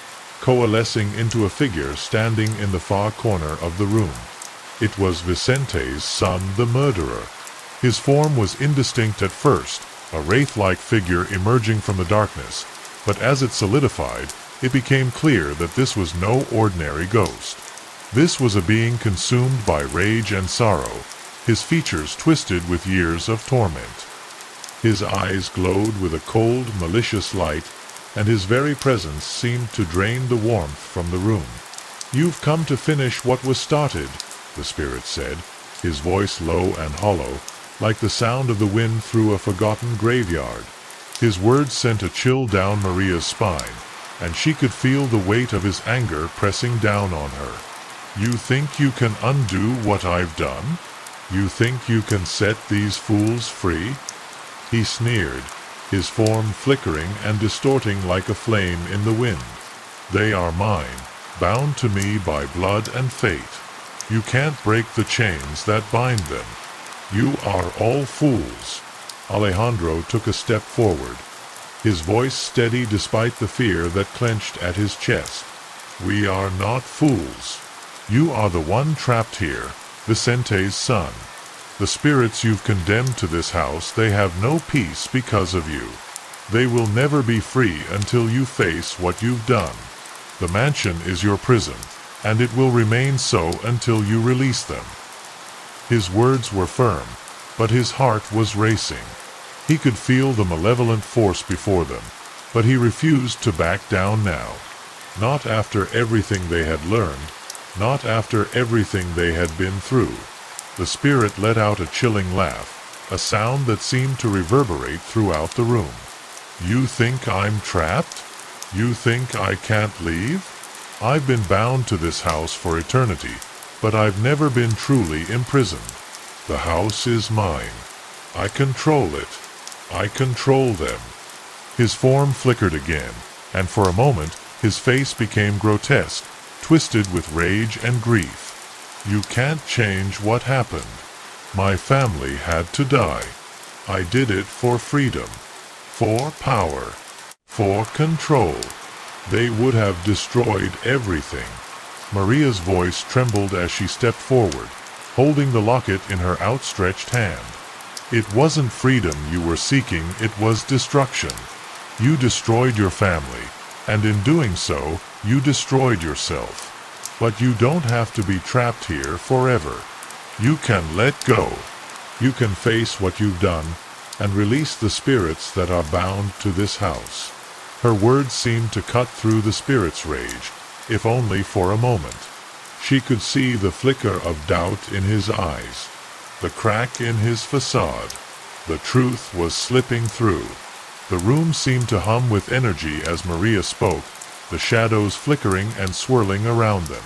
coalescing into a figure standing in the far corner of the room. It was Vicente's son, the murderer. His form was indistinct at first, a wraith-like figure emerging from the darkness, but as it solidified, it became clear that this was no ordinary ghost. This was a being consumed by rage and sorrow, his features twisted with years of torment. His eyes glowed with a cold, malicious light, and his very presence seemed to drain the warmth from the room. "You've come to finish what was started," the spirit said, his voice low and hollow, like the sound of the wind through a forgotten graveyard. His words sent a chill down Maria's spine, and she could feel the weight of his anger pressing down on her. You think you can undo what I've done? You think you can set these fools free? He sneered, his form flickering and distorting like a flame in the wind. They are mine, bound to me by blood and fate. You can't break the chains that bind them. You are all fools. Alejandro took a step forward, his voice steady despite the fear that clenched at his chest. We are not fools. You are the one trapped here, Vicente's son. The spirits you've condemned to this house, they have no peace because of you. They will never be free until you face what you've done. The mansion is your prison, and it will remain so until you release them. His words were firm, but his heart was racing. He could feel the malevolent force before them, but he refused to back down now. Not after everything they had learned, not after everything they had been through. The spirit let out a chilling laugh, a sound that seemed to reverberate throughout the room. You think I'm trapped? You think I can't leave? I've been bound to this house for eternity, but I've never been truly imprisoned. The house is mine. I control it. I control them. His form flickered again, and for a moment his face became grotesque, twisted with rage and grief. You can't change what happened. My family had to die. I did it for freedom, for power, for control. They would have destroyed everything. Maria's voice trembled as she stepped forward, holding the locket in her outstretched hand. It wasn't freedom you were seeking, it was destruction. You destroyed your family, and in doing so, you destroyed yourself. But you don't have to be trapped here forever. You can let go. You can face what you've done, and release the spirits that are bound to this house. Her words seemed to cut through the spirit's rage, if only for a moment. She could see the flicker of doubt in his eyes, the crack in his facade. The truth was slipping through. The room seemed to hum with energy as Maria spoke, the shadows flickering and swirling around them.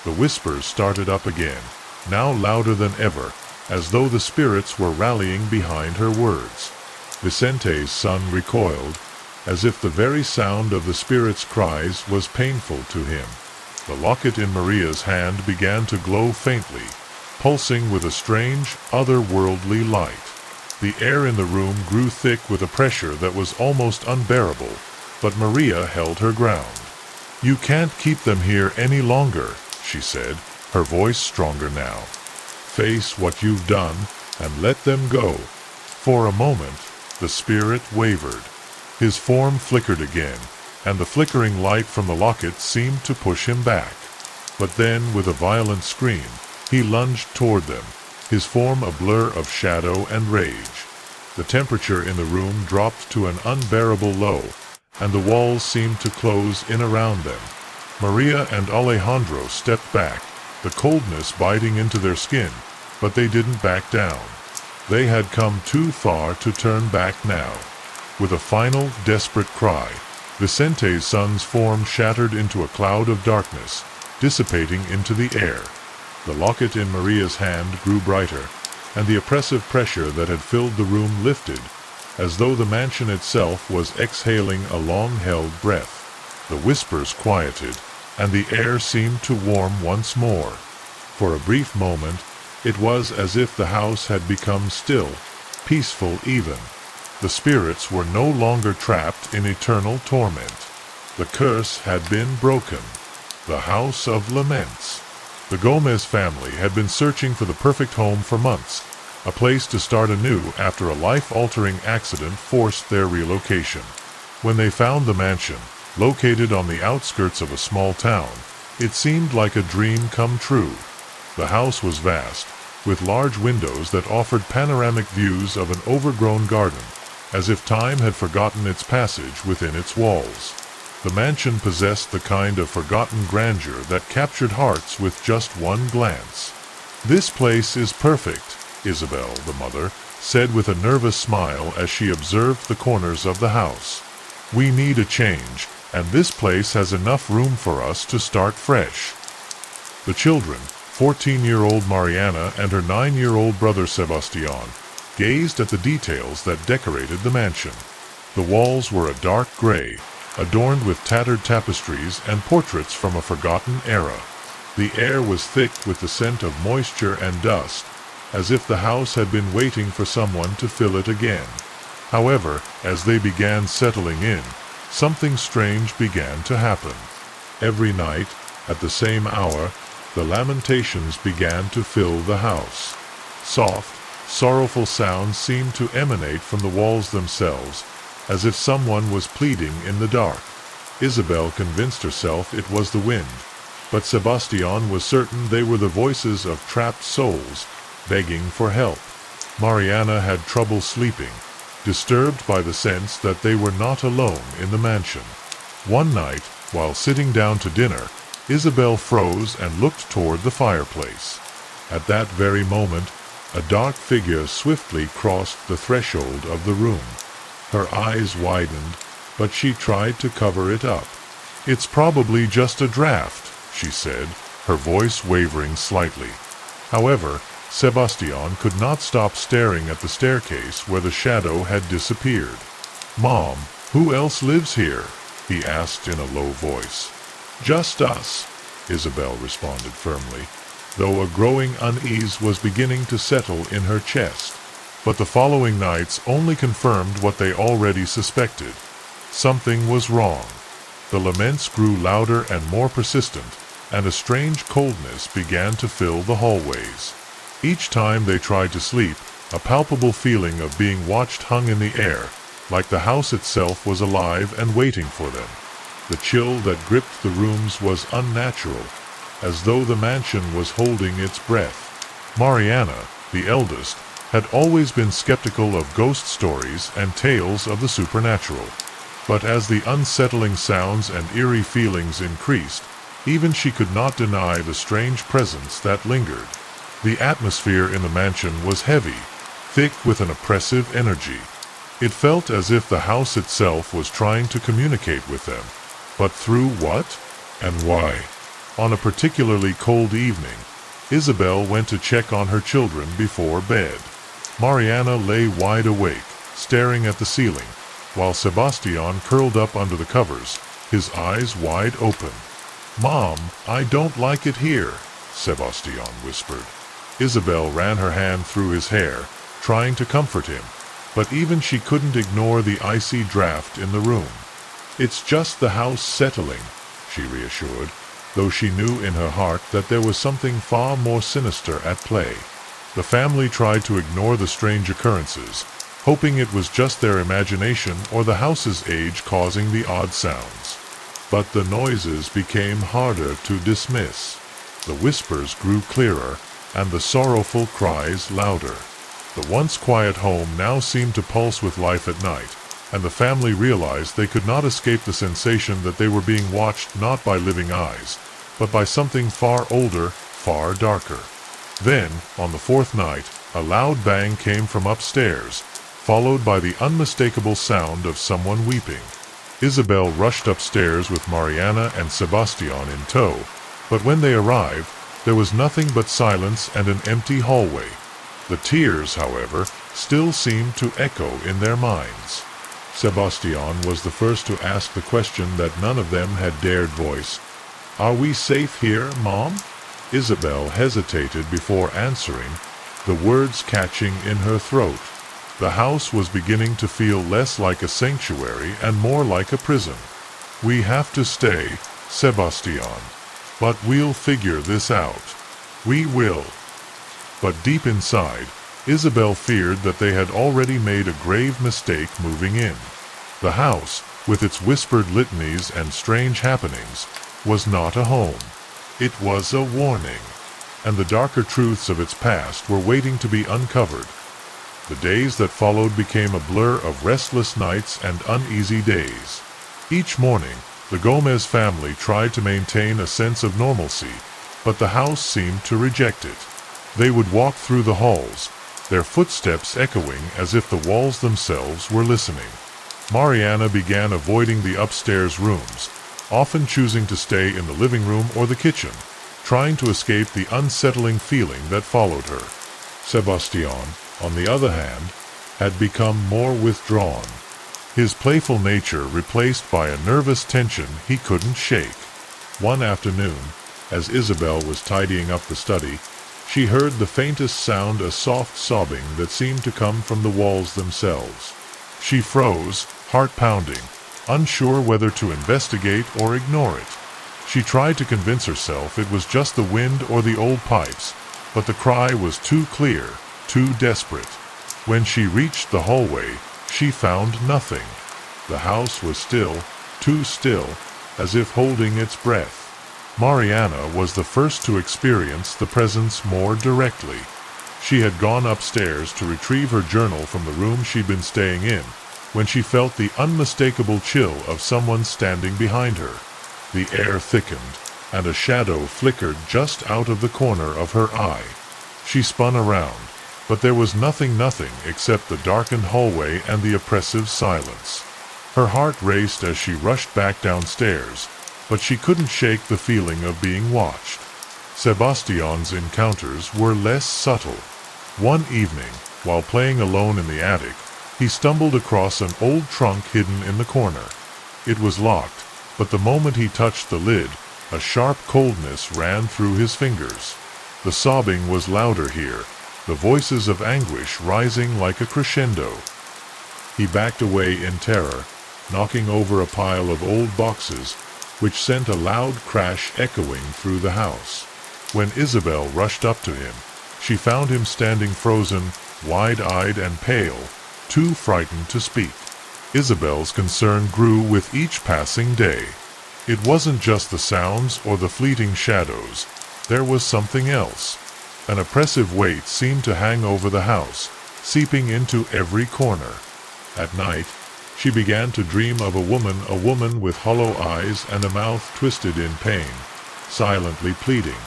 The whispers started up again, now louder than ever, as though the spirits were rallying behind her words. Vicente's son recoiled, as if the very sound of the spirit's cries was painful to him. The locket in Maria's hand began to glow faintly, pulsing with a strange, otherworldly light. The air in the room grew thick with a pressure that was almost unbearable, but Maria held her ground. You can't keep them here any longer, she said, her voice stronger now. Face what you've done, and let them go. For a moment, the spirit wavered. His form flickered again, and the flickering light from the locket seemed to push him back. But then, with a violent scream, he lunged toward them, his form a blur of shadow and rage. The temperature in the room dropped to an unbearable low, and the walls seemed to close in around them. Maria and Alejandro stepped back, the coldness biting into their skin, but they didn't back down. They had come too far to turn back now. With a final, desperate cry, Vicente's son's form shattered into a cloud of darkness, dissipating into the air. The locket in Maria's hand grew brighter, and the oppressive pressure that had filled the room lifted, as though the mansion itself was exhaling a long-held breath. The whispers quieted, and the air seemed to warm once more. For a brief moment, it was as if the house had become still, peaceful even. The spirits were no longer trapped in eternal torment. The curse had been broken. The House of Laments. The Gomez family had been searching for the perfect home for months, a place to start anew after a life-altering accident forced their relocation. When they found the mansion, located on the outskirts of a small town, it seemed like a dream come true. The house was vast, with large windows that offered panoramic views of an overgrown garden, as if time had forgotten its passage within its walls. The mansion possessed the kind of forgotten grandeur that captured hearts with just one glance. "This place is perfect," Isabel, the mother, said with a nervous smile as she observed the corners of the house. "We need a change, and this place has enough room for us to start fresh." The children, 14-year-old Mariana and her 9-year-old brother Sebastian, gazed at the details that decorated the mansion. The walls were a dark gray, adorned with tattered tapestries and portraits from a forgotten era. The air was thick with the scent of moisture and dust, as if the house had been waiting for someone to fill it again. However, as they began settling in, something strange began to happen. Every night, at the same hour, the lamentations began to fill the house. Soft, sorrowful sounds seemed to emanate from the walls themselves, as if someone was pleading in the dark. Isabel convinced herself it was the wind, but Sebastian was certain they were the voices of trapped souls, begging for help. Mariana had trouble sleeping, disturbed by the sense that they were not alone in the mansion. One night, while sitting down to dinner, Isabel froze and looked toward the fireplace. At that very moment, a dark figure swiftly crossed the threshold of the room. Her eyes widened, but she tried to cover it up. "It's probably just a draft," she said, her voice wavering slightly. However, Sebastian could not stop staring at the staircase where the shadow had disappeared. "Mom, who else lives here?" he asked in a low voice. "Just us," Isabel responded firmly, though a growing unease was beginning to settle in her chest. But the following nights only confirmed what they already suspected. Something was wrong. The laments grew louder and more persistent, and a strange coldness began to fill the hallways. Each time they tried to sleep, a palpable feeling of being watched hung in the air, like the house itself was alive and waiting for them. The chill that gripped the rooms was unnatural, as though the mansion was holding its breath. Mariana, the eldest, had always been skeptical of ghost stories and tales of the supernatural. But as the unsettling sounds and eerie feelings increased, even she could not deny the strange presence that lingered. The atmosphere in the mansion was heavy, thick with an oppressive energy. It felt as if the house itself was trying to communicate with them. But through what? And why? On a particularly cold evening, Isabel went to check on her children before bed. Mariana lay wide awake, staring at the ceiling, while Sebastian curled up under the covers, his eyes wide open. "Mom, I don't like it here," Sebastian whispered. Isabel ran her hand through his hair, trying to comfort him, but even she couldn't ignore the icy draft in the room. "It's just the house settling," she reassured, though she knew in her heart that there was something far more sinister at play. The family tried to ignore the strange occurrences, hoping it was just their imagination or the house's age causing the odd sounds. But the noises became harder to dismiss. The whispers grew clearer, and the sorrowful cries louder. The once quiet home now seemed to pulse with life at night, and the family realized they could not escape the sensation that they were being watched not by living eyes, but by something far older, far darker. Then, on the fourth night, a loud bang came from upstairs, followed by the unmistakable sound of someone weeping. Isabel rushed upstairs with Mariana and Sebastian in tow, but when they arrived, there was nothing but silence and an empty hallway. The tears, however, still seemed to echo in their minds. Sebastian was the first to ask the question that none of them had dared voice. "Are we safe here, Mom?" Isabel hesitated before answering, the words catching in her throat. The house was beginning to feel less like a sanctuary and more like a prison. "We have to stay, Sebastian. But we'll figure this out." "We will." But deep inside, Isabel feared that they had already made a grave mistake moving in. The house, with its whispered litanies and strange happenings, was not a home. It was a warning, and the darker truths of its past were waiting to be uncovered. The days that followed became a blur of restless nights and uneasy days. Each morning, the Gomez family tried to maintain a sense of normalcy, but the house seemed to reject it. They would walk through the halls, their footsteps echoing as if the walls themselves were listening. Mariana began avoiding the upstairs rooms, often choosing to stay in the living room or the kitchen, trying to escape the unsettling feeling that followed her. Sebastian, on the other hand, had become more withdrawn, his playful nature replaced by a nervous tension he couldn't shake. One afternoon, as Isabel was tidying up the study, she heard the faintest sound, a soft sobbing that seemed to come from the walls themselves. She froze, heart pounding, unsure whether to investigate or ignore it. She tried to convince herself it was just the wind or the old pipes, but the cry was too clear, too desperate. When she reached the hallway, she found nothing. The house was still, too still, as if holding its breath. Mariana was the first to experience the presence more directly. She had gone upstairs to retrieve her journal from the room she'd been staying in, when she felt the unmistakable chill of someone standing behind her. The air thickened, and a shadow flickered just out of the corner of her eye. She spun around, but there was nothing except the darkened hallway and the oppressive silence. Her heart raced as she rushed back downstairs, but she couldn't shake the feeling of being watched. Sebastian's encounters were less subtle. One evening, while playing alone in the attic, he stumbled across an old trunk hidden in the corner. It was locked, but the moment he touched the lid, a sharp coldness ran through his fingers. The sobbing was louder here, the voices of anguish rising like a crescendo. He backed away in terror, knocking over a pile of old boxes, which sent a loud crash echoing through the house. When Isabel rushed up to him, she found him standing frozen, wide-eyed and pale, too frightened to speak. Isabel's concern grew with each passing day. It wasn't just the sounds or the fleeting shadows. There was something else. An oppressive weight seemed to hang over the house, seeping into every corner. At night, she began to dream of a woman with hollow eyes and a mouth twisted in pain, silently pleading.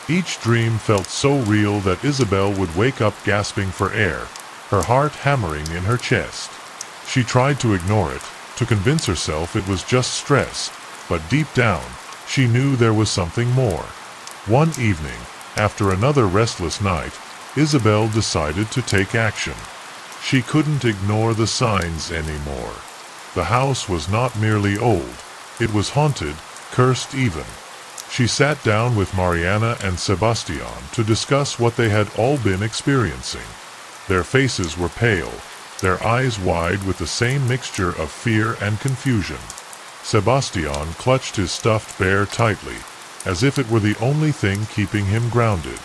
Each dream felt so real that Isabel would wake up gasping for air, her heart hammering in her chest. She tried to ignore it, to convince herself it was just stress, but deep down, she knew there was something more. One evening, after another restless night, Isabel decided to take action. She couldn't ignore the signs anymore. The house was not merely old, it was haunted, cursed even. She sat down with Mariana and Sebastian to discuss what they had all been experiencing. Their faces were pale, their eyes wide with the same mixture of fear and confusion. Sebastian clutched his stuffed bear tightly, as if it were the only thing keeping him grounded.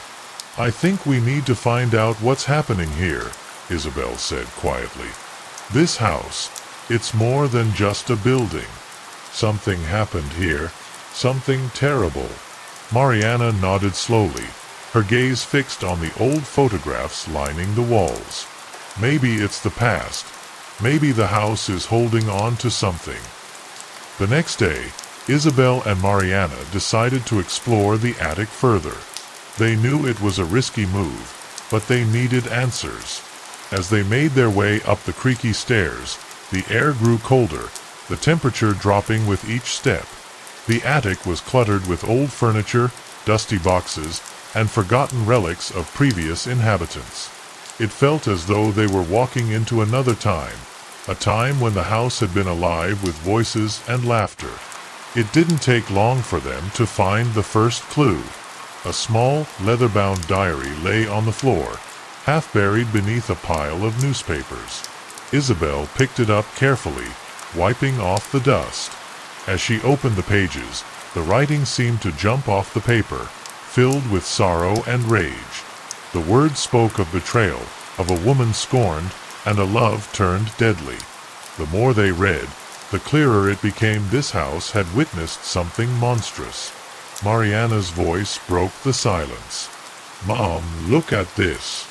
"I think we need to find out what's happening here," Isabel said quietly. "This house, it's more than just a building. Something happened here, something terrible." Mariana nodded slowly, her gaze fixed on the old photographs lining the walls. "Maybe it's the past. Maybe the house is holding on to something." The next day, Isabel and Mariana decided to explore the attic further. They knew it was a risky move, but they needed answers. As they made their way up the creaky stairs, the air grew colder, the temperature dropping with each step. The attic was cluttered with old furniture, dusty boxes, and forgotten relics of previous inhabitants. It felt as though they were walking into another time, a time when the house had been alive with voices and laughter. It didn't take long for them to find the first clue. A small, leather-bound diary lay on the floor, half buried beneath a pile of newspapers. Isabel picked it up carefully, wiping off the dust. As she opened the pages, the writing seemed to jump off the paper, filled with sorrow and rage. The words spoke of betrayal, of a woman scorned, and a love turned deadly. The more they read, the clearer it became this house had witnessed something monstrous. Mariana's voice broke the silence. "Mom, look at this."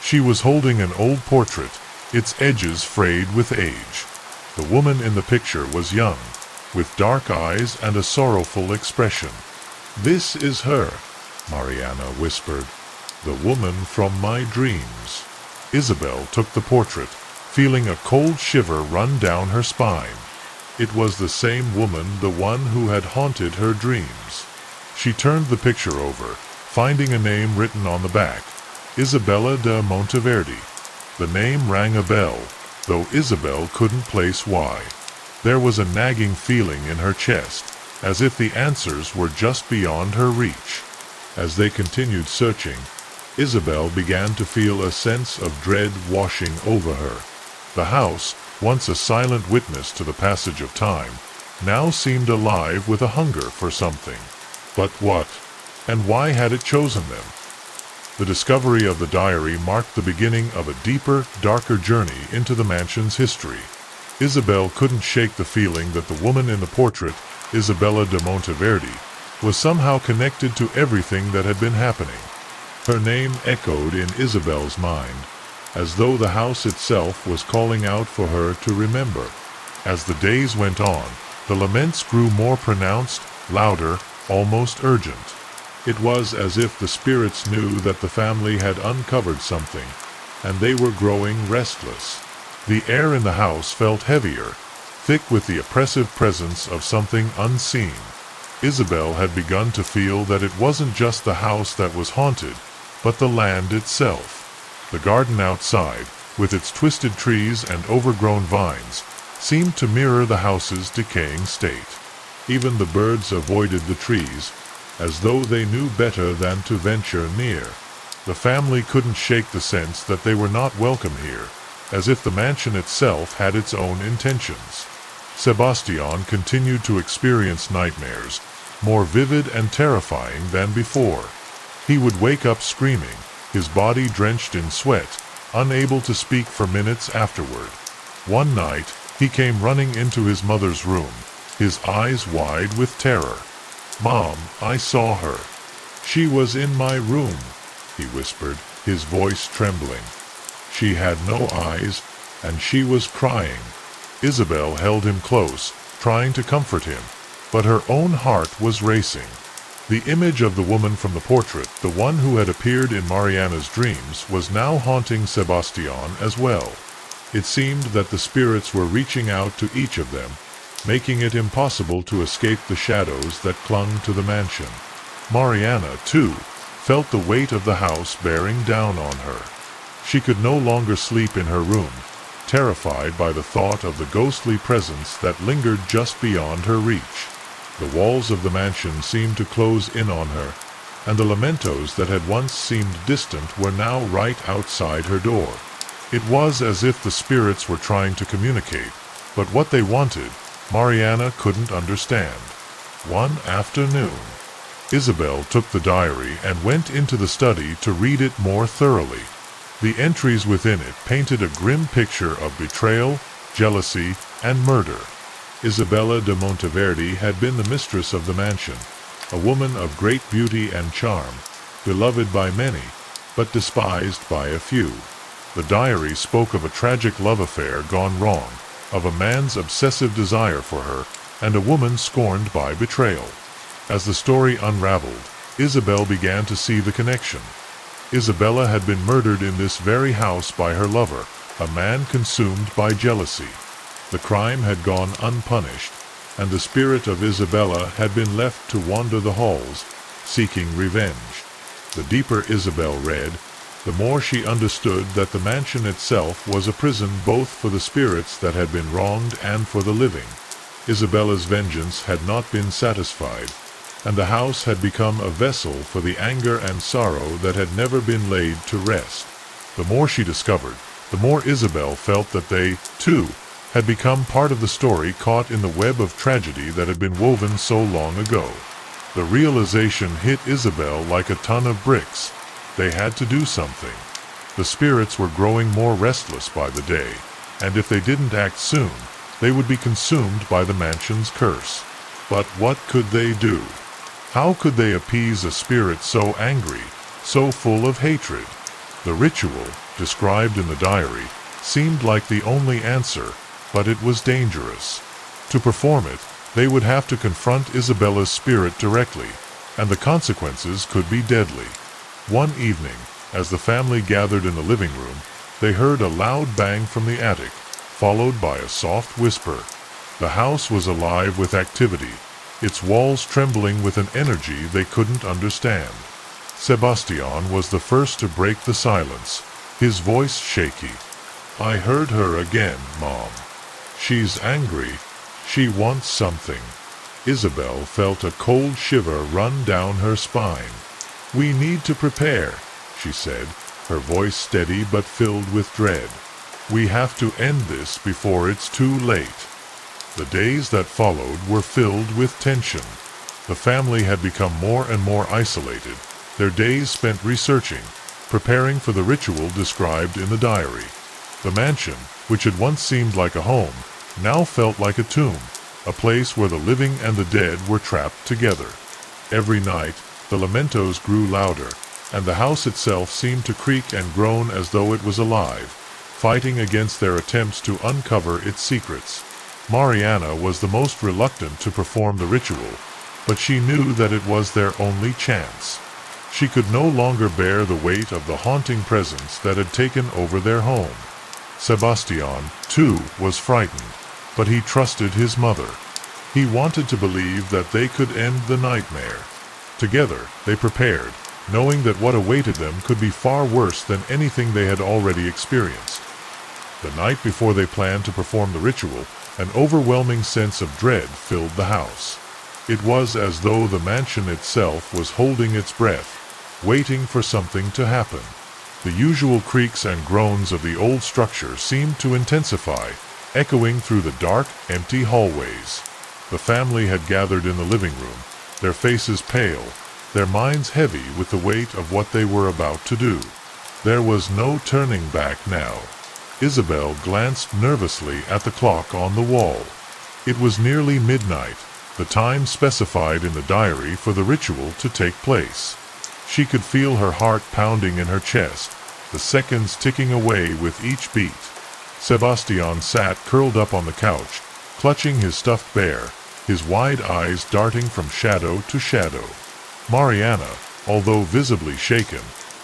She was holding an old portrait, its edges frayed with age. The woman in the picture was young, with dark eyes and a sorrowful expression. "This is her," Mariana whispered. "The woman from my dreams." Isabel took the portrait, feeling a cold shiver run down her spine. It was the same woman, the one who had haunted her dreams. She turned the picture over, finding a name written on the back, Isabella de Monteverde. The name rang a bell, though Isabel couldn't place why. There was a nagging feeling in her chest, as if the answers were just beyond her reach. As they continued searching, Isabel began to feel a sense of dread washing over her. The house, once a silent witness to the passage of time, now seemed alive with a hunger for something. But what? And why had it chosen them? The discovery of the diary marked the beginning of a deeper, darker journey into the mansion's history. Isabel couldn't shake the feeling that the woman in the portrait, Isabella de Monteverde, was somehow connected to everything that had been happening. Her name echoed in Isabel's mind, as though the house itself was calling out for her to remember. As the days went on, the laments grew more pronounced, louder, almost urgent. It was as if the spirits knew that the family had uncovered something, and they were growing restless. The air in the house felt heavier, thick with the oppressive presence of something unseen. Isabel had begun to feel that it wasn't just the house that was haunted, but the land itself. The garden outside, with its twisted trees and overgrown vines, seemed to mirror the house's decaying state. Even the birds avoided the trees, as though they knew better than to venture near. The family couldn't shake the sense that they were not welcome here, as if the mansion itself had its own intentions. Sebastian continued to experience nightmares, more vivid and terrifying than before. He would wake up screaming, his body drenched in sweat, unable to speak for minutes afterward. One night, he came running into his mother's room, his eyes wide with terror. "Mom, I saw her. She was in my room," he whispered, his voice trembling. "She had no eyes, and she was crying." Isabel held him close, trying to comfort him, but her own heart was racing. The image of the woman from the portrait, the one who had appeared in Mariana's dreams, was now haunting Sebastian as well. It seemed that the spirits were reaching out to each of them, making it impossible to escape the shadows that clung to the mansion. Mariana, too, felt the weight of the house bearing down on her. She could no longer sleep in her room, terrified by the thought of the ghostly presence that lingered just beyond her reach. The walls of the mansion seemed to close in on her, and the lamentos that had once seemed distant were now right outside her door. It was as if the spirits were trying to communicate, but what they wanted, Mariana couldn't understand. One afternoon, Isabel took the diary and went into the study to read it more thoroughly. The entries within it painted a grim picture of betrayal, jealousy, and murder. Isabella de Monteverde had been the mistress of the mansion, a woman of great beauty and charm, beloved by many, but despised by a few. The diary spoke of a tragic love affair gone wrong, of a man's obsessive desire for her, and a woman scorned by betrayal. As the story unraveled, Isabel began to see the connection. Isabella had been murdered in this very house by her lover, a man consumed by jealousy. The crime had gone unpunished, and the spirit of Isabella had been left to wander the halls, seeking revenge. The deeper Isabel read, the more she understood that the mansion itself was a prison both for the spirits that had been wronged and for the living. Isabella's vengeance had not been satisfied, and the house had become a vessel for the anger and sorrow that had never been laid to rest. The more she discovered, the more Isabel felt that they, too, had become part of the story caught in the web of tragedy that had been woven so long ago. The realization hit Isabel like a ton of bricks. They had to do something. The spirits were growing more restless by the day, and if they didn't act soon, they would be consumed by the mansion's curse. But what could they do? How could they appease a spirit so angry, so full of hatred? The ritual, described in the diary, seemed like the only answer, but it was dangerous. To perform it, they would have to confront Isabella's spirit directly, and the consequences could be deadly. One evening, as the family gathered in the living room, they heard a loud bang from the attic, followed by a soft whisper. The house was alive with activity, its walls trembling with an energy they couldn't understand. Sebastian was the first to break the silence, his voice shaky. "I heard her again, Mom. She's angry. She wants something." Isabel felt a cold shiver run down her spine. "We need to prepare," she said, her voice steady but filled with dread. "We have to end this before it's too late." The days that followed were filled with tension. The family had become more and more isolated, their days spent researching, preparing for the ritual described in the diary. The mansion, which had once seemed like a home, now felt like a tomb, a place where the living and the dead were trapped together. Every night, the lamentos grew louder, and the house itself seemed to creak and groan as though it was alive, fighting against their attempts to uncover its secrets. Mariana was the most reluctant to perform the ritual, but she knew that it was their only chance. She could no longer bear the weight of the haunting presence that had taken over their home. Sebastian, too, was frightened, but he trusted his mother. He wanted to believe that they could end the nightmare. Together, they prepared, knowing that what awaited them could be far worse than anything they had already experienced. The night before they planned to perform the ritual, an overwhelming sense of dread filled the house. It was as though the mansion itself was holding its breath, waiting for something to happen. The usual creaks and groans of the old structure seemed to intensify, echoing through the dark, empty hallways. The family had gathered in the living room, their faces pale, their minds heavy with the weight of what they were about to do. There was no turning back now. Isabel glanced nervously at the clock on the wall. It was nearly midnight, the time specified in the diary for the ritual to take place. She could feel her heart pounding in her chest, the seconds ticking away with each beat. Sebastian sat curled up on the couch, clutching his stuffed bear, his wide eyes darting from shadow to shadow. Mariana, although visibly shaken,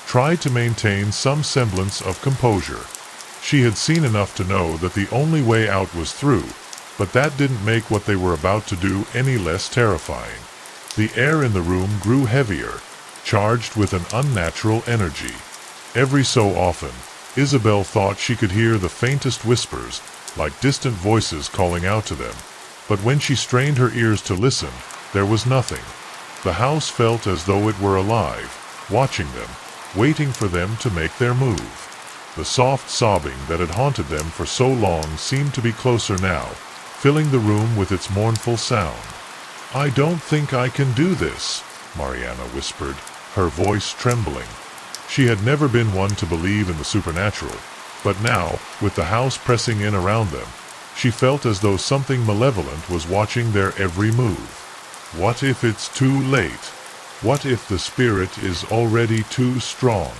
tried to maintain some semblance of composure. She had seen enough to know that the only way out was through, but that didn't make what they were about to do any less terrifying. The air in the room grew heavier, charged with an unnatural energy. Every so often, Isabel thought she could hear the faintest whispers, like distant voices calling out to them. But when she strained her ears to listen, there was nothing. The house felt as though it were alive, watching them, waiting for them to make their move. The soft sobbing that had haunted them for so long seemed to be closer now, filling the room with its mournful sound. "I don't think I can do this," Mariana whispered, her voice trembling. She had never been one to believe in the supernatural, but now, with the house pressing in around them, she felt as though something malevolent was watching their every move. What if it's too late? What if the spirit is already too strong?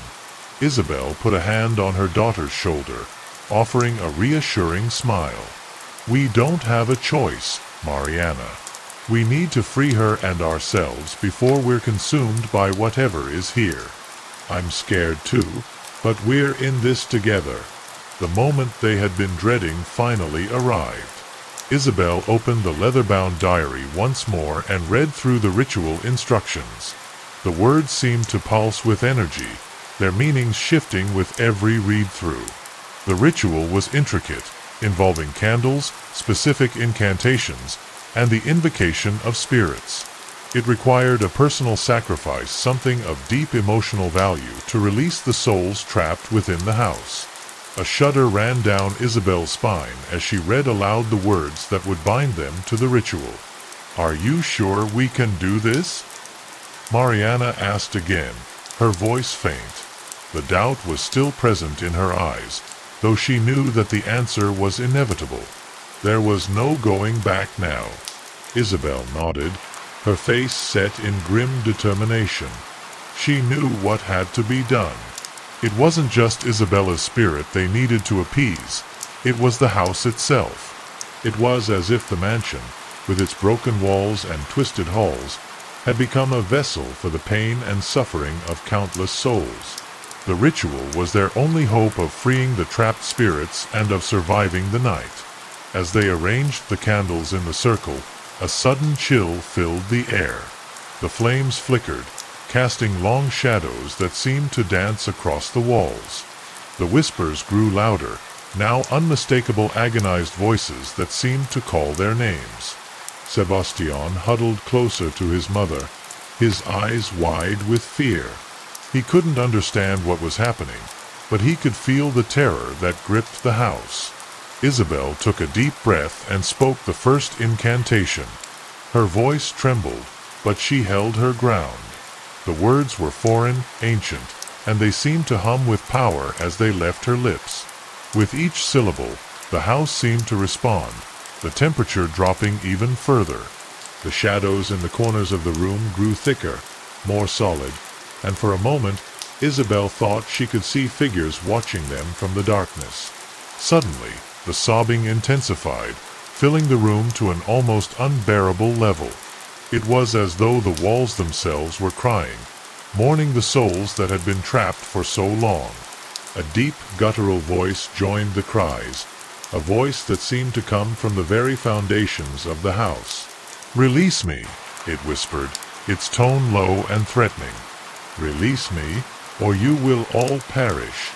Isabel put a hand on her daughter's shoulder, offering a reassuring smile. "We don't have a choice, Mariana. We need to free her and ourselves before we're consumed by whatever is here. I'm scared too, but we're in this together." The moment they had been dreading finally arrived. Isabel opened the leather-bound diary once more and read through the ritual instructions. The words seemed to pulse with energy, their meanings shifting with every read-through. The ritual was intricate, involving candles, specific incantations, and the invocation of spirits. It required a personal sacrifice, something of deep emotional value, to release the souls trapped within the house. A shudder ran down Isabel's spine as she read aloud the words that would bind them to the ritual. "Are you sure we can do this?" Mariana asked again, her voice faint. The doubt was still present in her eyes, though she knew that the answer was inevitable. There was no going back now. Isabel nodded, her face set in grim determination. She knew what had to be done. It wasn't just Isabella's spirit they needed to appease, it was the house itself. It was as if the mansion, with its broken walls and twisted halls, had become a vessel for the pain and suffering of countless souls. The ritual was their only hope of freeing the trapped spirits and of surviving the night. As they arranged the candles in the circle, A sudden chill filled the air. The flames flickered, casting long shadows that seemed to dance across the walls. The whispers grew louder, now unmistakable agonized voices that seemed to call their names. Sebastian huddled closer to his mother, his eyes wide with fear. He couldn't understand what was happening, but he could feel the terror that gripped the house. Isabel took a deep breath and spoke the first incantation. Her voice trembled, but she held her ground. The words were foreign, ancient, and they seemed to hum with power as they left her lips. With each syllable, the house seemed to respond, the temperature dropping even further. The shadows in the corners of the room grew thicker, more solid, and for a moment, Isabel thought she could see figures watching them from the darkness. Suddenly, the sobbing intensified, filling the room to an almost unbearable level. It was as though the walls themselves were crying, mourning the souls that had been trapped for so long. A deep, guttural voice joined the cries, a voice that seemed to come from the very foundations of the house. "Release me," it whispered, its tone low and threatening. "Release me, or you will all perish."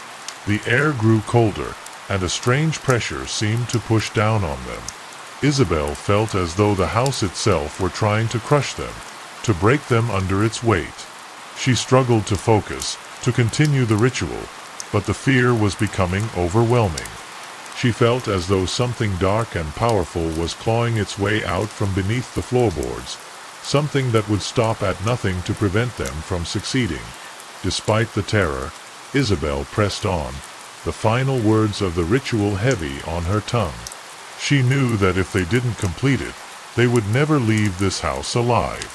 The air grew colder, and a strange pressure seemed to push down on them. Isabel felt as though the house itself were trying to crush them, to break them under its weight. She struggled to focus, to continue the ritual, but the fear was becoming overwhelming. She felt as though something dark and powerful was clawing its way out from beneath the floorboards, something that would stop at nothing to prevent them from succeeding. Despite the terror, Isabel pressed on, the final words of the ritual heavy on her tongue. She knew that if they didn't complete it, they would never leave this house alive.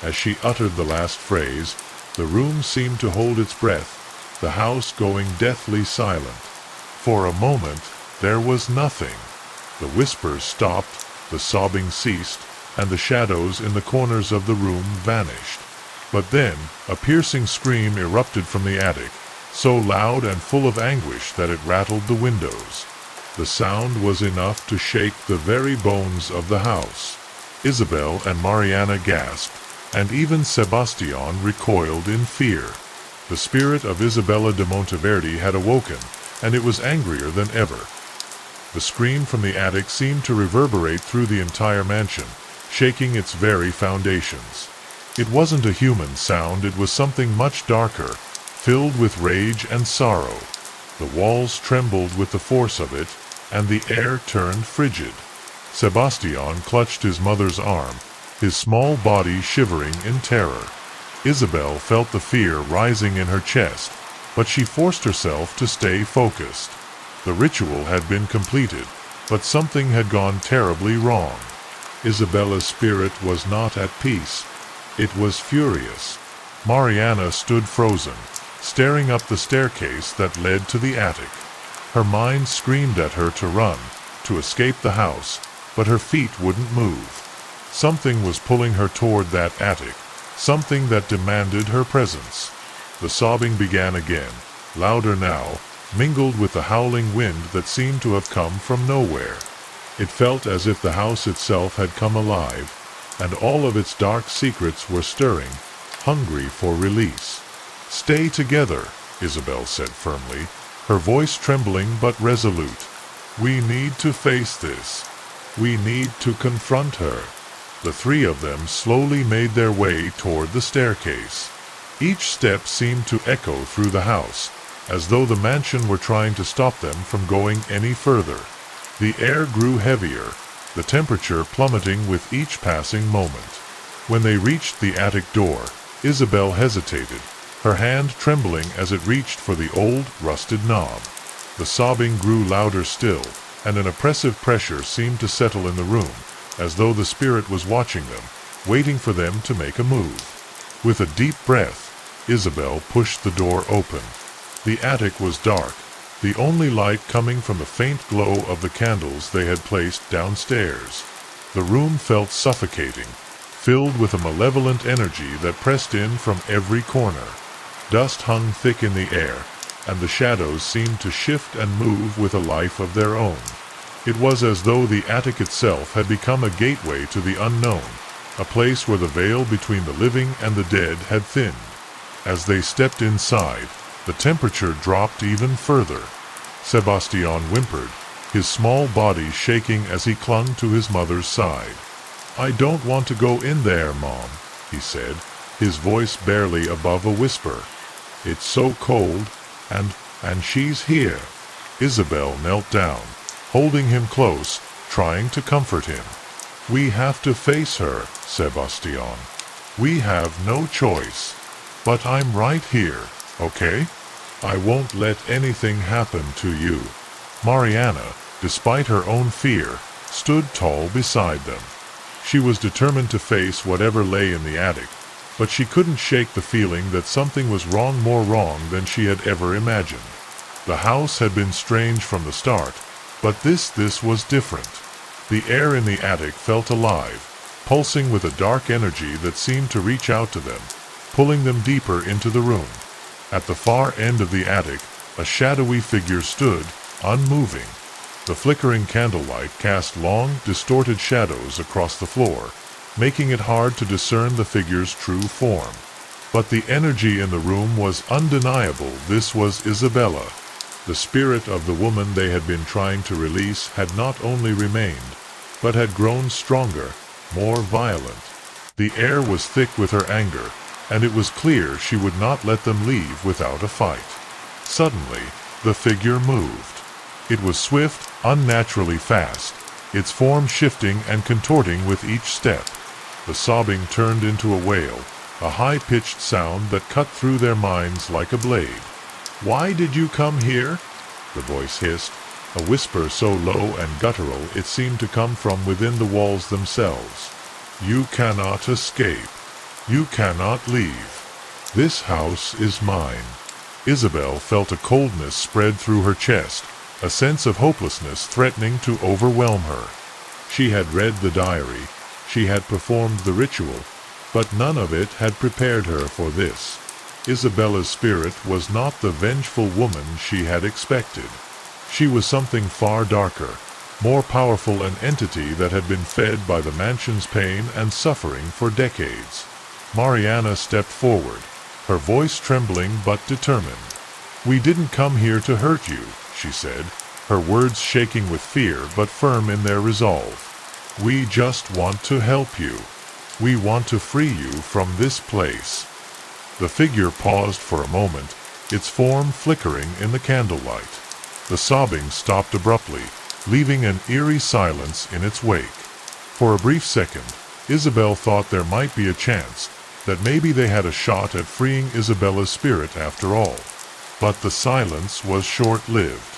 As she uttered the last phrase, the room seemed to hold its breath, the house going deathly silent. For a moment, there was nothing. The whispers stopped, the sobbing ceased, and the shadows in the corners of the room vanished. But then, a piercing scream erupted from the attic, so loud and full of anguish that it rattled the windows. The sound was enough to shake the very bones of the house. Isabel and Mariana gasped, and even Sebastian recoiled in fear. The spirit of Isabella de Monteverde had awoken, and it was angrier than ever. The scream from the attic seemed to reverberate through the entire mansion, shaking its very foundations. It wasn't a human sound, it was something much darker, filled with rage and sorrow. The walls trembled with the force of it, and the air turned frigid. Sebastian clutched his mother's arm, his small body shivering in terror. Isabel felt the fear rising in her chest, but she forced herself to stay focused. The ritual had been completed, but something had gone terribly wrong. Isabella's spirit was not at peace. It was furious. Mariana stood frozen, staring up the staircase that led to the attic. Her mind screamed at her to run, to escape the house, but her feet wouldn't move. Something was pulling her toward that attic, something that demanded her presence. The sobbing began again, louder now, mingled with the howling wind that seemed to have come from nowhere. It felt as if the house itself had come alive, and all of its dark secrets were stirring, hungry for release. "Stay together," Isabel said firmly, her voice trembling but resolute. "We need to face this. We need to confront her." The three of them slowly made their way toward the staircase. Each step seemed to echo through the house, as though the mansion were trying to stop them from going any further. The air grew heavier, the temperature plummeting with each passing moment. When they reached the attic door, Isabel hesitated, her hand trembling as it reached for the old, rusted knob. The sobbing grew louder still, and an oppressive pressure seemed to settle in the room, as though the spirit was watching them, waiting for them to make a move. With a deep breath, Isabel pushed the door open. The attic was dark, the only light coming from the faint glow of the candles they had placed downstairs. The room felt suffocating, filled with a malevolent energy that pressed in from every corner. Dust hung thick in the air, and the shadows seemed to shift and move with a life of their own. It was as though the attic itself had become a gateway to the unknown, a place where the veil between the living and the dead had thinned. As they stepped inside, the temperature dropped even further. Sebastian whimpered, his small body shaking as he clung to his mother's side. "I don't want to go in there, Mom," he said, his voice barely above a whisper. "It's so cold, and she's here." Isabel knelt down, holding him close, trying to comfort him. "We have to face her, Sebastian. We have no choice. But I'm right here, okay? I won't let anything happen to you." Mariana, despite her own fear, stood tall beside them. She was determined to face whatever lay in the attic, but she couldn't shake the feeling that something was wrong, more wrong than she had ever imagined. The house had been strange from the start, but this was different. The air in the attic felt alive, pulsing with a dark energy that seemed to reach out to them, pulling them deeper into the room. At the far end of the attic, a shadowy figure stood, unmoving. The flickering candlelight cast long, distorted shadows across the floor, making it hard to discern the figure's true form. But the energy in the room was undeniable. This was Isabella. The spirit of the woman they had been trying to release had not only remained, but had grown stronger, more violent. The air was thick with her anger, and it was clear she would not let them leave without a fight. Suddenly, the figure moved. It was swift, unnaturally fast, its form shifting and contorting with each step. The sobbing turned into a wail, a high-pitched sound that cut through their minds like a blade. "Why did you come here?" the voice hissed, a whisper so low and guttural it seemed to come from within the walls themselves. "You cannot escape. You cannot leave. This house is mine." Isabel felt a coldness spread through her chest, a sense of hopelessness threatening to overwhelm her. She had read the diary, she had performed the ritual, but none of it had prepared her for this. Isabella's spirit was not the vengeful woman she had expected. She was something far darker, more powerful, an entity that had been fed by the mansion's pain and suffering for decades. Mariana stepped forward, her voice trembling but determined. "We didn't come here to hurt you," she said, her words shaking with fear but firm in their resolve. "We just want to help you. We want to free you from this place." The figure paused for a moment, its form flickering in the candlelight. The sobbing stopped abruptly, leaving an eerie silence in its wake. For a brief second, Isabel thought there might be a chance, that maybe they had a shot at freeing Isabella's spirit after all. But the silence was short-lived.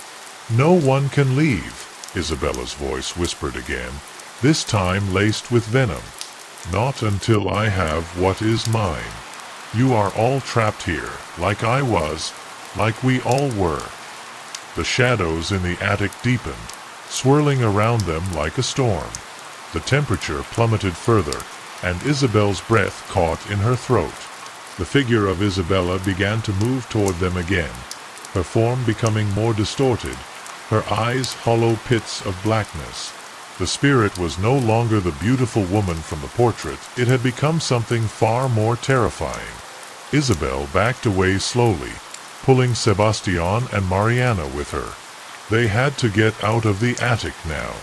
"No one can leave," Isabella's voice whispered again, this time laced with venom. "Not until I have what is mine. You are all trapped here, like I was, like we all were." The shadows in the attic deepened, swirling around them like a storm. The temperature plummeted further, and Isabel's breath caught in her throat. The figure of Isabella began to move toward them again, her form becoming more distorted, her eyes hollow pits of blackness. The spirit was no longer the beautiful woman from the portrait, it had become something far more terrifying. Isabel backed away slowly, pulling Sebastian and Mariana with her. They had to get out of the attic now.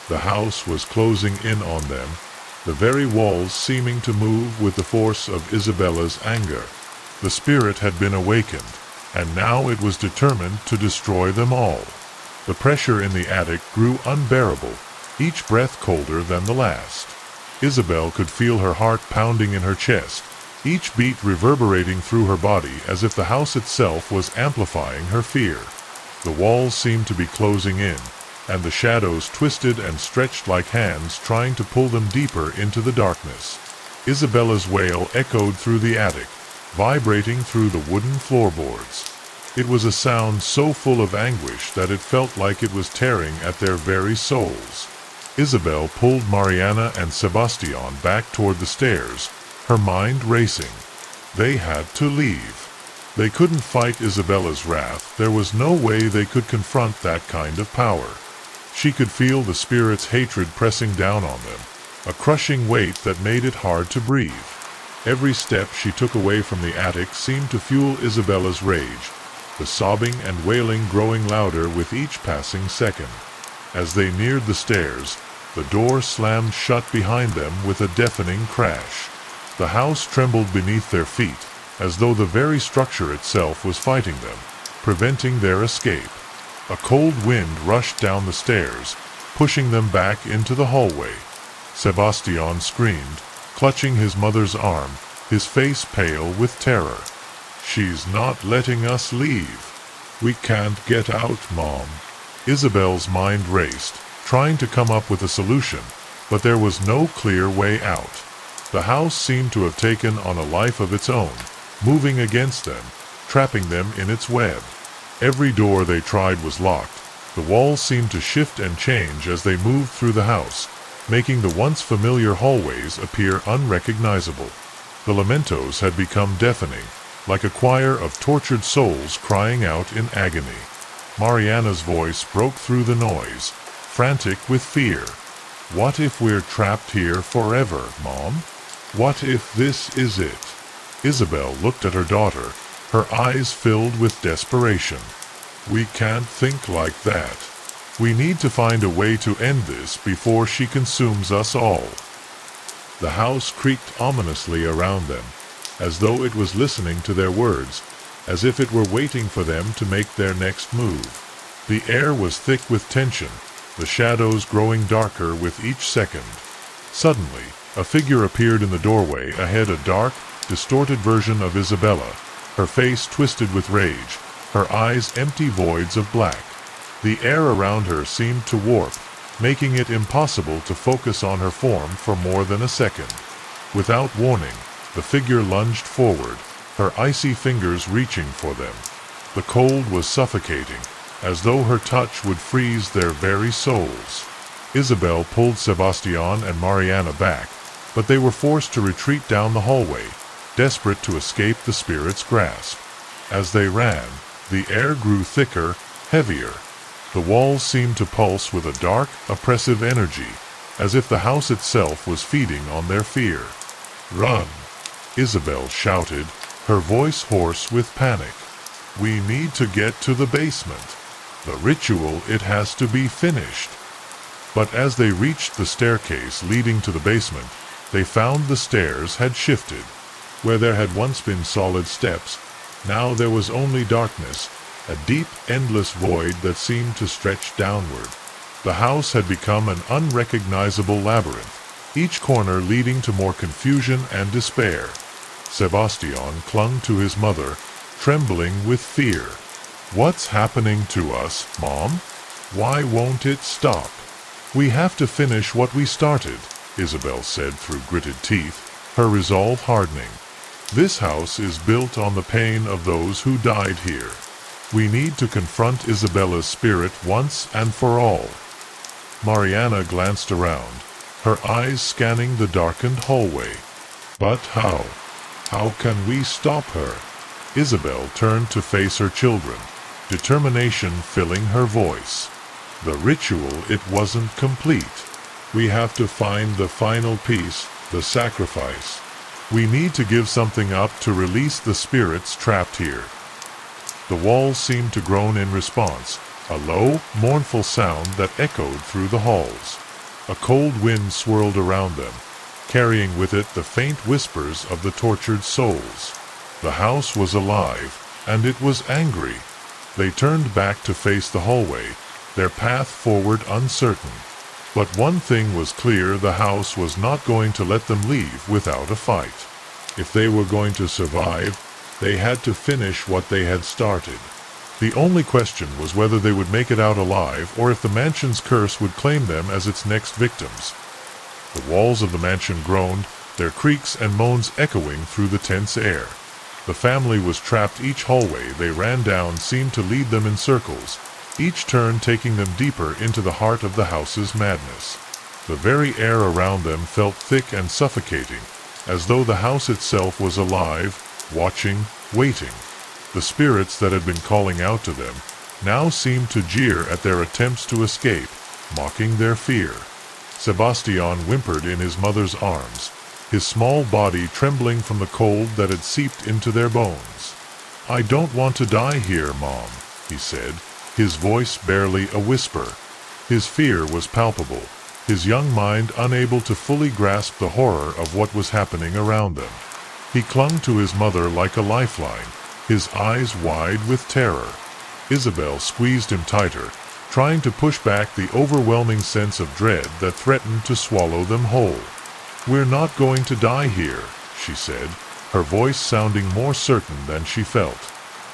The house was closing in on them, the very walls seeming to move with the force of Isabella's anger. The spirit had been awakened, and now it was determined to destroy them all. The pressure in the attic grew unbearable, each breath colder than the last. Isabel could feel her heart pounding in her chest, each beat reverberating through her body as if the house itself was amplifying her fear. The walls seemed to be closing in, and the shadows twisted and stretched like hands trying to pull them deeper into the darkness. Isabella's wail echoed through the attic, vibrating through the wooden floorboards. It was a sound so full of anguish that it felt like it was tearing at their very souls. Isabel pulled Mariana and Sebastian back toward the stairs, her mind racing. They had to leave. They couldn't fight Isabella's wrath, there was no way they could confront that kind of power. She could feel the spirit's hatred pressing down on them, a crushing weight that made it hard to breathe. Every step she took away from the attic seemed to fuel Isabella's rage, the sobbing and wailing growing louder with each passing second. As they neared the stairs, the door slammed shut behind them with a deafening crash. The house trembled beneath their feet, as though the very structure itself was fighting them, preventing their escape. A cold wind rushed down the stairs, pushing them back into the hallway. Sebastian screamed, clutching his mother's arm, his face pale with terror. "She's not letting us leave. We can't get out, Mom." Isabel's mind raced, trying to come up with a solution, but there was no clear way out. The house seemed to have taken on a life of its own, moving against them, trapping them in its web. Every door they tried was locked. The walls seemed to shift and change as they moved through the house, making the once familiar hallways appear unrecognizable. The lamentos had become deafening, like a choir of tortured souls crying out in agony. Mariana's voice broke through the noise, frantic with fear. "What if we're trapped here forever, Mom? What if this is it?" Isabel looked at her daughter, her eyes filled with desperation. "We can't think like that. We need to find a way to end this before she consumes us all." The house creaked ominously around them, as though it was listening to their words, as if it were waiting for them to make their next move. The air was thick with tension, the shadows growing darker with each second. Suddenly, a figure appeared in the doorway ahead, a dark, distorted version of Isabella, her face twisted with rage, her eyes empty voids of black. The air around her seemed to warp, making it impossible to focus on her form for more than a second. Without warning, the figure lunged forward, her icy fingers reaching for them. The cold was suffocating, as though her touch would freeze their very souls. Isabel pulled Sebastian and Mariana back, but they were forced to retreat down the hallway, desperate to escape the spirit's grasp. As they ran, the air grew thicker, heavier. The walls seemed to pulse with a dark, oppressive energy, as if the house itself was feeding on their fear. "Run!" Isabel shouted, her voice hoarse with panic. "We need to get to the basement. The ritual, it has to be finished." But as they reached the staircase leading to the basement, they found the stairs had shifted. Where there had once been solid steps, now there was only darkness, a deep, endless void that seemed to stretch downward. The house had become an unrecognizable labyrinth, each corner leading to more confusion and despair. Sebastian clung to his mother, trembling with fear. "What's happening to us, Mom? Why won't it stop?" "We have to finish what we started," Isabel said through gritted teeth, her resolve hardening. "This house is built on the pain of those who died here. We need to confront Isabella's spirit once and for all." Mariana glanced around, her eyes scanning the darkened hallway. "But how? How can we stop her?" Isabel turned to face her children, determination filling her voice. "The ritual, it wasn't complete. We have to find the final piece, the sacrifice. We need to give something up to release the spirits trapped here." The walls seemed to groan in response, a low, mournful sound that echoed through the halls. A cold wind swirled around them, carrying with it the faint whispers of the tortured souls. The house was alive, and it was angry. They turned back to face the hallway, their path forward uncertain. But one thing was clear: the house was not going to let them leave without a fight. If they were going to survive, they had to finish what they had started. The only question was whether they would make it out alive, or if the mansion's curse would claim them as its next victims. The walls of the mansion groaned, their creaks and moans echoing through the tense air. The family was trapped. Each hallway they ran down seemed to lead them in circles, each turn taking them deeper into the heart of the house's madness. The very air around them felt thick and suffocating, as though the house itself was alive, watching, waiting. The spirits that had been calling out to them now seemed to jeer at their attempts to escape, mocking their fear. Sebastian whimpered in his mother's arms, his small body trembling from the cold that had seeped into their bones. "I don't want to die here, Mom," he said, his voice barely a whisper. His fear was palpable, his young mind unable to fully grasp the horror of what was happening around them. He clung to his mother like a lifeline, his eyes wide with terror. Isabel squeezed him tighter, trying to push back the overwhelming sense of dread that threatened to swallow them whole. "We're not going to die here," she said, her voice sounding more certain than she felt.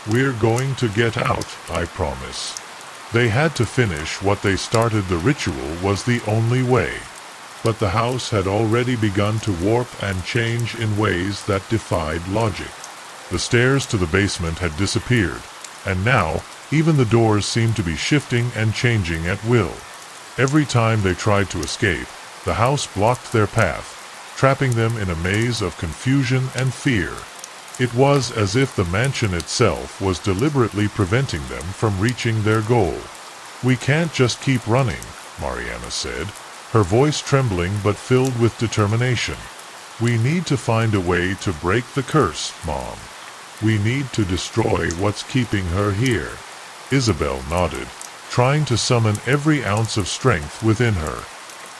"We're going to get out, I promise." They had to finish what they started. The ritual was the only way. But the house had already begun to warp and change in ways that defied logic. The stairs to the basement had disappeared, and now even the doors seemed to be shifting and changing at will. Every time they tried to escape, the house blocked their path, trapping them in a maze of confusion and fear. It was as if the mansion itself was deliberately preventing them from reaching their goal. "We can't just keep running," Mariana said, her voice trembling but filled with determination. "We need to find a way to break the curse, Mom. We need to destroy what's keeping her here." Isabel nodded, trying to summon every ounce of strength within her.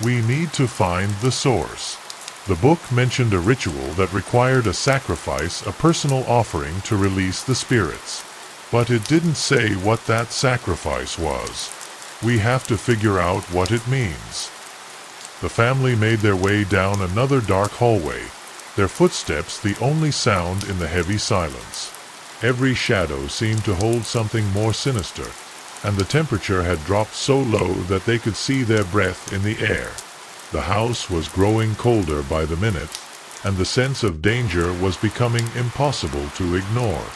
"We need to find the source." The book mentioned a ritual that required a sacrifice, a personal offering to release the spirits. But it didn't say what that sacrifice was. "We have to figure out what it means." The family made their way down another dark hallway, their footsteps the only sound in the heavy silence. Every shadow seemed to hold something more sinister, and the temperature had dropped so low that they could see their breath in the air. The house was growing colder by the minute, and the sense of danger was becoming impossible to ignore.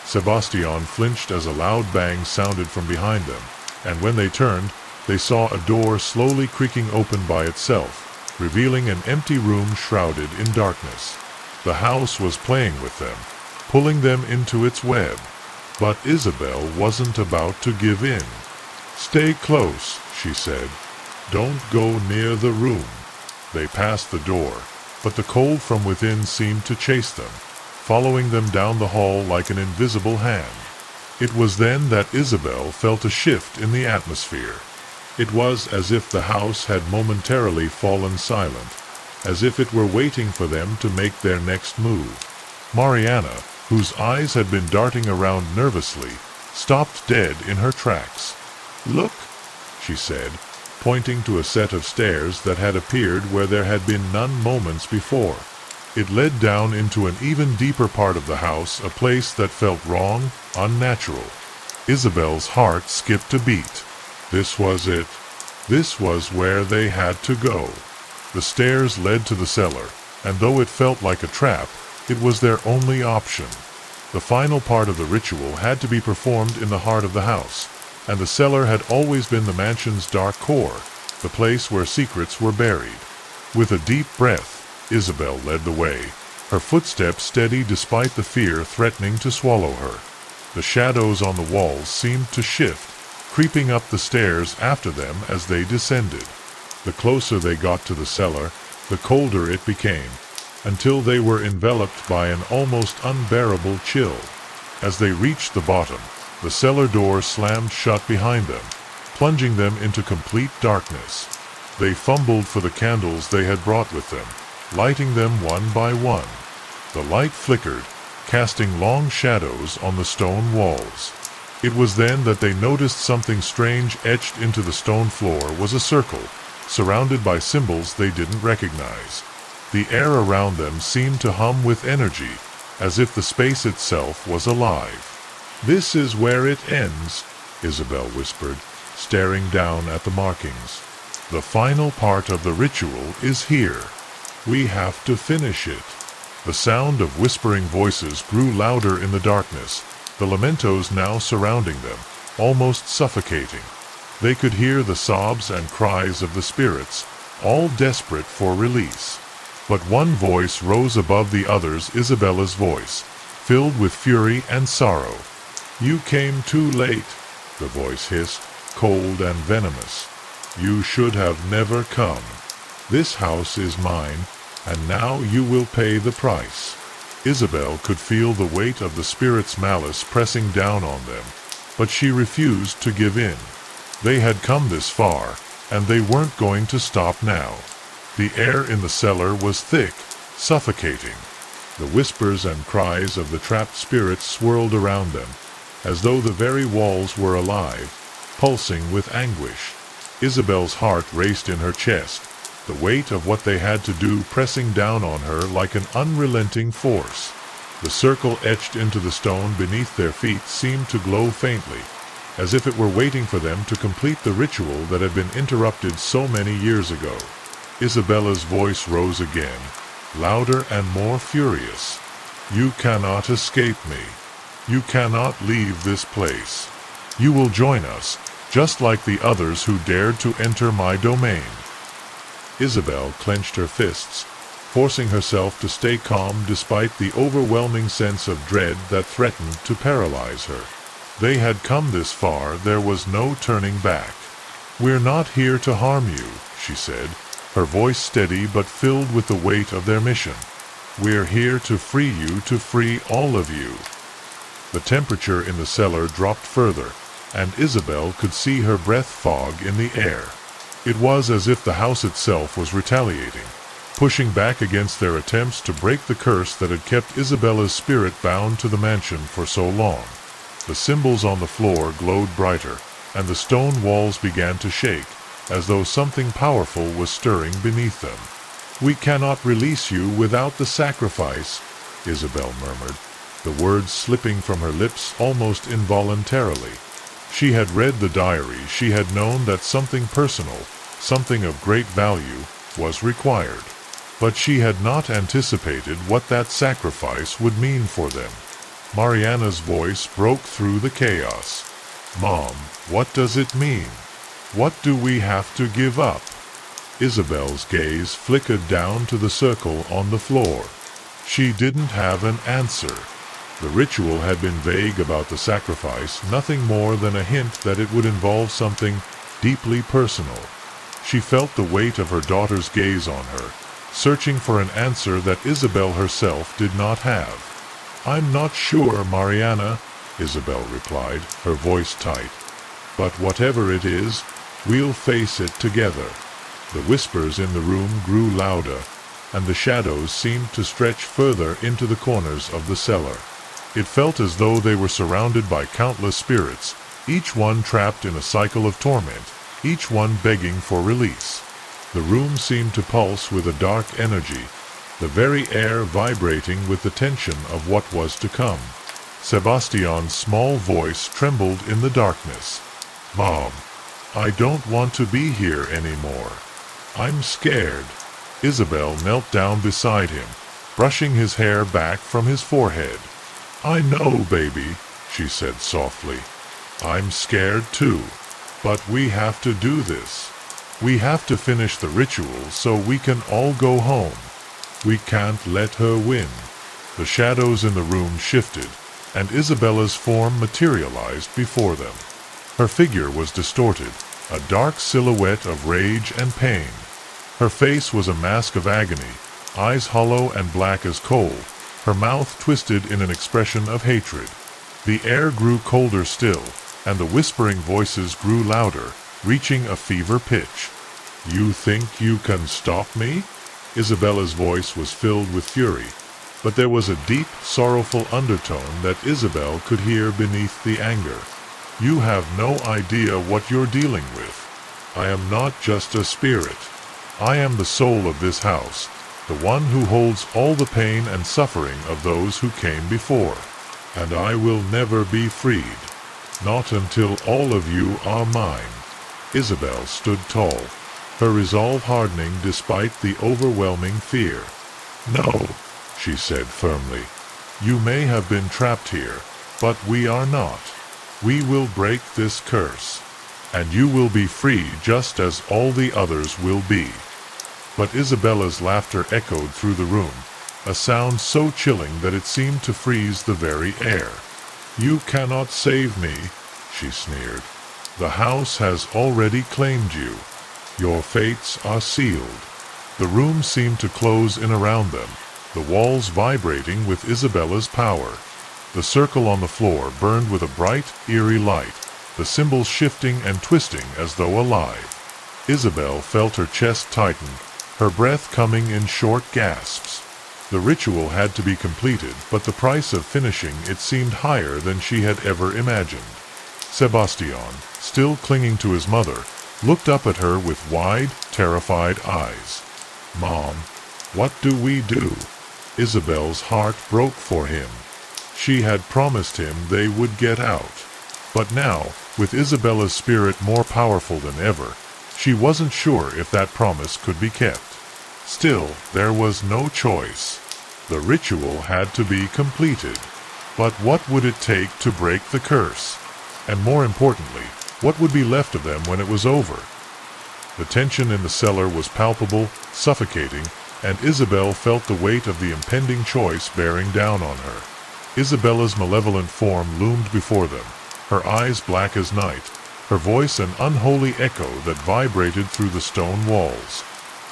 Sebastian flinched as a loud bang sounded from behind them, and when they turned, they saw a door slowly creaking open by itself, revealing an empty room shrouded in darkness. The house was playing with them, pulling them into its web. But Isabel wasn't about to give in. "Stay close," she said. "Don't go near the room." They passed the door, but the cold from within seemed to chase them, following them down the hall like an invisible hand. It was then that Isabel felt a shift in the atmosphere. It was as if the house had momentarily fallen silent, as if it were waiting for them to make their next move. Mariana, whose eyes had been darting around nervously, stopped dead in her tracks. "Look," she said, pointing to a set of stairs that had appeared where there had been none moments before. It led down into an even deeper part of the house, a place that felt wrong, unnatural. Isabel's heart skipped a beat. This was it. This was where they had to go. The stairs led to the cellar, and though it felt like a trap, it was their only option. The final part of the ritual had to be performed in the heart of the house, and the cellar had always been the mansion's dark core, the place where secrets were buried. With a deep breath, Isabel led the way, her footsteps steady despite the fear threatening to swallow her. The shadows on the walls seemed to shift, creeping up the stairs after them as they descended. The closer they got to the cellar, the colder it became, until they were enveloped by an almost unbearable chill. As they reached the bottom, the cellar door slammed shut behind them, plunging them into complete darkness. They fumbled for the candles they had brought with them, lighting them one by one. The light flickered, casting long shadows on the stone walls. It was then that they noticed something strange. Etched into the stone floor was a circle, surrounded by symbols they didn't recognize. The air around them seemed to hum with energy, as if the space itself was alive. "This is where it ends," Isabel whispered, staring down at the markings. "The final part of the ritual is here. We have to finish it." The sound of whispering voices grew louder in the darkness, the lamentos now surrounding them, almost suffocating. They could hear the sobs and cries of the spirits, all desperate for release. But one voice rose above the others, Isabella's voice, filled with fury and sorrow. "You came too late," the voice hissed, cold and venomous. You should have never come. This house is mine, and now you will pay the price." Isabel could feel the weight of the spirit's malice pressing down on them, but she refused to give in. They had come this far, and they weren't going to stop now. The air in the cellar was thick, suffocating. The whispers and cries of the trapped spirits swirled around them, as though the very walls were alive, pulsing with anguish. Isabel's heart raced in her chest, the weight of what they had to do pressing down on her like an unrelenting force. The circle etched into the stone beneath their feet seemed to glow faintly, as if it were waiting for them to complete the ritual that had been interrupted so many years ago. Isabella's voice rose again, louder and more furious. "You cannot escape me. You cannot leave this place. You will join us, just like the others who dared to enter my domain." Isabel clenched her fists, forcing herself to stay calm despite the overwhelming sense of dread that threatened to paralyze her. They had come this far, there was no turning back. "We're not here to harm you," she said, her voice steady but filled with the weight of their mission. "We're here to free you, to free all of you." The temperature in the cellar dropped further, and Isabel could see her breath fog in the air. It was as if the house itself was retaliating, pushing back against their attempts to break the curse that had kept Isabella's spirit bound to the mansion for so long. The symbols on the floor glowed brighter, and the stone walls began to shake, as though something powerful was stirring beneath them. "We cannot release you without the sacrifice," Isabel murmured, the words slipping from her lips almost involuntarily. She had read the diary, she had known that something personal, something of great value, was required. But she had not anticipated what that sacrifice would mean for them. Mariana's voice broke through the chaos. "Mom, what does it mean? What do we have to give up?" Isabel's gaze flickered down to the circle on the floor. She didn't have an answer. The ritual had been vague about the sacrifice, nothing more than a hint that it would involve something deeply personal. She felt the weight of her daughter's gaze on her, searching for an answer that Isabel herself did not have. "I'm not sure, Mariana," Isabel replied, her voice tight. "But whatever it is, we'll face it together." The whispers in the room grew louder, and the shadows seemed to stretch further into the corners of the cellar. It felt as though they were surrounded by countless spirits, each one trapped in a cycle of torment, each one begging for release. The room seemed to pulse with a dark energy, the very air vibrating with the tension of what was to come. Sebastian's small voice trembled in the darkness. "Mom, I don't want to be here anymore. I'm scared." Isabel knelt down beside him, brushing his hair back from his forehead. "I know, baby," she said softly. "I'm scared too. But we have to do this. We have to finish the ritual so we can all go home. We can't let her win." The shadows in the room shifted, and Isabella's form materialized before them. Her figure was distorted, a dark silhouette of rage and pain. Her face was a mask of agony, eyes hollow and black as coal, her mouth twisted in an expression of hatred. The air grew colder still, and the whispering voices grew louder, reaching a fever pitch. "You think you can stop me?" Isabella's voice was filled with fury, but there was a deep, sorrowful undertone that Isabel could hear beneath the anger. "You have no idea what you're dealing with. I am not just a spirit. I am the soul of this house, the one who holds all the pain and suffering of those who came before. And I will never be freed. Not until all of you are mine." Isabel stood tall, her resolve hardening despite the overwhelming fear. "No," she said firmly. "You may have been trapped here, but we are not. We will break this curse, and you will be free just as all the others will be." But Isabella's laughter echoed through the room, a sound so chilling that it seemed to freeze the very air. "You cannot save me," she sneered. "The house has already claimed you. Your fates are sealed. The room seemed to close in around them, the walls vibrating with Isabella's power. The circle on the floor burned with a bright, eerie light, the symbols shifting and twisting as though alive. Isabel felt her chest tighten, her breath coming in short gasps. The ritual had to be completed, but the price of finishing it seemed higher than she had ever imagined. Sebastian, still clinging to his mother, looked up at her with wide, terrified eyes. "Mom, what do we do?" Isabel's heart broke for him. She had promised him they would get out. But now, with Isabella's spirit more powerful than ever, she wasn't sure if that promise could be kept. Still, there was no choice. The ritual had to be completed. But what would it take to break the curse? And more importantly, what would be left of them when it was over? The tension in the cellar was palpable, suffocating, and Isabel felt the weight of the impending choice bearing down on her. Isabella's malevolent form loomed before them, her eyes black as night, her voice an unholy echo that vibrated through the stone walls.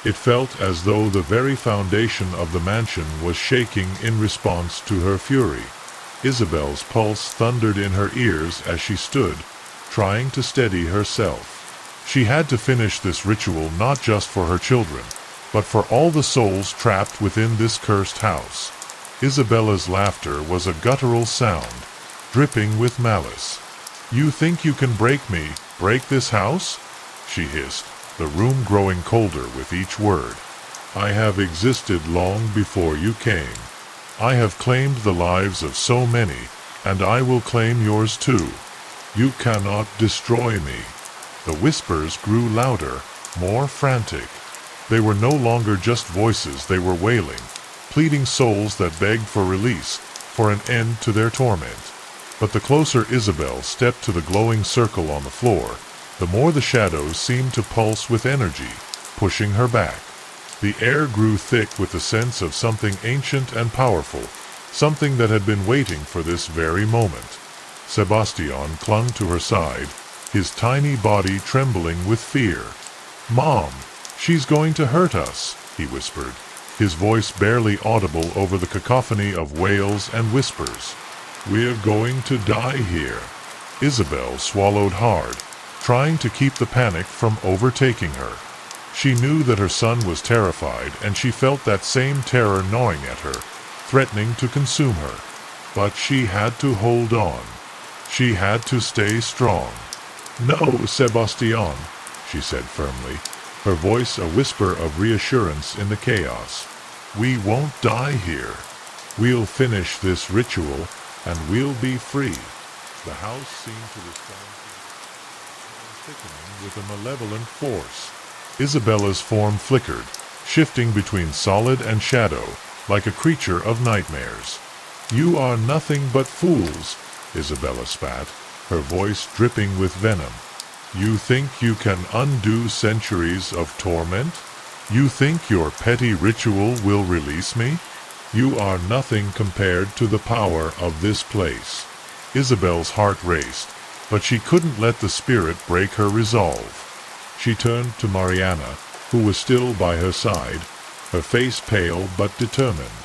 It felt as though the very foundation of the mansion was shaking in response to her fury. Isabel's pulse thundered in her ears as she stood, trying to steady herself. She had to finish this ritual not just for her children, but for all the souls trapped within this cursed house. Isabella's laughter was a guttural sound, dripping with malice. "You think you can break me, break this house?" she hissed, the room growing colder with each word. "I have existed long before you came. I have claimed the lives of so many, and I will claim yours too. You cannot destroy me." The whispers grew louder, more frantic. They were no longer just voices, they were wailing, pleading souls that begged for release, for an end to their torment. But the closer Isabel stepped to the glowing circle on the floor, the more the shadows seemed to pulse with energy, pushing her back. The air grew thick with the sense of something ancient and powerful, something that had been waiting for this very moment. Sebastian clung to her side, his tiny body trembling with fear. "Mom, she's going to hurt us," he whispered, his voice barely audible over the cacophony of wails and whispers. "We're going to die here." Isabel swallowed hard, trying to keep the panic from overtaking her. She knew that her son was terrified, and she felt that same terror gnawing at her, threatening to consume her. But she had to hold on. She had to stay strong. "No, Sebastian," she said firmly, her voice a whisper of reassurance in the chaos. "We won't die here. We'll finish this ritual, and we'll be free." The house seemed to respond to thickening with a malevolent force. Isabella's form flickered, shifting between solid and shadow, like a creature of nightmares. "You are nothing but fools," Isabella spat, her voice dripping with venom. "You think you can undo centuries of torment? You think your petty ritual will release me? You are nothing compared to the power of this place." Isabel's heart raced, but she couldn't let the spirit break her resolve. She turned to Mariana, who was still by her side, her face pale but determined.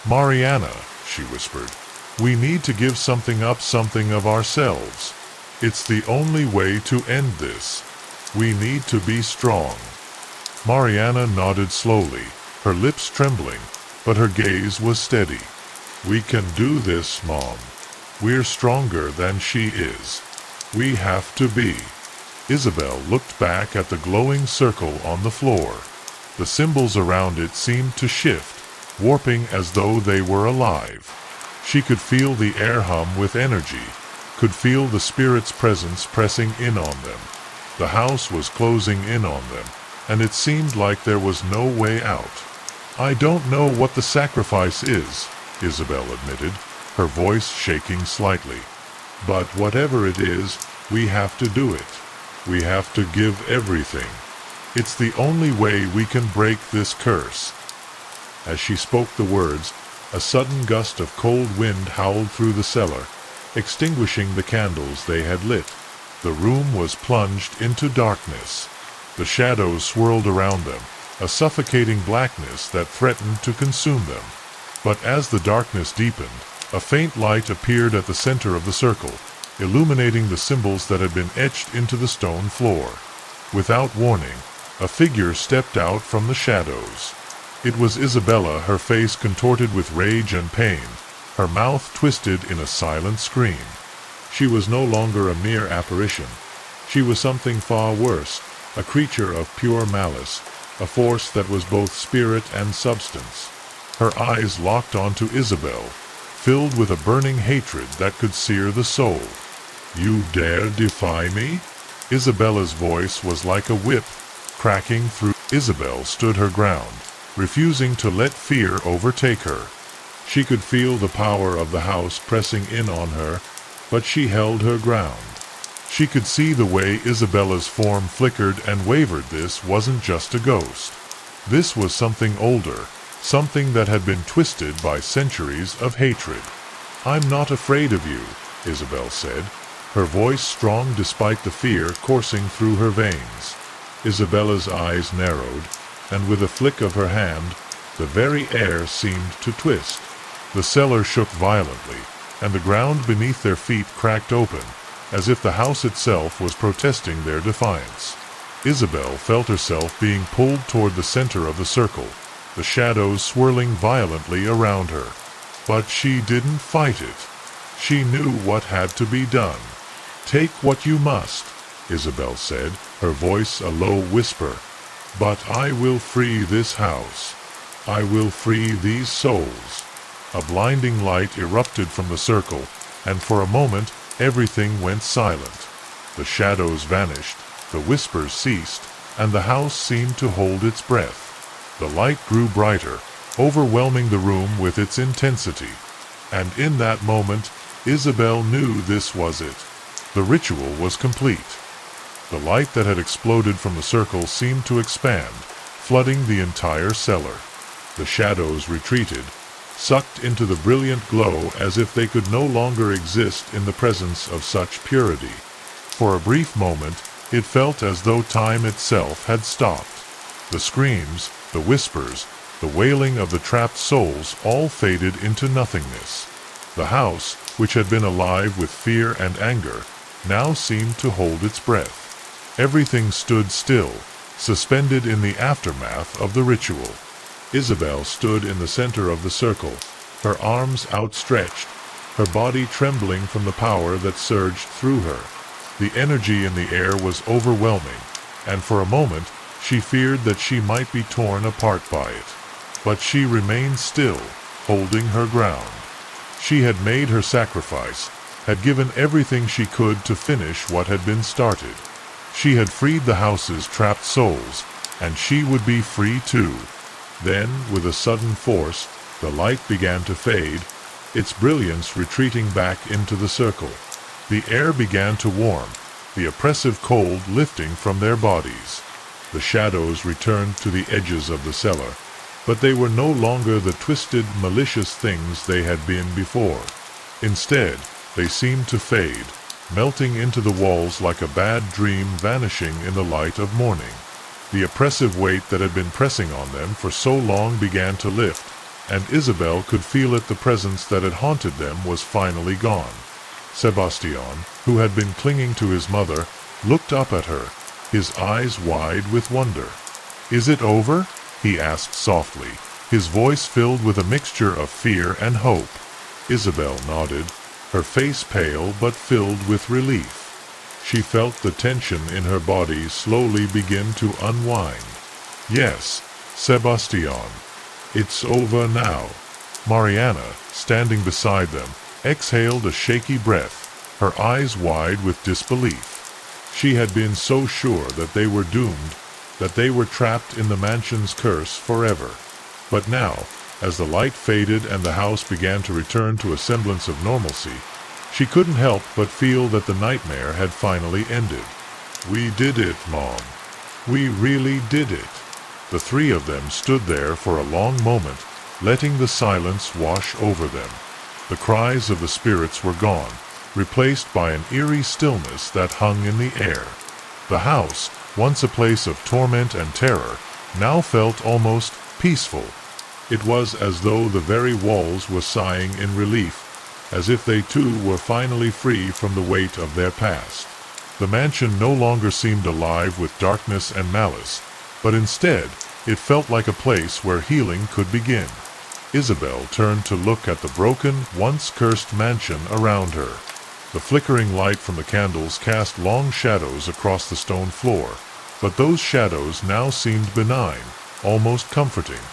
"Mariana," she whispered, "we need to give something up, something of ourselves. It's the only way to end this. We need to be strong." Mariana nodded slowly, her lips trembling, but her gaze was steady. "We can do this, Mom. We're stronger than she is. We have to be." Isabel looked back at the glowing circle on the floor. The symbols around it seemed to shift, warping as though they were alive. She could feel the air hum with energy, could feel the spirit's presence pressing in on them. The house was closing in on them, and it seemed like there was no way out. "I don't know what the sacrifice is," Isabel admitted, her voice shaking slightly. "But whatever it is, we have to do it. We have to give everything. It's the only way we can break this curse." As she spoke the words, a sudden gust of cold wind howled through the cellar, extinguishing the candles they had lit. The room was plunged into darkness. The shadows swirled around them, a suffocating blackness that threatened to consume them. But as the darkness deepened, a faint light appeared at the center of the circle, illuminating the symbols that had been etched into the stone floor. Without warning, a figure stepped out from the shadows. It was Isabella, her face contorted with rage and pain, her mouth twisted in a silent scream. She was no longer a mere apparition. She was something far worse, a creature of pure malice, a force that was both spirit and substance. Her eyes locked onto Isabel, filled with a burning hatred that could sear the soul. "You dare defy me?" Isabella's voice was like a whip, cracking through. Isabel stood her ground, refusing to let fear overtake her. She could feel the power of the house pressing in on her, but she held her ground. She could see the way Isabella's form flickered and wavered. This wasn't just a ghost. This was something older, something that had been twisted by centuries of hatred. "I'm not afraid of you," Isabel said, her voice strong despite the fear coursing through her veins. Isabella's eyes narrowed, and with a flick of her hand, the very air seemed to twist. The cellar shook violently, and the ground beneath their feet cracked open, as if the house itself was protesting their defiance. Isabel felt herself being pulled toward the center of the circle, the shadows swirling violently around her. But she didn't fight it. She knew what had to be done. "Take what you must," Isabel said, her voice a low whisper. "But I will free this house. I will free these souls." A blinding light erupted from the circle, and for a moment everything went silent. The shadows vanished, the whispers ceased, and the house seemed to hold its breath. The light grew brighter, overwhelming the room with its intensity. And in that moment, Isabel knew this was it. The ritual was complete. The light that had exploded from the circle seemed to expand, flooding the entire cellar. The shadows retreated, sucked into the brilliant glow as if they could no longer exist in the presence of such purity. For a brief moment, it felt as though time itself had stopped. The screams, the whispers, the wailing of the trapped souls all faded into nothingness. The house, which had been alive with fear and anger, now seemed to hold its breath. Everything stood still, suspended in the aftermath of the ritual. Isabel stood in the center of the circle, her arms outstretched, her body trembling from the power that surged through her. The energy in the air was overwhelming, and for a moment she feared that she might be torn apart by it. But she remained still, holding her ground. She had made her sacrifice, had given everything she could to finish what had been started. She had freed the house's trapped souls, and she would be free too. Then, with a sudden force, the light began to fade, its brilliance retreating back into the circle. The air began to warm, the oppressive cold lifting from their bodies. The shadows returned to the edges of the cellar, but they were no longer the twisted, malicious things they had been before. Instead, they seemed to fade, melting into the walls like a bad dream vanishing in the light of morning. The oppressive weight that had been pressing on them for so long began to lift, and Isabel could feel it. The presence that had haunted them was finally gone. Sebastian, who had been clinging to his mother, looked up at her, his eyes wide with wonder. "Is it over?" he asked softly, his voice filled with a mixture of fear and hope. Isabel nodded, her face pale but filled with relief. She felt the tension in her body slowly begin to unwind. "Yes, Sebastian, it's over now." Mariana, standing beside them, exhaled a shaky breath, her eyes wide with disbelief. She had been so sure that they were doomed, that they were trapped in the mansion's curse forever. But now, as the light faded and the house began to return to a semblance of normalcy, she couldn't help but feel that the nightmare had finally ended. "We did it, Mom. We really did it." The three of them stood there for a long moment, letting the silence wash over them. The cries of the spirits were gone, replaced by an eerie stillness that hung in the air. The house, once a place of torment and terror, now felt almost peaceful. It was as though the very walls were sighing in relief, as if they too were finally free from the weight of their past. The mansion no longer seemed alive with darkness and malice, but instead, it felt like a place where healing could begin. Isabel turned to look at the broken, once cursed mansion around her. The flickering light from the candles cast long shadows across the stone floor, but those shadows now seemed benign, almost comforting.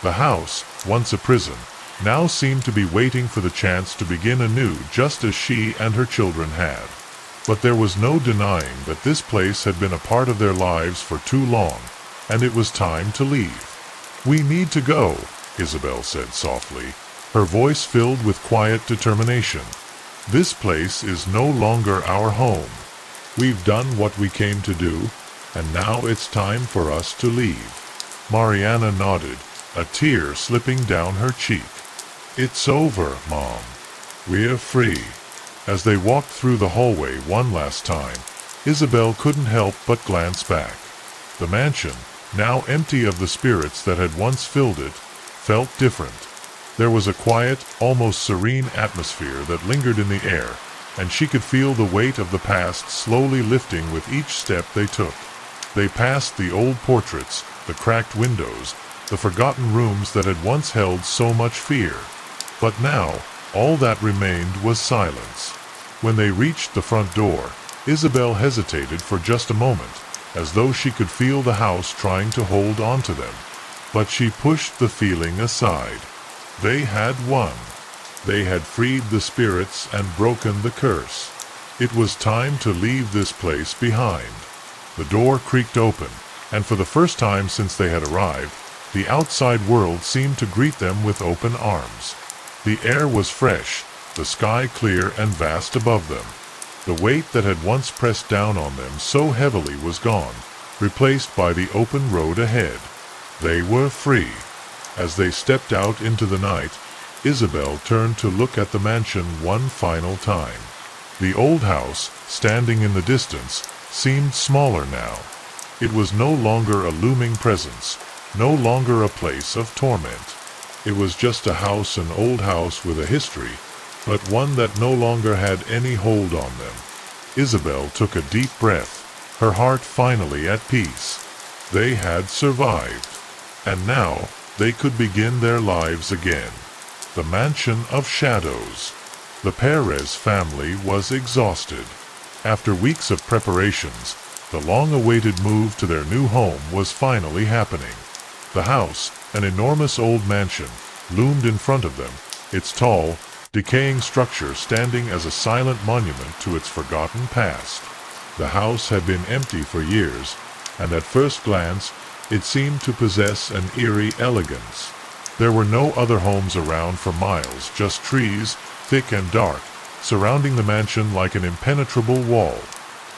The house, once a prison, now seemed to be waiting for the chance to begin anew, just as she and her children had. But there was no denying that this place had been a part of their lives for too long, and it was time to leave. "We need to go," Isabel said softly, her voice filled with quiet determination. "This place is no longer our home. We've done what we came to do, and now it's time for us to leave." Mariana nodded, a tear slipping down her cheek. "It's over, Mom. We're free." As they walked through the hallway one last time, Isabel couldn't help but glance back. The mansion, now empty of the spirits that had once filled it, felt different. There was a quiet, almost serene atmosphere that lingered in the air, and she could feel the weight of the past slowly lifting with each step they took. They passed the old portraits, the cracked windows, the forgotten rooms that had once held so much fear. But now, all that remained was silence. When they reached the front door, Isabel hesitated for just a moment, as though she could feel the house trying to hold on to them. But she pushed the feeling aside. They had won. They had freed the spirits and broken the curse. It was time to leave this place behind. The door creaked open, and for the first time since they had arrived, the outside world seemed to greet them with open arms. The air was fresh, the sky clear and vast above them. The weight that had once pressed down on them so heavily was gone, replaced by the open road ahead. They were free. As they stepped out into the night, Isabel turned to look at the mansion one final time. The old house, standing in the distance, seemed smaller now. It was no longer a looming presence, no longer a place of torment. It was just a house, an old house with a history, but one that no longer had any hold on them. Isabel took a deep breath, her heart finally at peace. They had survived, and now they could begin their lives again. The Mansion of Shadows. The Perez family was exhausted. After weeks of preparations, the long-awaited move to their new home was finally happening. The house, an enormous old mansion, loomed in front of them, its tall, decaying structure standing as a silent monument to its forgotten past. The house had been empty for years, and at first glance, it seemed to possess an eerie elegance. There were no other homes around for miles, just trees, thick and dark, surrounding the mansion like an impenetrable wall.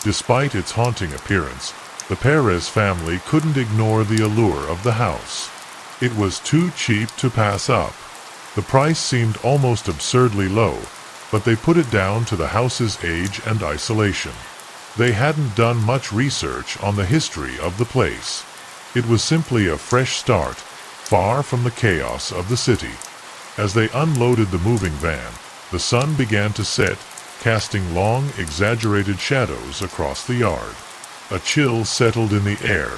Despite its haunting appearance, the Perez family couldn't ignore the allure of the house. It was too cheap to pass up. The price seemed almost absurdly low, but they put it down to the house's age and isolation. They hadn't done much research on the history of the place. It was simply a fresh start, far from the chaos of the city. As they unloaded the moving van, the sun began to set, casting long, exaggerated shadows across the yard. A chill settled in the air,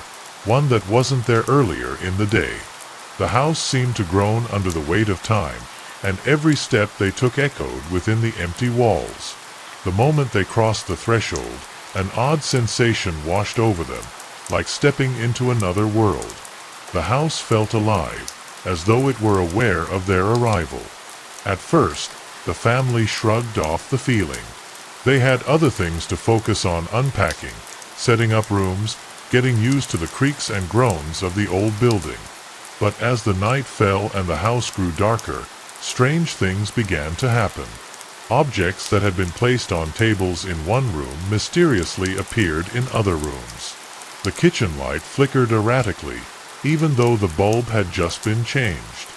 one that wasn't there earlier in the day. The house seemed to groan under the weight of time, and every step they took echoed within the empty walls. The moment they crossed the threshold, an odd sensation washed over them, like stepping into another world. The house felt alive, as though it were aware of their arrival. At first, the family shrugged off the feeling. They had other things to focus on: unpacking, setting up rooms, getting used to the creaks and groans of the old building. But as the night fell and the house grew darker, strange things began to happen. Objects that had been placed on tables in one room mysteriously appeared in other rooms. The kitchen light flickered erratically, even though the bulb had just been changed.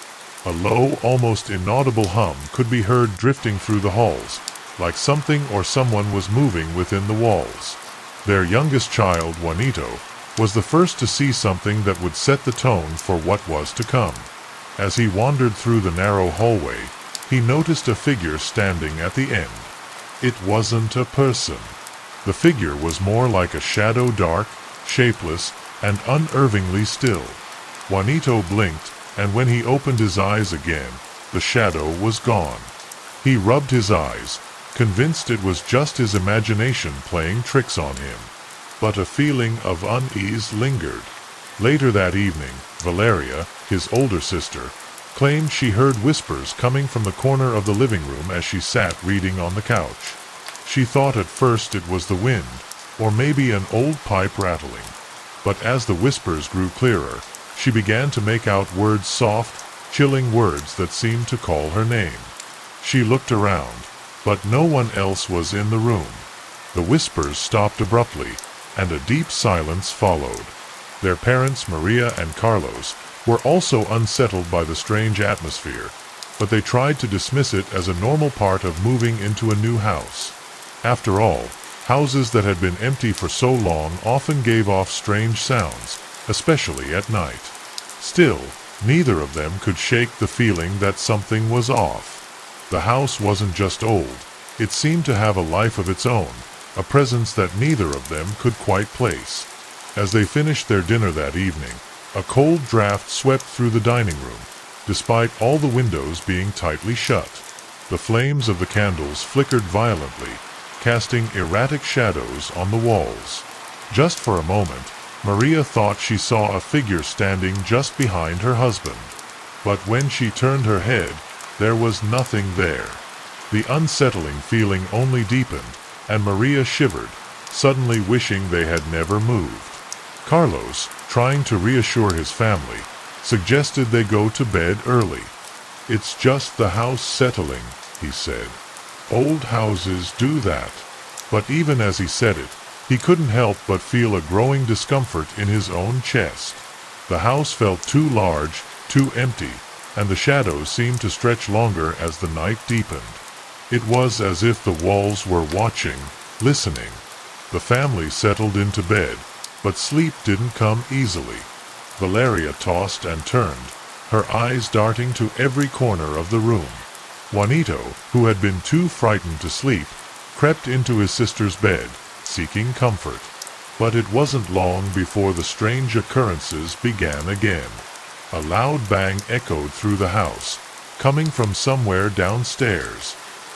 A low, almost inaudible hum could be heard drifting through the halls, like something or someone was moving within the walls. Their youngest child, Juanito, was the first to see something that would set the tone for what was to come. As he wandered through the narrow hallway, he noticed a figure standing at the end. It wasn't a person. The figure was more like a shadow, dark, shapeless, and unnervingly still. Juanito blinked, and when he opened his eyes again, the shadow was gone. He rubbed his eyes, convinced it was just his imagination playing tricks on him. But a feeling of unease lingered. Later that evening, Valeria, his older sister, claimed she heard whispers coming from the corner of the living room as she sat reading on the couch. She thought at first it was the wind, or maybe an old pipe rattling. But as the whispers grew clearer, she began to make out words, soft, chilling words that seemed to call her name. She looked around, but no one else was in the room. The whispers stopped abruptly, and a deep silence followed. Their parents, Maria and Carlos, were also unsettled by the strange atmosphere, but they tried to dismiss it as a normal part of moving into a new house. After all, houses that had been empty for so long often gave off strange sounds, especially at night. Still, neither of them could shake the feeling that something was off. The house wasn't just old, it seemed to have a life of its own, a presence that neither of them could quite place. As they finished their dinner that evening, a cold draft swept through the dining room, despite all the windows being tightly shut. The flames of the candles flickered violently, casting erratic shadows on the walls. Just for a moment, Maria thought she saw a figure standing just behind her husband. But when she turned her head, there was nothing there. The unsettling feeling only deepened, and Maria shivered, suddenly wishing they had never moved. Carlos, trying to reassure his family, suggested they go to bed early. "It's just the house settling," he said. "Old houses do that." But even as he said it, he couldn't help but feel a growing discomfort in his own chest. The house felt too large, too empty, and the shadows seemed to stretch longer as the night deepened. It was as if the walls were watching, listening. The family settled into bed, but sleep didn't come easily. Valeria tossed and turned, her eyes darting to every corner of the room. Juanito, who had been too frightened to sleep, crept into his sister's bed, seeking comfort. But it wasn't long before the strange occurrences began again. A loud bang echoed through the house, coming from somewhere downstairs.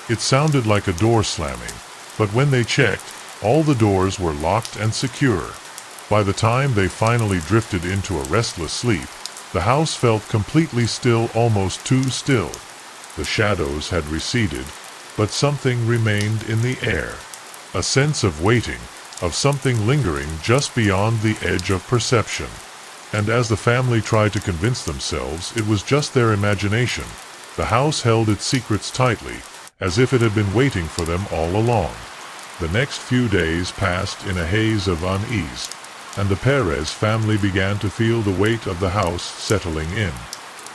It sounded like a door slamming, but when they checked, all the doors were locked and secure. By the time they finally drifted into a restless sleep, the house felt completely still, almost too still. The shadows had receded, but something remained in the air. A sense of waiting, of something lingering just beyond the edge of perception. And as the family tried to convince themselves it was just their imagination, the house held its secrets tightly, as if it had been waiting for them all along. The next few days passed in a haze of unease, and the Perez family began to feel the weight of the house settling in.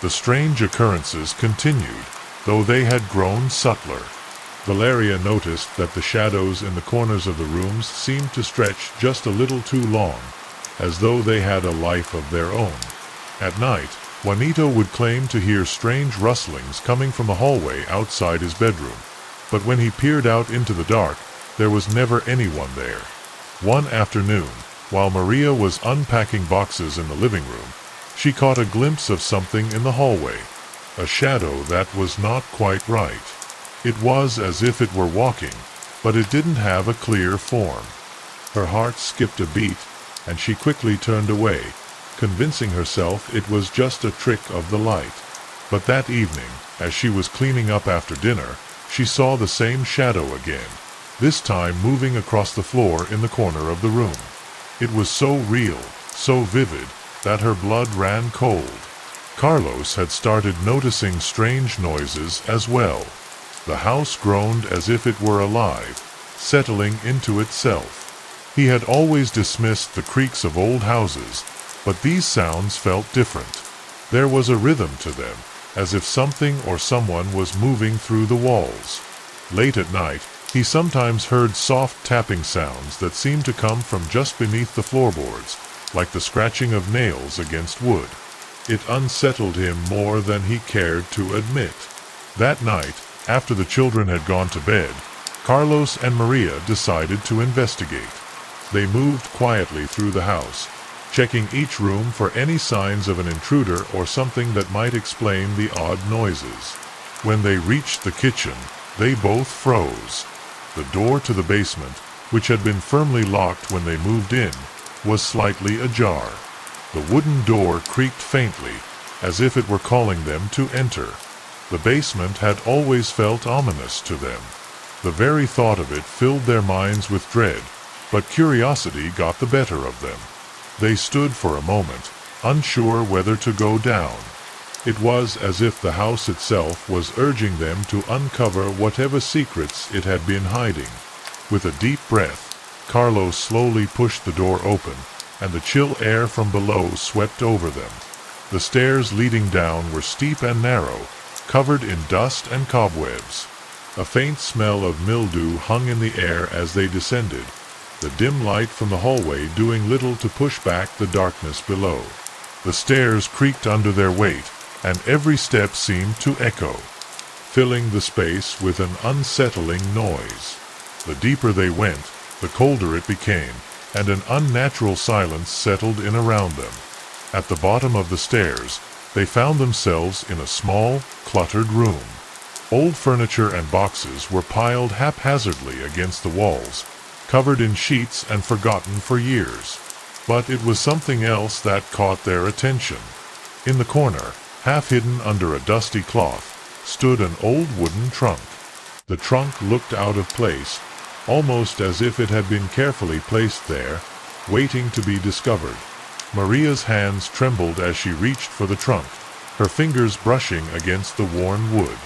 The strange occurrences continued, though they had grown subtler. Valeria noticed that the shadows in the corners of the rooms seemed to stretch just a little too long, as though they had a life of their own. At night, Juanito would claim to hear strange rustlings coming from the hallway outside his bedroom, but when he peered out into the dark, there was never anyone there. One afternoon, while Maria was unpacking boxes in the living room, she caught a glimpse of something in the hallway, a shadow that was not quite right. It was as if it were walking, but it didn't have a clear form. Her heart skipped a beat, and she quickly turned away, convincing herself it was just a trick of the light. But that evening, as she was cleaning up after dinner, she saw the same shadow again, this time moving across the floor in the corner of the room. It was so real, so vivid, that her blood ran cold. Carlos had started noticing strange noises as well. The house groaned as if it were alive, settling into itself. He had always dismissed the creaks of old houses, but these sounds felt different. There was a rhythm to them, as if something or someone was moving through the walls. Late at night, he sometimes heard soft tapping sounds that seemed to come from just beneath the floorboards, like the scratching of nails against wood. It unsettled him more than he cared to admit. That night, after the children had gone to bed, Carlos and Maria decided to investigate. They moved quietly through the house, checking each room for any signs of an intruder or something that might explain the odd noises. When they reached the kitchen, they both froze. The door to the basement, which had been firmly locked when they moved in, was slightly ajar. The wooden door creaked faintly, as if it were calling them to enter. The basement had always felt ominous to them. The very thought of it filled their minds with dread, but curiosity got the better of them. They stood for a moment, unsure whether to go down. It was as if the house itself was urging them to uncover whatever secrets it had been hiding. With a deep breath, Carlos slowly pushed the door open, and the chill air from below swept over them. The stairs leading down were steep and narrow, covered in dust and cobwebs. A faint smell of mildew hung in the air as they descended, the dim light from the hallway doing little to push back the darkness below. The stairs creaked under their weight, and every step seemed to echo, filling the space with an unsettling noise. The deeper they went, the colder it became, and an unnatural silence settled in around them. At the bottom of the stairs, they found themselves in a small, cluttered room. Old furniture and boxes were piled haphazardly against the walls, covered in sheets and forgotten for years. But it was something else that caught their attention. In the corner, half hidden under a dusty cloth, stood an old wooden trunk. The trunk looked out of place, almost as if it had been carefully placed there, waiting to be discovered. Maria's hands trembled as she reached for the trunk, her fingers brushing against the worn wood.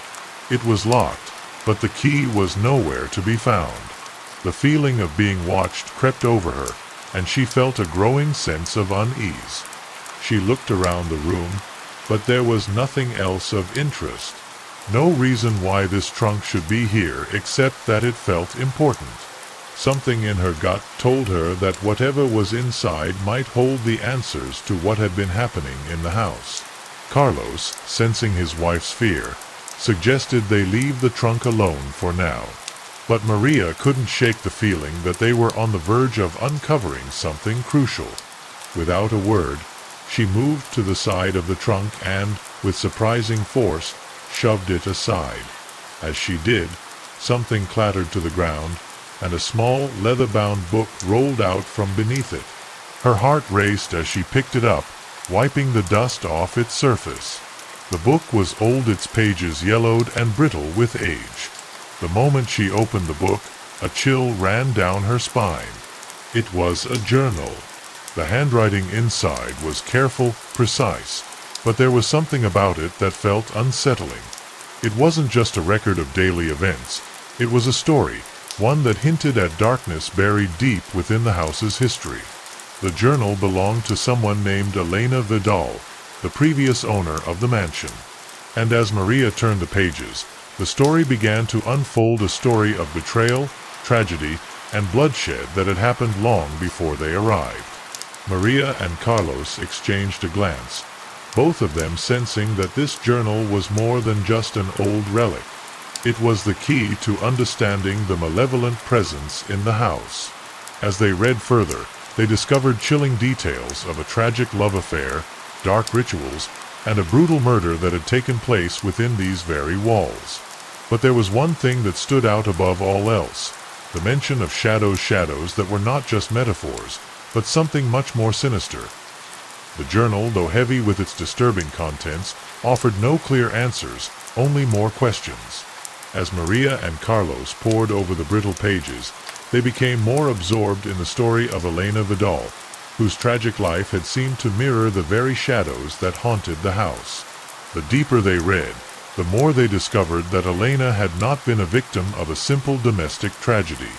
It was locked, but the key was nowhere to be found. The feeling of being watched crept over her, and she felt a growing sense of unease. She looked around the room, but there was nothing else of interest. No reason why this trunk should be here except that it felt important. Something in her gut told her that whatever was inside might hold the answers to what had been happening in the house. Carlos, sensing his wife's fear, suggested they leave the trunk alone for now. But Maria couldn't shake the feeling that they were on the verge of uncovering something crucial. Without a word, she moved to the side of the trunk and, with surprising force, shoved it aside. As she did, something clattered to the ground, and a small, leather-bound book rolled out from beneath it. Her heart raced as she picked it up, wiping the dust off its surface. The book was old, its pages yellowed and brittle with age. The moment she opened the book, a chill ran down her spine. It was a journal. The handwriting inside was careful, precise, but there was something about it that felt unsettling. It wasn't just a record of daily events. It was a story, one that hinted at darkness buried deep within the house's history. The journal belonged to someone named Elena Vidal, the previous owner of the mansion. And as Maria turned the pages, the story began to unfold, a story of betrayal, tragedy, and bloodshed that had happened long before they arrived. Maria and Carlos exchanged a glance, both of them sensing that this journal was more than just an old relic. It was the key to understanding the malevolent presence in the house. As they read further, they discovered chilling details of a tragic love affair, dark rituals, and a brutal murder that had taken place within these very walls. But there was one thing that stood out above all else, the mention of shadows that were not just metaphors, but something much more sinister. The journal, though heavy with its disturbing contents, offered no clear answers, only more questions. As Maria and Carlos pored over the brittle pages, they became more absorbed in the story of Elena Vidal, whose tragic life had seemed to mirror the very shadows that haunted the house. The deeper they read, the more they discovered that Elena had not been a victim of a simple domestic tragedy.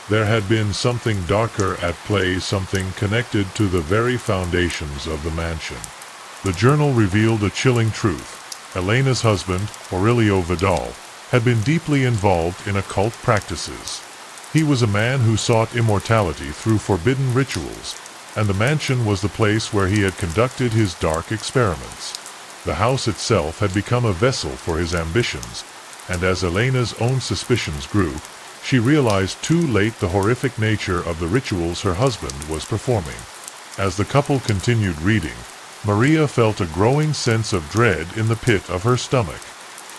There had been something darker at play, something connected to the very foundations of the mansion. The journal revealed a chilling truth. Elena's husband, Aurelio Vidal, had been deeply involved in occult practices. He was a man who sought immortality through forbidden rituals, and the mansion was the place where he had conducted his dark experiments. The house itself had become a vessel for his ambitions, and as Elena's own suspicions grew, she realized too late the horrific nature of the rituals her husband was performing. As the couple continued reading, Maria felt a growing sense of dread in the pit of her stomach.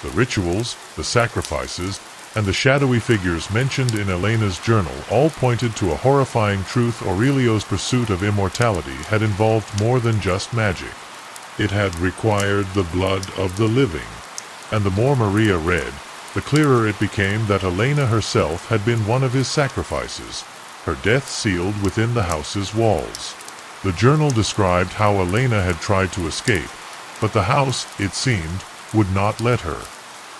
The rituals, the sacrifices, and the shadowy figures mentioned in Elena's journal all pointed to a horrifying truth. Aurelio's pursuit of immortality had involved more than just magic. It had required the blood of the living. And the more Maria read, the clearer it became that Elena herself had been one of his sacrifices, her death sealed within the house's walls. The journal described how Elena had tried to escape, but the house, it seemed, would not let her.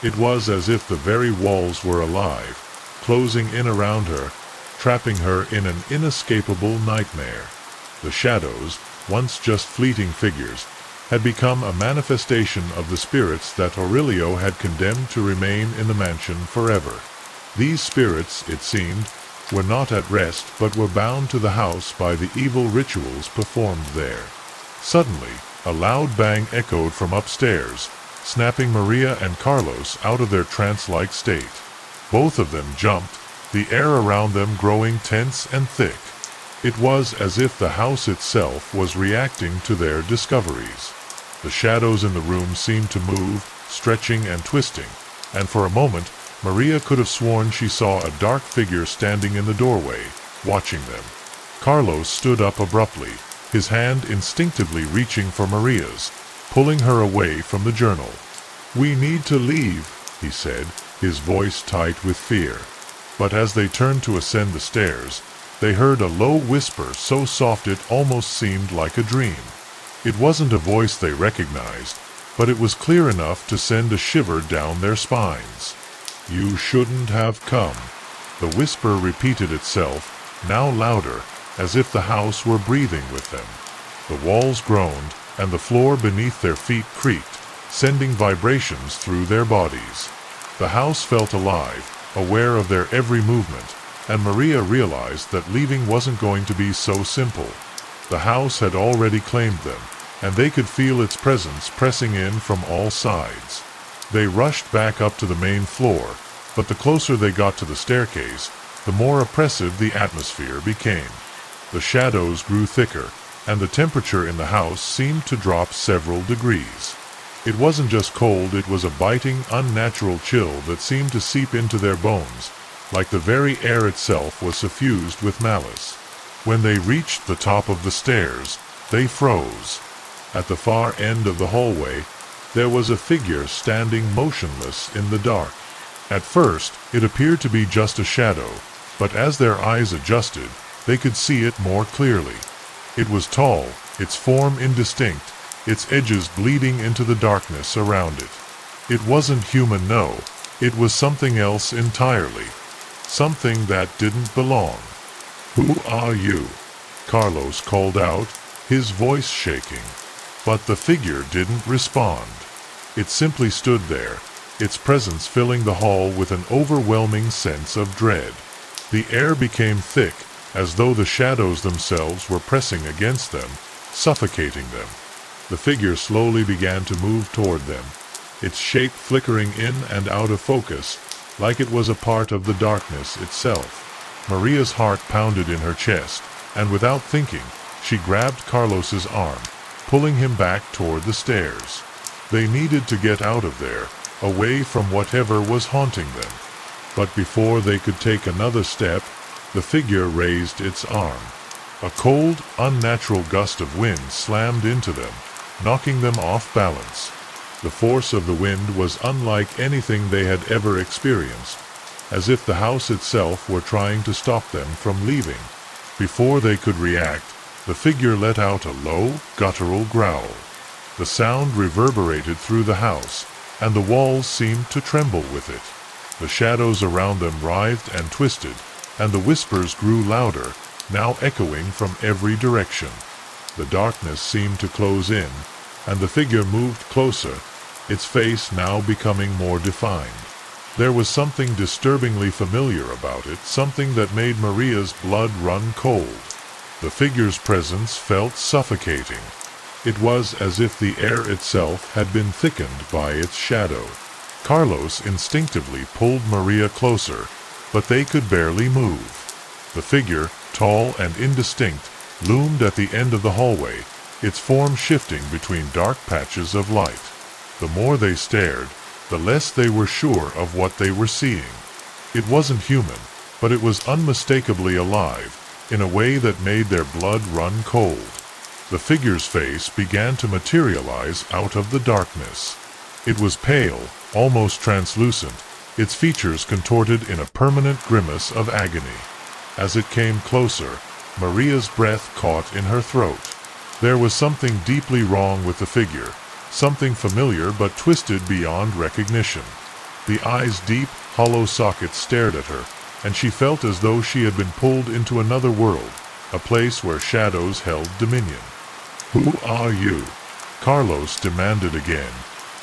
It was as if the very walls were alive, closing in around her, trapping her in an inescapable nightmare. The shadows, once just fleeting figures, had become a manifestation of the spirits that Aurelio had condemned to remain in the mansion forever. These spirits, it seemed, were not at rest but were bound to the house by the evil rituals performed there. Suddenly, a loud bang echoed from upstairs, snapping Maria and Carlos out of their trance-like state. Both of them jumped, the air around them growing tense and thick. It was as if the house itself was reacting to their discoveries. The shadows in the room seemed to move, stretching and twisting, and for a moment Maria could have sworn she saw a dark figure standing in the doorway, watching them. Carlos stood up abruptly, his hand instinctively reaching for Maria's, pulling her away from the journal. "We need to leave," he said, his voice tight with fear. But as they turned to ascend the stairs, they heard a low whisper so soft it almost seemed like a dream. It wasn't a voice they recognized, but it was clear enough to send a shiver down their spines. "You shouldn't have come." The whisper repeated itself, now louder, as if the house were breathing with them. The walls groaned, and the floor beneath their feet creaked, sending vibrations through their bodies. The house felt alive, aware of their every movement, and Maria realized that leaving wasn't going to be so simple. The house had already claimed them, and they could feel its presence pressing in from all sides. They rushed back up to the main floor, but the closer they got to the staircase, the more oppressive the atmosphere became. The shadows grew thicker, and the temperature in the house seemed to drop several degrees. It wasn't just cold, it was a biting, unnatural chill that seemed to seep into their bones, like the very air itself was suffused with malice. When they reached the top of the stairs, they froze. At the far end of the hallway, there was a figure standing motionless in the dark. At first, it appeared to be just a shadow, but as their eyes adjusted, they could see it more clearly. It was tall, its form indistinct, its edges bleeding into the darkness around it. It wasn't human, no, it was something else entirely. Something that didn't belong. "Who are you?" Carlos called out, his voice shaking. But the figure didn't respond. It simply stood there, its presence filling the hall with an overwhelming sense of dread. The air became thick, as though the shadows themselves were pressing against them, suffocating them. The figure slowly began to move toward them, its shape flickering in and out of focus, like it was a part of the darkness itself. Maria's heart pounded in her chest, and without thinking, she grabbed Carlos's arm, pulling him back toward the stairs. They needed to get out of there, away from whatever was haunting them. But before they could take another step, the figure raised its arm. A cold, unnatural gust of wind slammed into them, knocking them off balance. The force of the wind was unlike anything they had ever experienced, as if the house itself were trying to stop them from leaving. Before they could react, the figure let out a low, guttural growl. The sound reverberated through the house, and the walls seemed to tremble with it. The shadows around them writhed and twisted, and the whispers grew louder, now echoing from every direction. The darkness seemed to close in, and the figure moved closer, its face now becoming more defined. There was something disturbingly familiar about it, something that made Maria's blood run cold. The figure's presence felt suffocating. It was as if the air itself had been thickened by its shadow. Carlos instinctively pulled Maria closer, but they could barely move. The figure, tall and indistinct, loomed at the end of the hallway, its form shifting between dark patches of light. The more they stared, the less they were sure of what they were seeing. It wasn't human, but it was unmistakably alive, in a way that made their blood run cold. The figure's face began to materialize out of the darkness. It was pale, almost translucent, its features contorted in a permanent grimace of agony. As it came closer, Maria's breath caught in her throat. There was something deeply wrong with the figure, something familiar but twisted beyond recognition. The eye's deep, hollow sockets stared at her, and she felt as though she had been pulled into another world, a place where shadows held dominion. "Who are you?" Carlos demanded again,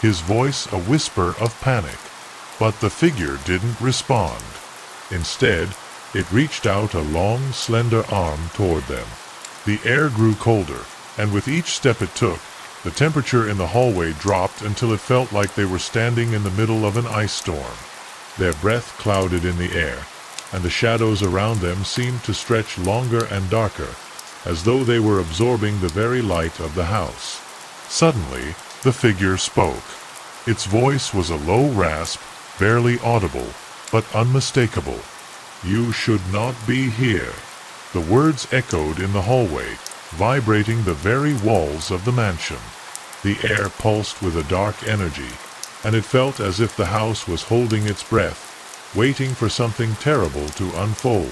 his voice a whisper of panic. But the figure didn't respond. Instead, it reached out a long, slender arm toward them. The air grew colder, and with each step it took, the temperature in the hallway dropped until it felt like they were standing in the middle of an ice storm. Their breath clouded in the air, and the shadows around them seemed to stretch longer and darker, as though they were absorbing the very light of the house. Suddenly, the figure spoke. Its voice was a low rasp, barely audible, but unmistakable. "You should not be here." The words echoed in the hallway, vibrating the very walls of the mansion. The air pulsed with a dark energy, and it felt as if the house was holding its breath, waiting for something terrible to unfold.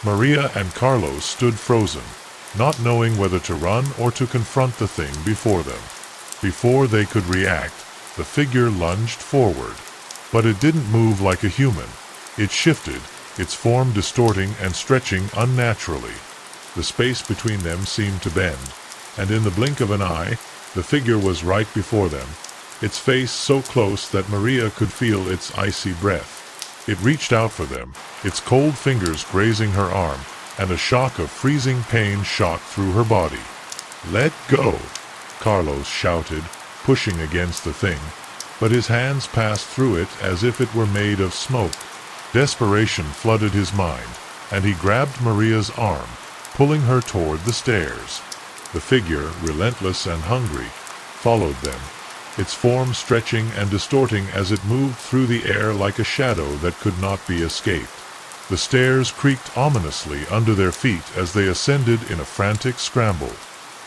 Maria and Carlos stood frozen, not knowing whether to run or to confront the thing before them. Before they could react, the figure lunged forward. But it didn't move like a human. It shifted, its form distorting and stretching unnaturally. The space between them seemed to bend, and in the blink of an eye, the figure was right before them, its face so close that Maria could feel its icy breath. It reached out for them, its cold fingers grazing her arm, and a shock of freezing pain shot through her body. "Let go!" Carlos shouted, pushing against the thing, but his hands passed through it as if it were made of smoke. Desperation flooded his mind, and he grabbed Maria's arm, pulling her toward the stairs. The figure, relentless and hungry, followed them, its form stretching and distorting as it moved through the air like a shadow that could not be escaped. The stairs creaked ominously under their feet as they ascended in a frantic scramble.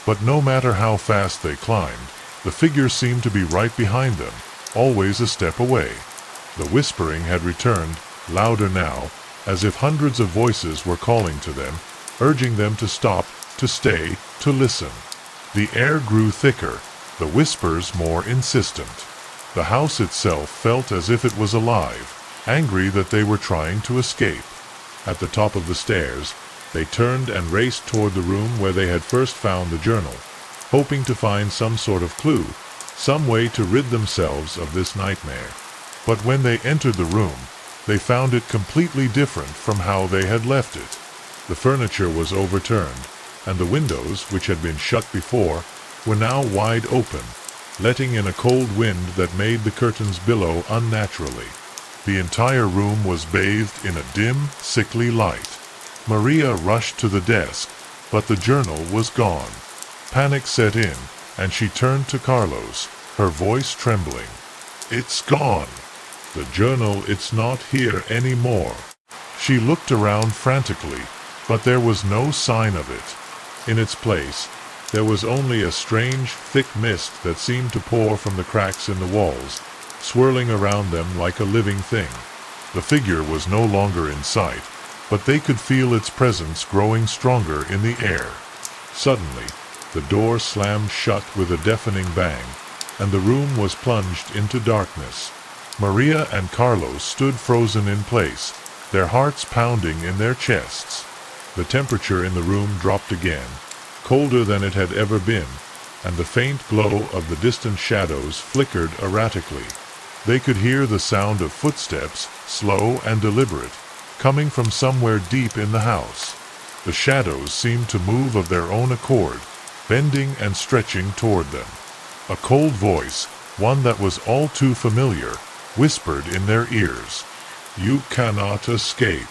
But no matter how fast they climbed, the figure seemed to be right behind them, always a step away. The whispering had returned, louder now, as if hundreds of voices were calling to them, urging them to stop, to stay, to listen. The air grew thicker, the whispers more insistent. The house itself felt as if it was alive, angry that they were trying to escape. At the top of the stairs, they turned and raced toward the room where they had first found the journal, hoping to find some sort of clue, some way to rid themselves of this nightmare. But when they entered the room, they found it completely different from how they had left it. The furniture was overturned, and the windows, which had been shut before, were now wide open, letting in a cold wind that made the curtains billow unnaturally. The entire room was bathed in a dim, sickly light. Maria rushed to the desk, but the journal was gone. Panic set in, and she turned to Carlos, her voice trembling. "It's gone. The journal, it's not here anymore." She looked around frantically, but there was no sign of it. In its place, there was only a strange, thick mist that seemed to pour from the cracks in the walls, swirling around them like a living thing. The figure was no longer in sight, but they could feel its presence growing stronger in the air. Suddenly, the door slammed shut with a deafening bang, and the room was plunged into darkness. Maria and Carlos stood frozen in place, their hearts pounding in their chests. The temperature in the room dropped again, colder than it had ever been, and the faint glow of the distant shadows flickered erratically. They could hear the sound of footsteps, slow and deliberate, coming from somewhere deep in the house. The shadows seemed to move of their own accord, bending and stretching toward them. A cold voice, one that was all too familiar, whispered in their ears, "You cannot escape."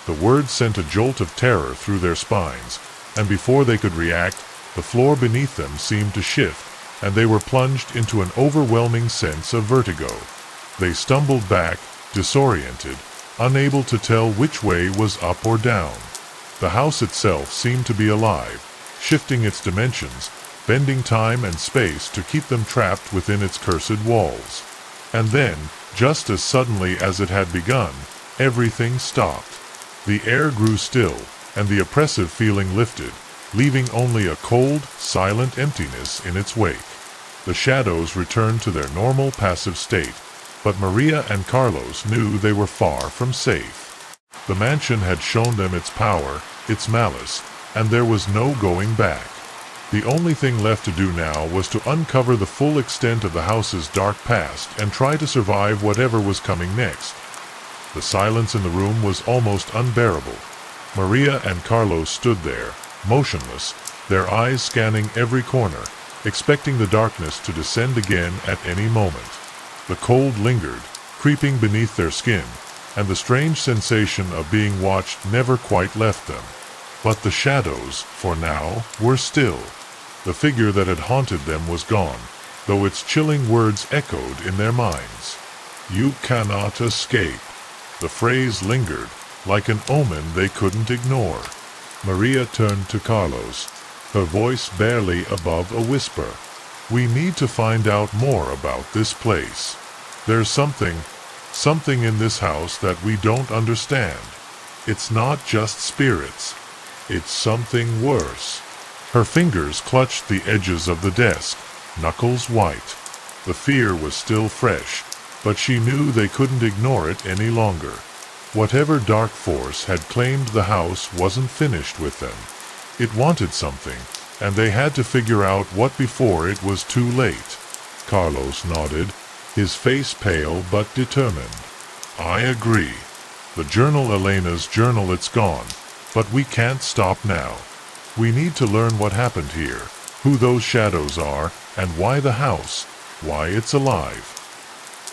The words sent a jolt of terror through their spines, and before they could react, the floor beneath them seemed to shift, and they were plunged into an overwhelming sense of vertigo. They stumbled back, disoriented, unable to tell which way was up or down. The house itself seemed to be alive, shifting its dimensions, bending time and space to keep them trapped within its cursed walls. And then, just as suddenly as it had begun, everything stopped. The air grew still, and the oppressive feeling lifted, leaving only a cold, silent emptiness in its wake. The shadows returned to their normal passive state, but Maria and Carlos knew they were far from safe. The mansion had shown them its power, its malice, and there was no going back. The only thing left to do now was to uncover the full extent of the house's dark past and try to survive whatever was coming next. The silence in the room was almost unbearable. Maria and Carlos stood there, motionless, their eyes scanning every corner, expecting the darkness to descend again at any moment. The cold lingered, creeping beneath their skin, and the strange sensation of being watched never quite left them. But the shadows, for now, were still. The figure that had haunted them was gone, though its chilling words echoed in their minds. "You cannot escape." The phrase lingered, like an omen they couldn't ignore. Maria turned to Carlos, her voice barely above a whisper. "We need to find out more about this place. There's something in this house that we don't understand. It's not just spirits. It's something worse." Her fingers clutched the edges of the desk, knuckles white. The fear was still fresh, but she knew they couldn't ignore it any longer. Whatever dark force had claimed the house wasn't finished with them. It wanted something, and they had to figure out what before it was too late. Carlos nodded, his face pale but determined. "I agree. The journal, Elena's journal, it's gone, but we can't stop now. We need to learn what happened here, who those shadows are, and why the house, why it's alive."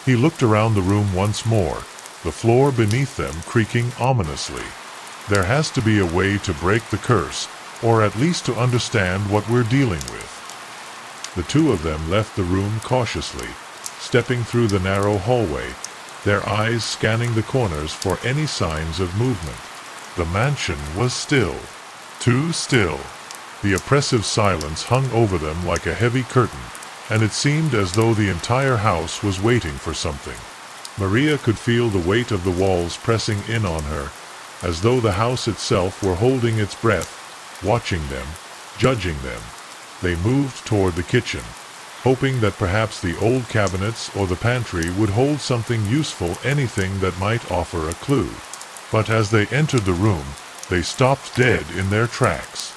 He looked around the room once more, the floor beneath them creaking ominously. There has to be a way to break the curse, or at least to understand what we're dealing with. The two of them left the room cautiously, stepping through the narrow hallway, their eyes scanning the corners for any signs of movement. The mansion was still. Too still. The oppressive silence hung over them like a heavy curtain, and it seemed as though the entire house was waiting for something. Maria could feel the weight of the walls pressing in on her, as though the house itself were holding its breath, watching them, judging them. They moved toward the kitchen, hoping that perhaps the old cabinets or the pantry would hold something useful, anything that might offer a clue. But as they entered the room, they stopped dead in their tracks.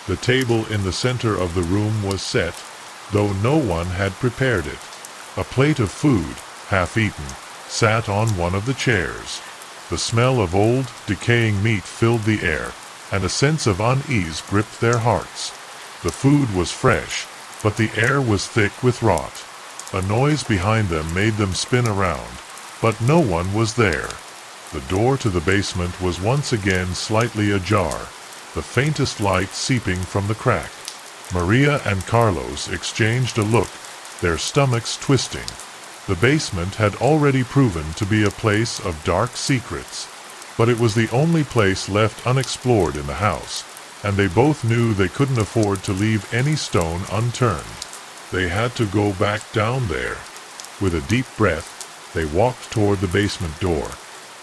The table in the center of the room was set, though no one had prepared it. A plate of food, half-eaten, sat on one of the chairs. The smell of old, decaying meat filled the air, and a sense of unease gripped their hearts. The food was fresh, but the air was thick with rot. A noise behind them made them spin around, but no one was there. The door to the basement was once again slightly ajar, the faintest light seeping from the crack. Maria and Carlos exchanged a look, their stomachs twisting. The basement had already proven to be a place of dark secrets, but it was the only place left unexplored in the house, and they both knew they couldn't afford to leave any stone unturned. They had to go back down there. With a deep breath, they walked toward the basement door,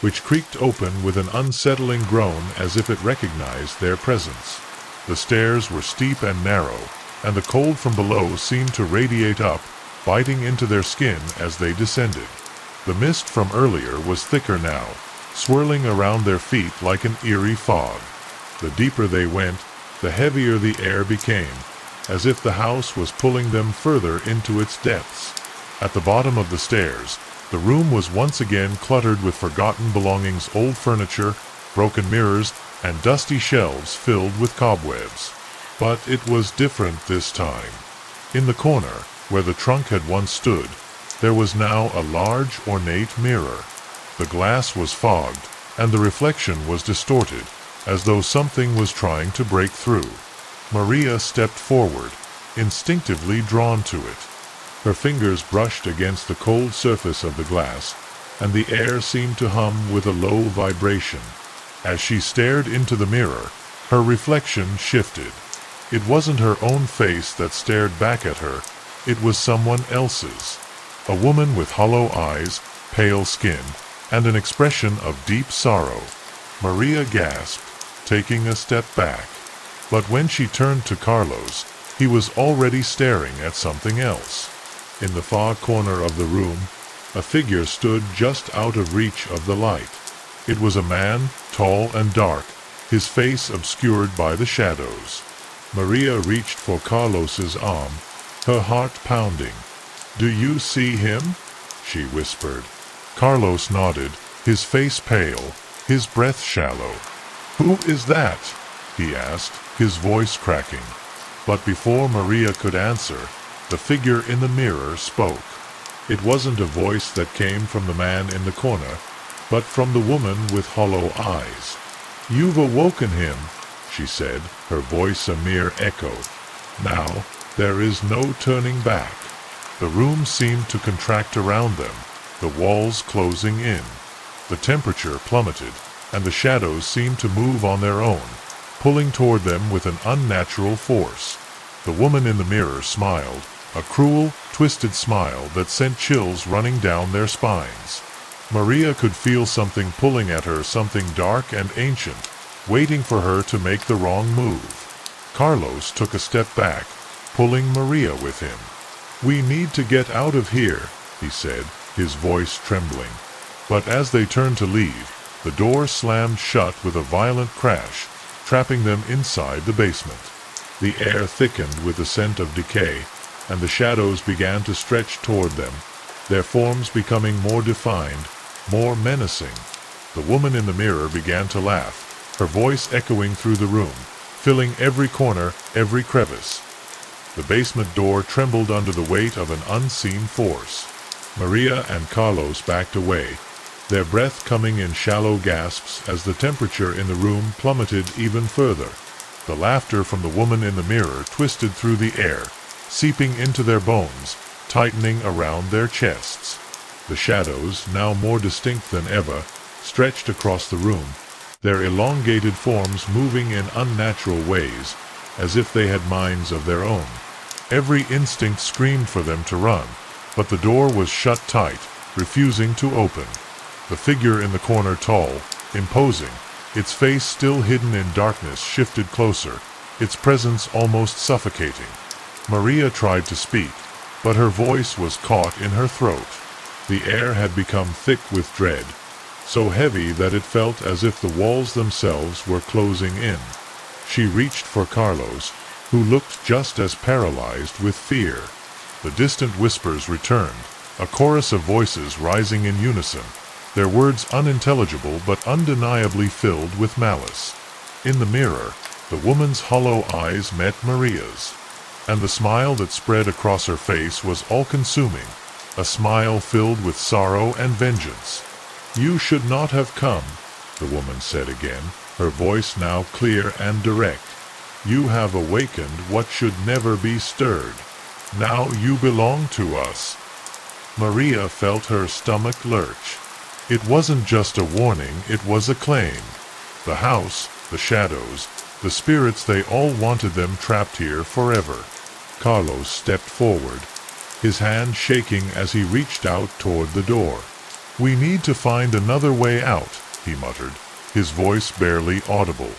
which creaked open with an unsettling groan as if it recognized their presence. The stairs were steep and narrow, and the cold from below seemed to radiate up, biting into their skin as they descended. The mist from earlier was thicker now, swirling around their feet like an eerie fog. The deeper they went, the heavier the air became, as if the house was pulling them further into its depths. At the bottom of the stairs, the room was once again cluttered with forgotten belongings, old furniture, broken mirrors, and dusty shelves filled with cobwebs. But it was different this time. In the corner, where the trunk had once stood, there was now a large, ornate mirror. The glass was fogged, and the reflection was distorted, as though something was trying to break through. Maria stepped forward, instinctively drawn to it. Her fingers brushed against the cold surface of the glass, and the air seemed to hum with a low vibration. As she stared into the mirror, her reflection shifted. It wasn't her own face that stared back at her, it was someone else's. A woman with hollow eyes, pale skin, and an expression of deep sorrow. Maria gasped, taking a step back. But when she turned to Carlos, he was already staring at something else. In the far corner of the room, a figure stood just out of reach of the light. It was a man, tall and dark, his face obscured by the shadows. Maria reached for Carlos's arm, her heart pounding. "Do you see him?" she whispered. Carlos nodded, his face pale, his breath shallow. "Who is that?" he asked, his voice cracking. But before Maria could answer, the figure in the mirror spoke. It wasn't a voice that came from the man in the corner, but from the woman with hollow eyes. "You've awoken him," she said, her voice a mere echo. "Now, there is no turning back." The room seemed to contract around them, the walls closing in. The temperature plummeted, and the shadows seemed to move on their own, pulling toward them with an unnatural force. The woman in the mirror smiled, a cruel, twisted smile that sent chills running down their spines. Maria could feel something pulling at her, something dark and ancient, waiting for her to make the wrong move. Carlos took a step back, pulling Maria with him. "We need to get out of here," he said, his voice trembling. But as they turned to leave, the door slammed shut with a violent crash, trapping them inside the basement. The air thickened with the scent of decay, and the shadows began to stretch toward them, their forms becoming more defined, more menacing. The woman in the mirror began to laugh, her voice echoing through the room, filling every corner, every crevice. The basement door trembled under the weight of an unseen force. Maria and Carlos backed away, their breath coming in shallow gasps as the temperature in the room plummeted even further. The laughter from the woman in the mirror twisted through the air, seeping into their bones, tightening around their chests. The shadows, now more distinct than ever, stretched across the room, their elongated forms moving in unnatural ways, as if they had minds of their own. Every instinct screamed for them to run, but the door was shut tight, refusing to open. The figure in the corner, tall, imposing, its face still hidden in darkness, shifted closer, its presence almost suffocating. Maria tried to speak, but her voice was caught in her throat. The air had become thick with dread, so heavy that it felt as if the walls themselves were closing in. She reached for Carlos, who looked just as paralyzed with fear. The distant whispers returned, a chorus of voices rising in unison, their words unintelligible but undeniably filled with malice. In the mirror, the woman's hollow eyes met Maria's, and the smile that spread across her face was all-consuming, a smile filled with sorrow and vengeance. "You should not have come," the woman said again, her voice now clear and direct. "You have awakened what should never be stirred. Now you belong to us." Maria felt her stomach lurch. It wasn't just a warning, it was a claim. The house, the shadows, the spirits, they all wanted them trapped here forever. Carlos stepped forward, his hand shaking as he reached out toward the door. "We need to find another way out," he muttered, his voice barely audible.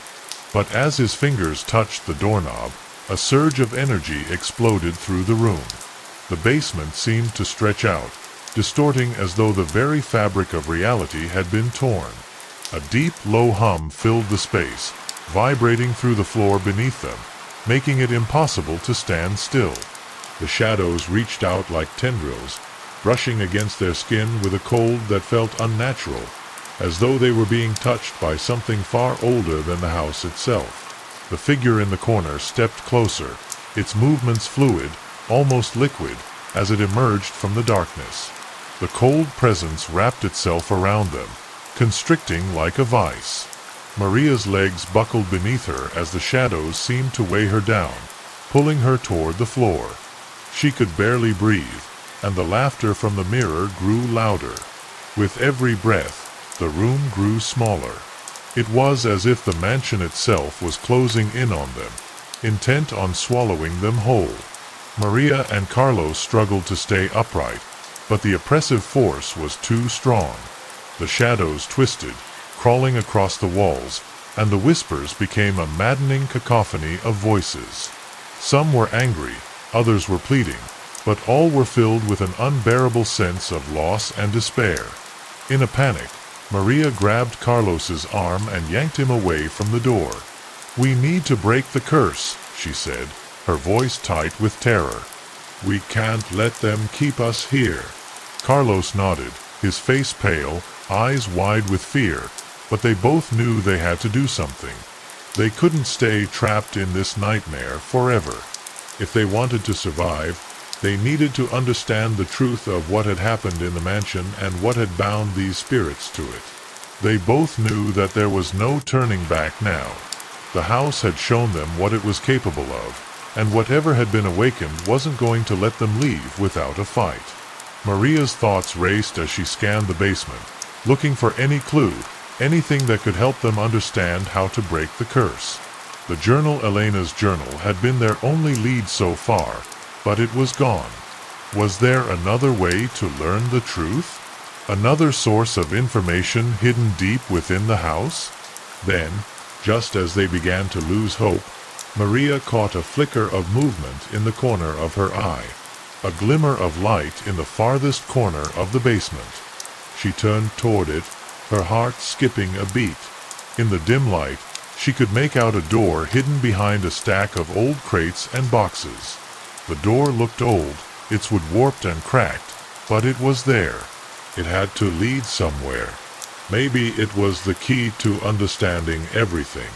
But as his fingers touched the doorknob, a surge of energy exploded through the room. The basement seemed to stretch out, distorting as though the very fabric of reality had been torn. A deep, low hum filled the space, vibrating through the floor beneath them, making it impossible to stand still. The shadows reached out like tendrils, brushing against their skin with a cold that felt unnatural. as though they were being touched by something far older than the house itself. The figure in the corner stepped closer, its movements fluid, almost liquid, as it emerged from the darkness. The cold presence wrapped itself around them, constricting like a vice. Maria's legs buckled beneath her as the shadows seemed to weigh her down, pulling her toward the floor. She could barely breathe, and the laughter from the mirror grew louder. With every breath, the room grew smaller. It was as if the mansion itself was closing in on them, intent on swallowing them whole. Maria and Carlos struggled to stay upright, but the oppressive force was too strong. The shadows twisted, crawling across the walls, and the whispers became a maddening cacophony of voices. Some were angry, others were pleading, but all were filled with an unbearable sense of loss and despair. In a panic, Maria grabbed Carlos's arm and yanked him away from the door. "We need to break the curse," she said, her voice tight with terror. "We can't let them keep us here." Carlos nodded, his face pale, eyes wide with fear, but they both knew they had to do something. They couldn't stay trapped in this nightmare forever. If they wanted to survive, they needed to understand the truth of what had happened in the mansion and what had bound these spirits to it. They both knew that there was no turning back now. The house had shown them what it was capable of, and whatever had been awakened wasn't going to let them leave without a fight. Maria's thoughts raced as she scanned the basement, looking for any clue, anything that could help them understand how to break the curse. The journal, Elena's journal, had been their only lead so far, but it was gone. Was there another way to learn the truth? Another source of information hidden deep within the house? Then, just as they began to lose hope, Maria caught a flicker of movement in the corner of her eye, a glimmer of light in the farthest corner of the basement. She turned toward it, her heart skipping a beat. In the dim light, she could make out a door hidden behind a stack of old crates and boxes. The door looked old, its wood warped and cracked, but it was there. It had to lead somewhere. Maybe it was the key to understanding everything.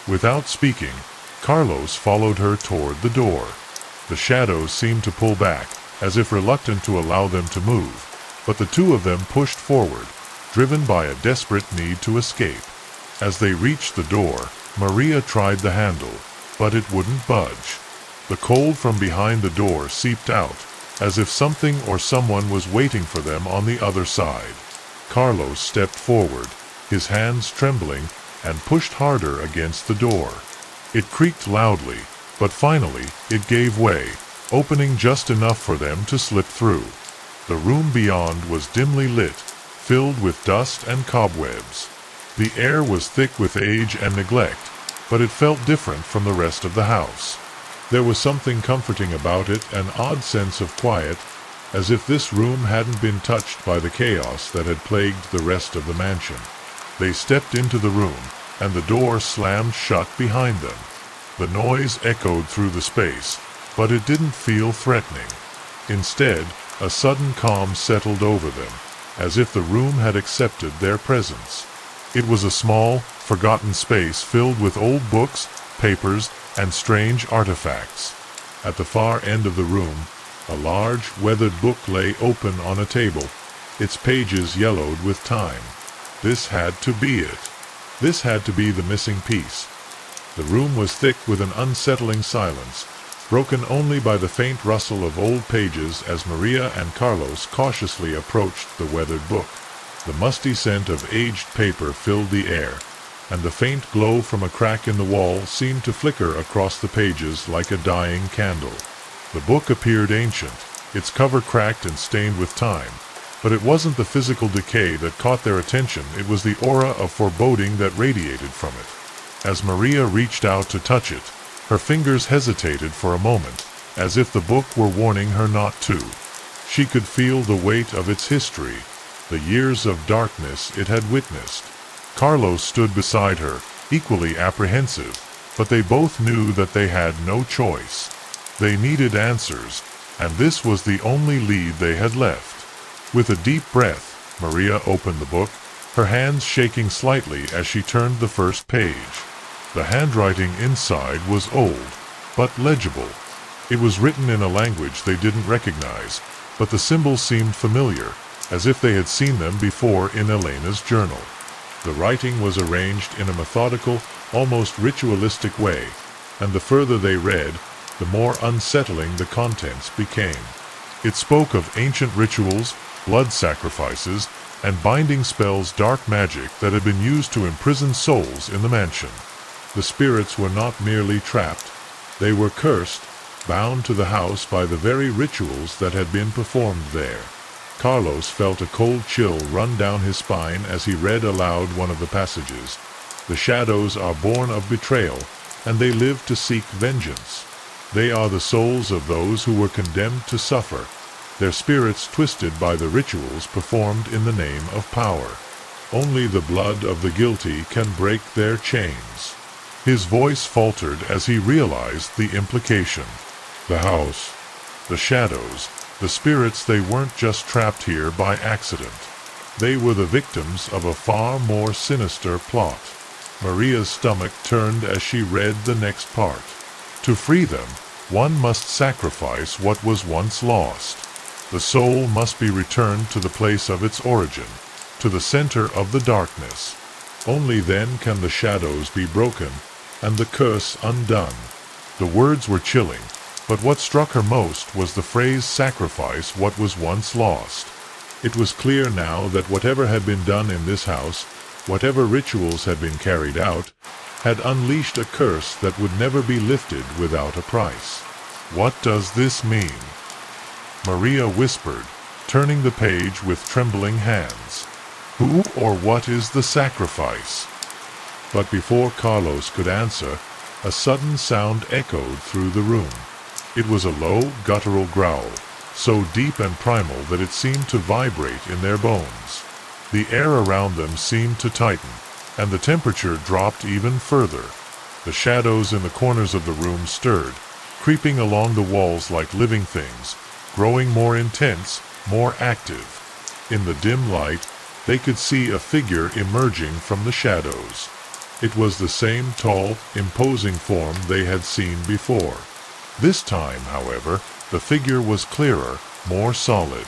Without speaking, Carlos followed her toward the door. The shadows seemed to pull back, as if reluctant to allow them to move, but the two of them pushed forward, driven by a desperate need to escape. As they reached the door, Maria tried the handle, but it wouldn't budge. The cold from behind the door seeped out, as if something or someone was waiting for them on the other side. Carlos stepped forward, his hands trembling, and pushed harder against the door. It creaked loudly, but finally it gave way, opening just enough for them to slip through. The room beyond was dimly lit, filled with dust and cobwebs. The air was thick with age and neglect, but it felt different from the rest of the house. There was something comforting about it, an odd sense of quiet, as if this room hadn't been touched by the chaos that had plagued the rest of the mansion. They stepped into the room, and the door slammed shut behind them. The noise echoed through the space, but it didn't feel threatening. Instead, a sudden calm settled over them, as if the room had accepted their presence. It was a small, forgotten space filled with old books, papers, and strange artifacts. At the far end of the room, a large, weathered book lay open on a table, its pages yellowed with time. This had to be it. This had to be the missing piece. The room was thick with an unsettling silence, broken only by the faint rustle of old pages as Maria and Carlos cautiously approached the weathered book. The musty scent of aged paper filled the air, and the faint glow from a crack in the wall seemed to flicker across the pages like a dying candle. The book appeared ancient, its cover cracked and stained with time, but it wasn't the physical decay that caught their attention, it was the aura of foreboding that radiated from it. As Maria reached out to touch it, her fingers hesitated for a moment, as if the book were warning her not to. She could feel the weight of its history, the years of darkness it had witnessed. Carlos stood beside her, equally apprehensive, but they both knew that they had no choice. They needed answers, and this was the only lead they had left. With a deep breath, Maria opened the book, her hands shaking slightly as she turned the first page. The handwriting inside was old, but legible. It was written in a language they didn't recognize, but the symbols seemed familiar, as if they had seen them before in Elena's journal. The writing was arranged in a methodical, almost ritualistic way, and the further they read, the more unsettling the contents became. It spoke of ancient rituals, blood sacrifices, and binding spells, dark magic that had been used to imprison souls in the mansion. The spirits were not merely trapped, they were cursed, bound to the house by the very rituals that had been performed there. Carlos felt a cold chill run down his spine as he read aloud one of the passages. The shadows are born of betrayal, and they live to seek vengeance. They are the souls of those who were condemned to suffer, their spirits twisted by the rituals performed in the name of power. Only the blood of the guilty can break their chains. His voice faltered as he realized the implication. The house, the shadows, the spirits, they weren't just trapped here by accident. They were the victims of a far more sinister plot. Maria's stomach turned as she read the next part. To free them, one must sacrifice what was once lost. The soul must be returned to the place of its origin, to the center of the darkness. Only then can the shadows be broken and the curse undone. The words were chilling, but what struck her most was the phrase "sacrifice what was once lost." It was clear now that whatever had been done in this house, whatever rituals had been carried out, had unleashed a curse that would never be lifted without a price. What does this mean? Maria whispered, turning the page with trembling hands. Who or what is the sacrifice? But before Carlos could answer, a sudden sound echoed through the room. It was a low, guttural growl, so deep and primal that it seemed to vibrate in their bones. The air around them seemed to tighten, and the temperature dropped even further. The shadows in the corners of the room stirred, creeping along the walls like living things, growing more intense, more active. In the dim light, they could see a figure emerging from the shadows. It was the same tall, imposing form they had seen before. This time, however, the figure was clearer, more solid.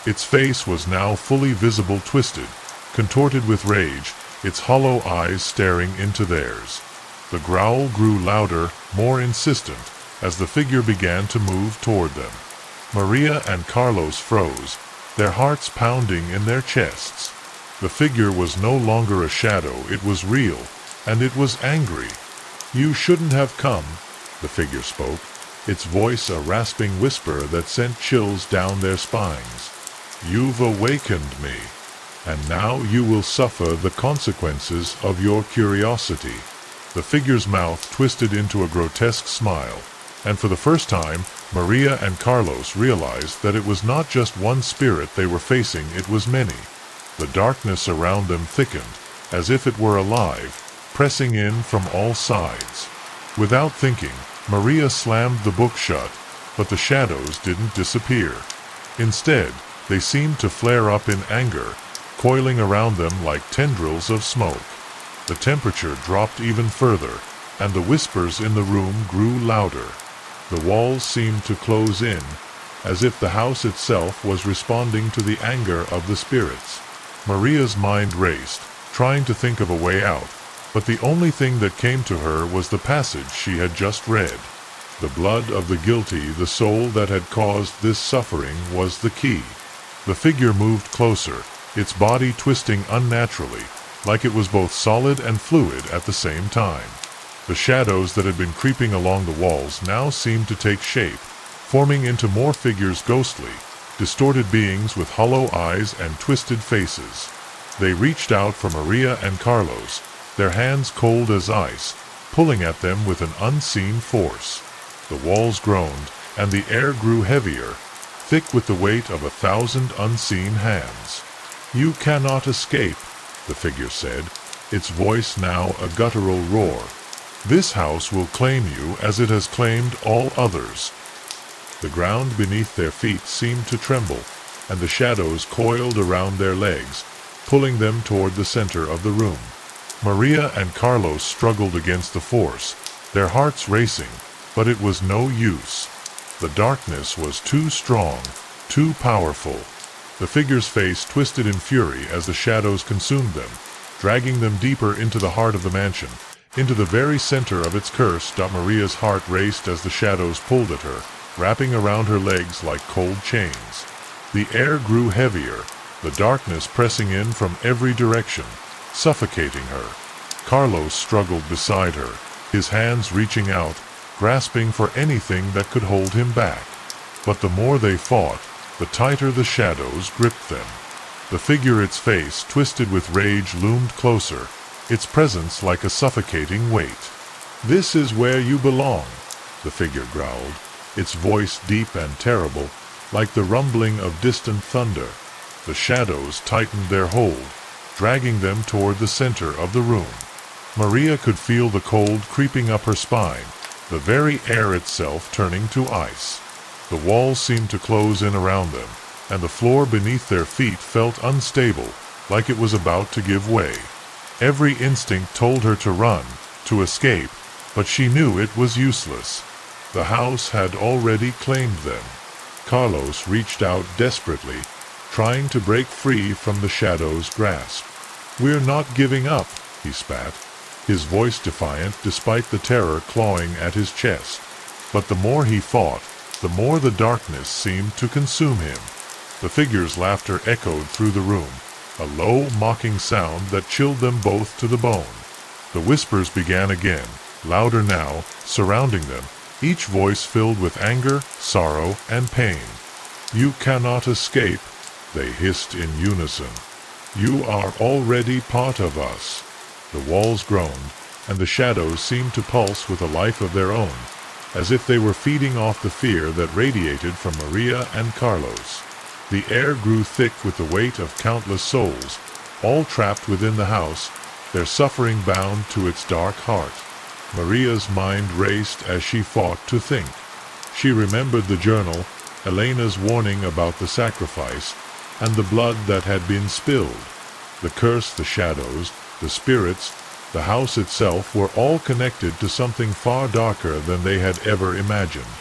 Its face was now fully visible, twisted, contorted with rage, its hollow eyes staring into theirs. The growl grew louder, more insistent, as the figure began to move toward them. Maria and Carlos froze, their hearts pounding in their chests. The figure was no longer a shadow, it was real, and it was angry. "You shouldn't have come," the figure spoke, its voice a rasping whisper that sent chills down their spines. "You've awakened me, and now you will suffer the consequences of your curiosity." The figure's mouth twisted into a grotesque smile, and for the first time, Maria and Carlos realized that it was not just one spirit they were facing, it was many. The darkness around them thickened, as if it were alive, pressing in from all sides. Without thinking, Maria slammed the book shut, but the shadows didn't disappear. Instead, they seemed to flare up in anger, coiling around them like tendrils of smoke. The temperature dropped even further, and the whispers in the room grew louder. The walls seemed to close in, as if the house itself was responding to the anger of the spirits. Maria's mind raced, trying to think of a way out, but the only thing that came to her was the passage she had just read. The blood of the guilty, the soul that had caused this suffering, was the key. The figure moved closer, its body twisting unnaturally, like it was both solid and fluid at the same time. The shadows that had been creeping along the walls now seemed to take shape, forming into more figures, ghostly, distorted beings with hollow eyes and twisted faces. They reached out for Maria and Carlos, their hands cold as ice, pulling at them with an unseen force. The walls groaned, and the air grew heavier, thick with the weight of 1,000 unseen hands. "You cannot escape," the figure said, its voice now a guttural roar. "This house will claim you as it has claimed all others." The ground beneath their feet seemed to tremble, and the shadows coiled around their legs, pulling them toward the center of the room. Maria and Carlos struggled against the force, their hearts racing, but it was no use. The darkness was too strong, too powerful. The figure's face twisted in fury as the shadows consumed them, dragging them deeper into the heart of the mansion, into the very center of its curse. Maria's heart raced as the shadows pulled at her, wrapping around her legs like cold chains. The air grew heavier, the darkness pressing in from every direction, suffocating her. Carlos struggled beside her, his hands reaching out, grasping for anything that could hold him back. But the more they fought, the tighter the shadows gripped them. The figure, its face twisted with rage, loomed closer, its presence like a suffocating weight. "This is where you belong," the figure growled, its voice deep and terrible, like the rumbling of distant thunder. The shadows tightened their hold, dragging them toward the center of the room. Maria could feel the cold creeping up her spine, the very air itself turning to ice. The walls seemed to close in around them, and the floor beneath their feet felt unstable, like it was about to give way. Every instinct told her to run, to escape, but she knew it was useless. The house had already claimed them. Carlos reached out desperately, trying to break free from the shadow's grasp. "We're not giving up," he spat, his voice defiant despite the terror clawing at his chest. But the more he fought, the more the darkness seemed to consume him. The figure's laughter echoed through the room, a low, mocking sound that chilled them both to the bone. The whispers began again, louder now, surrounding them, each voice filled with anger, sorrow, and pain. "You cannot escape," they hissed in unison. "You are already part of us." The walls groaned, and the shadows seemed to pulse with a life of their own, as if they were feeding off the fear that radiated from Maria and Carlos. The air grew thick with the weight of countless souls, all trapped within the house, their suffering bound to its dark heart. Maria's mind raced as she fought to think. She remembered the journal, Elena's warning about the sacrifice, and the blood that had been spilled. The curse, the shadows, the spirits, the house itself were all connected to something far darker than they had ever imagined.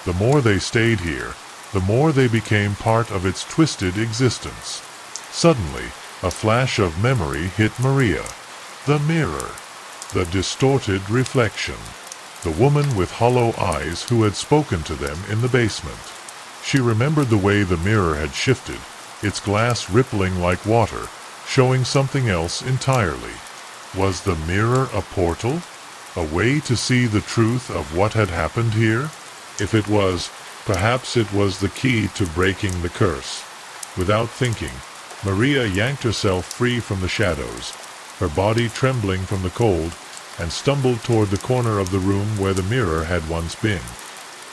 The more they stayed here, the more they became part of its twisted existence. Suddenly, a flash of memory hit Maria. The mirror. The distorted reflection. The woman with hollow eyes who had spoken to them in the basement. She remembered the way the mirror had shifted, its glass rippling like water, showing something else entirely. Was the mirror a portal? A way to see the truth of what had happened here? If it was, perhaps it was the key to breaking the curse. Without thinking, Maria yanked herself free from the shadows, her body trembling from the cold, and stumbled toward the corner of the room where the mirror had once been.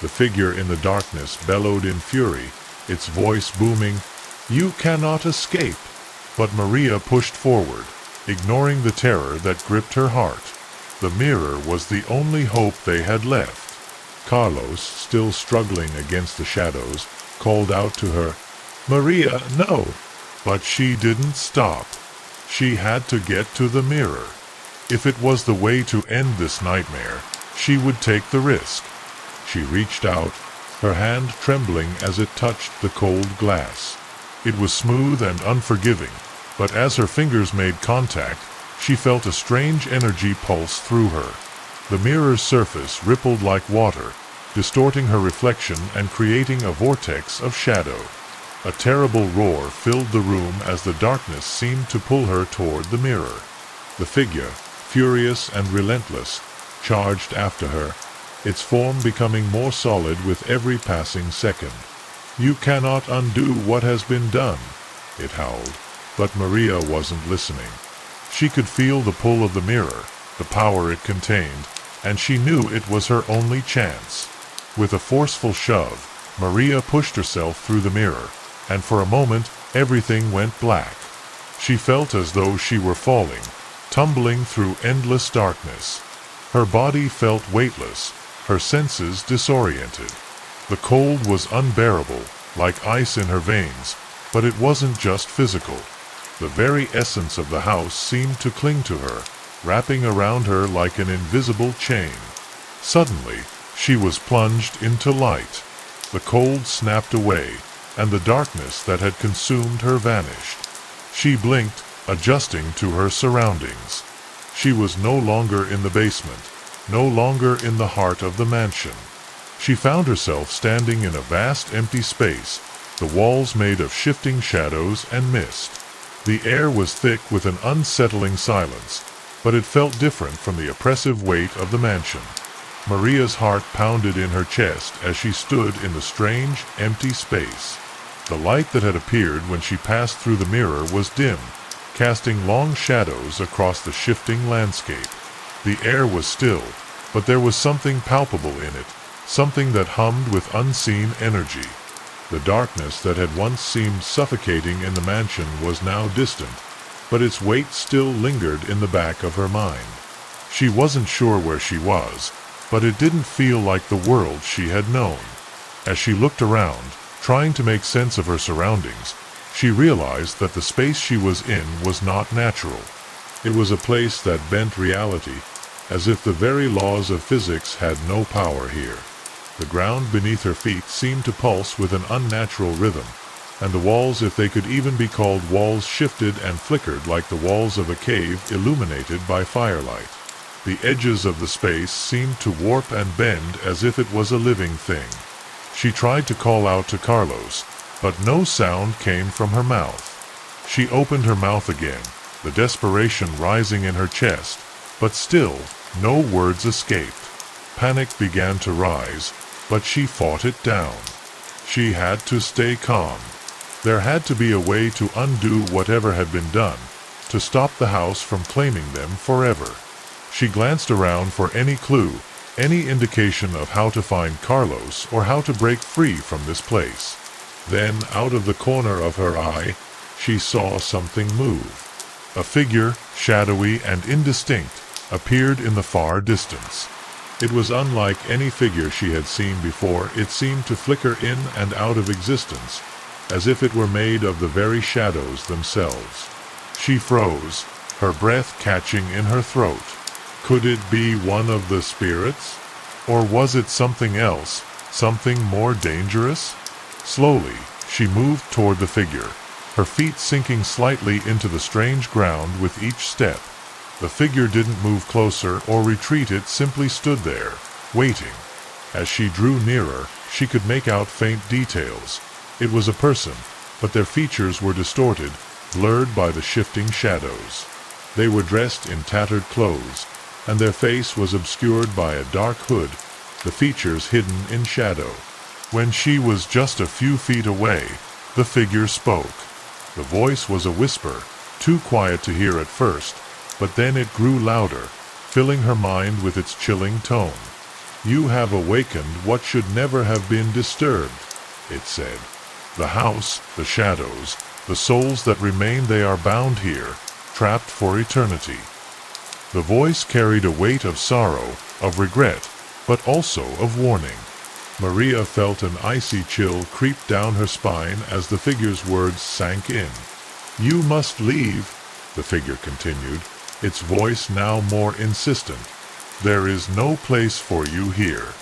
The figure in the darkness bellowed in fury, its voice booming, "You cannot escape!" But Maria pushed forward, ignoring the terror that gripped her heart. The mirror was the only hope they had left. Carlos, still struggling against the shadows, called out to her, "Maria, no!" But she didn't stop. She had to get to the mirror. If it was the way to end this nightmare, she would take the risk. She reached out, her hand trembling as it touched the cold glass. It was smooth and unforgiving, but as her fingers made contact, she felt a strange energy pulse through her. The mirror's surface rippled like water, distorting her reflection and creating a vortex of shadow. A terrible roar filled the room as the darkness seemed to pull her toward the mirror. The figure, furious and relentless, charged after her, its form becoming more solid with every passing second. "You cannot undo what has been done," it howled, but Maria wasn't listening. She could feel the pull of the mirror, the power it contained, and she knew it was her only chance. With a forceful shove, Maria pushed herself through the mirror, and for a moment everything went black. She felt as though she were falling, tumbling through endless darkness. Her body felt weightless, her senses disoriented. The cold was unbearable, like ice in her veins, but it wasn't just physical. The very essence of the house seemed to cling to her, wrapping around her like an invisible chain. Suddenly, she was plunged into light. The cold snapped away, and the darkness that had consumed her vanished. She blinked, adjusting to her surroundings. She was no longer in the basement, no longer in the heart of the mansion. She found herself standing in a vast empty space, the walls made of shifting shadows and mist. The air was thick with an unsettling silence, but it felt different from the oppressive weight of the mansion. Maria's heart pounded in her chest as she stood in the strange, empty space. The light that had appeared when she passed through the mirror was dim, casting long shadows across the shifting landscape. The air was still, but there was something palpable in it, something that hummed with unseen energy. The darkness that had once seemed suffocating in the mansion was now distant, but its weight still lingered in the back of her mind. She wasn't sure where she was, but it didn't feel like the world she had known. As she looked around, trying to make sense of her surroundings, she realized that the space she was in was not natural. It was a place that bent reality, as if the very laws of physics had no power here. The ground beneath her feet seemed to pulse with an unnatural rhythm, and the walls, if they could even be called walls, shifted and flickered like the walls of a cave illuminated by firelight. The edges of the space seemed to warp and bend as if it was a living thing. She tried to call out to Carlos, but no sound came from her mouth. She opened her mouth again, the desperation rising in her chest, but still no words escaped. Panic began to rise, but she fought it down. She had to stay calm. There had to be a way to undo whatever had been done, to stop the house from claiming them forever. She glanced around for any clue, any indication of how to find Carlos or how to break free from this place. Then, out of the corner of her eye, she saw something move. A figure, shadowy and indistinct, appeared in the far distance. It was unlike any figure she had seen before. It seemed to flicker in and out of existence, as if it were made of the very shadows themselves. She froze, her breath catching in her throat. Could it be one of the spirits? Or was it something else, something more dangerous? Slowly, she moved toward the figure, her feet sinking slightly into the strange ground with each step. The figure didn't move closer or retreat, it simply stood there, waiting. As she drew nearer, she could make out faint details. It was a person, but their features were distorted, blurred by the shifting shadows. They were dressed in tattered clothes, and their face was obscured by a dark hood, the features hidden in shadow. When she was just a few feet away, the figure spoke. The voice was a whisper, too quiet to hear at first, but then it grew louder, filling her mind with its chilling tone. "You have awakened what should never have been disturbed," it said. "The house, the shadows, the souls that remain, they are bound here, trapped for eternity." The voice carried a weight of sorrow, of regret, but also of warning. Maria felt an icy chill creep down her spine as the figure's words sank in. "You must leave," the figure continued, its voice now more insistent. "There is no place for you here.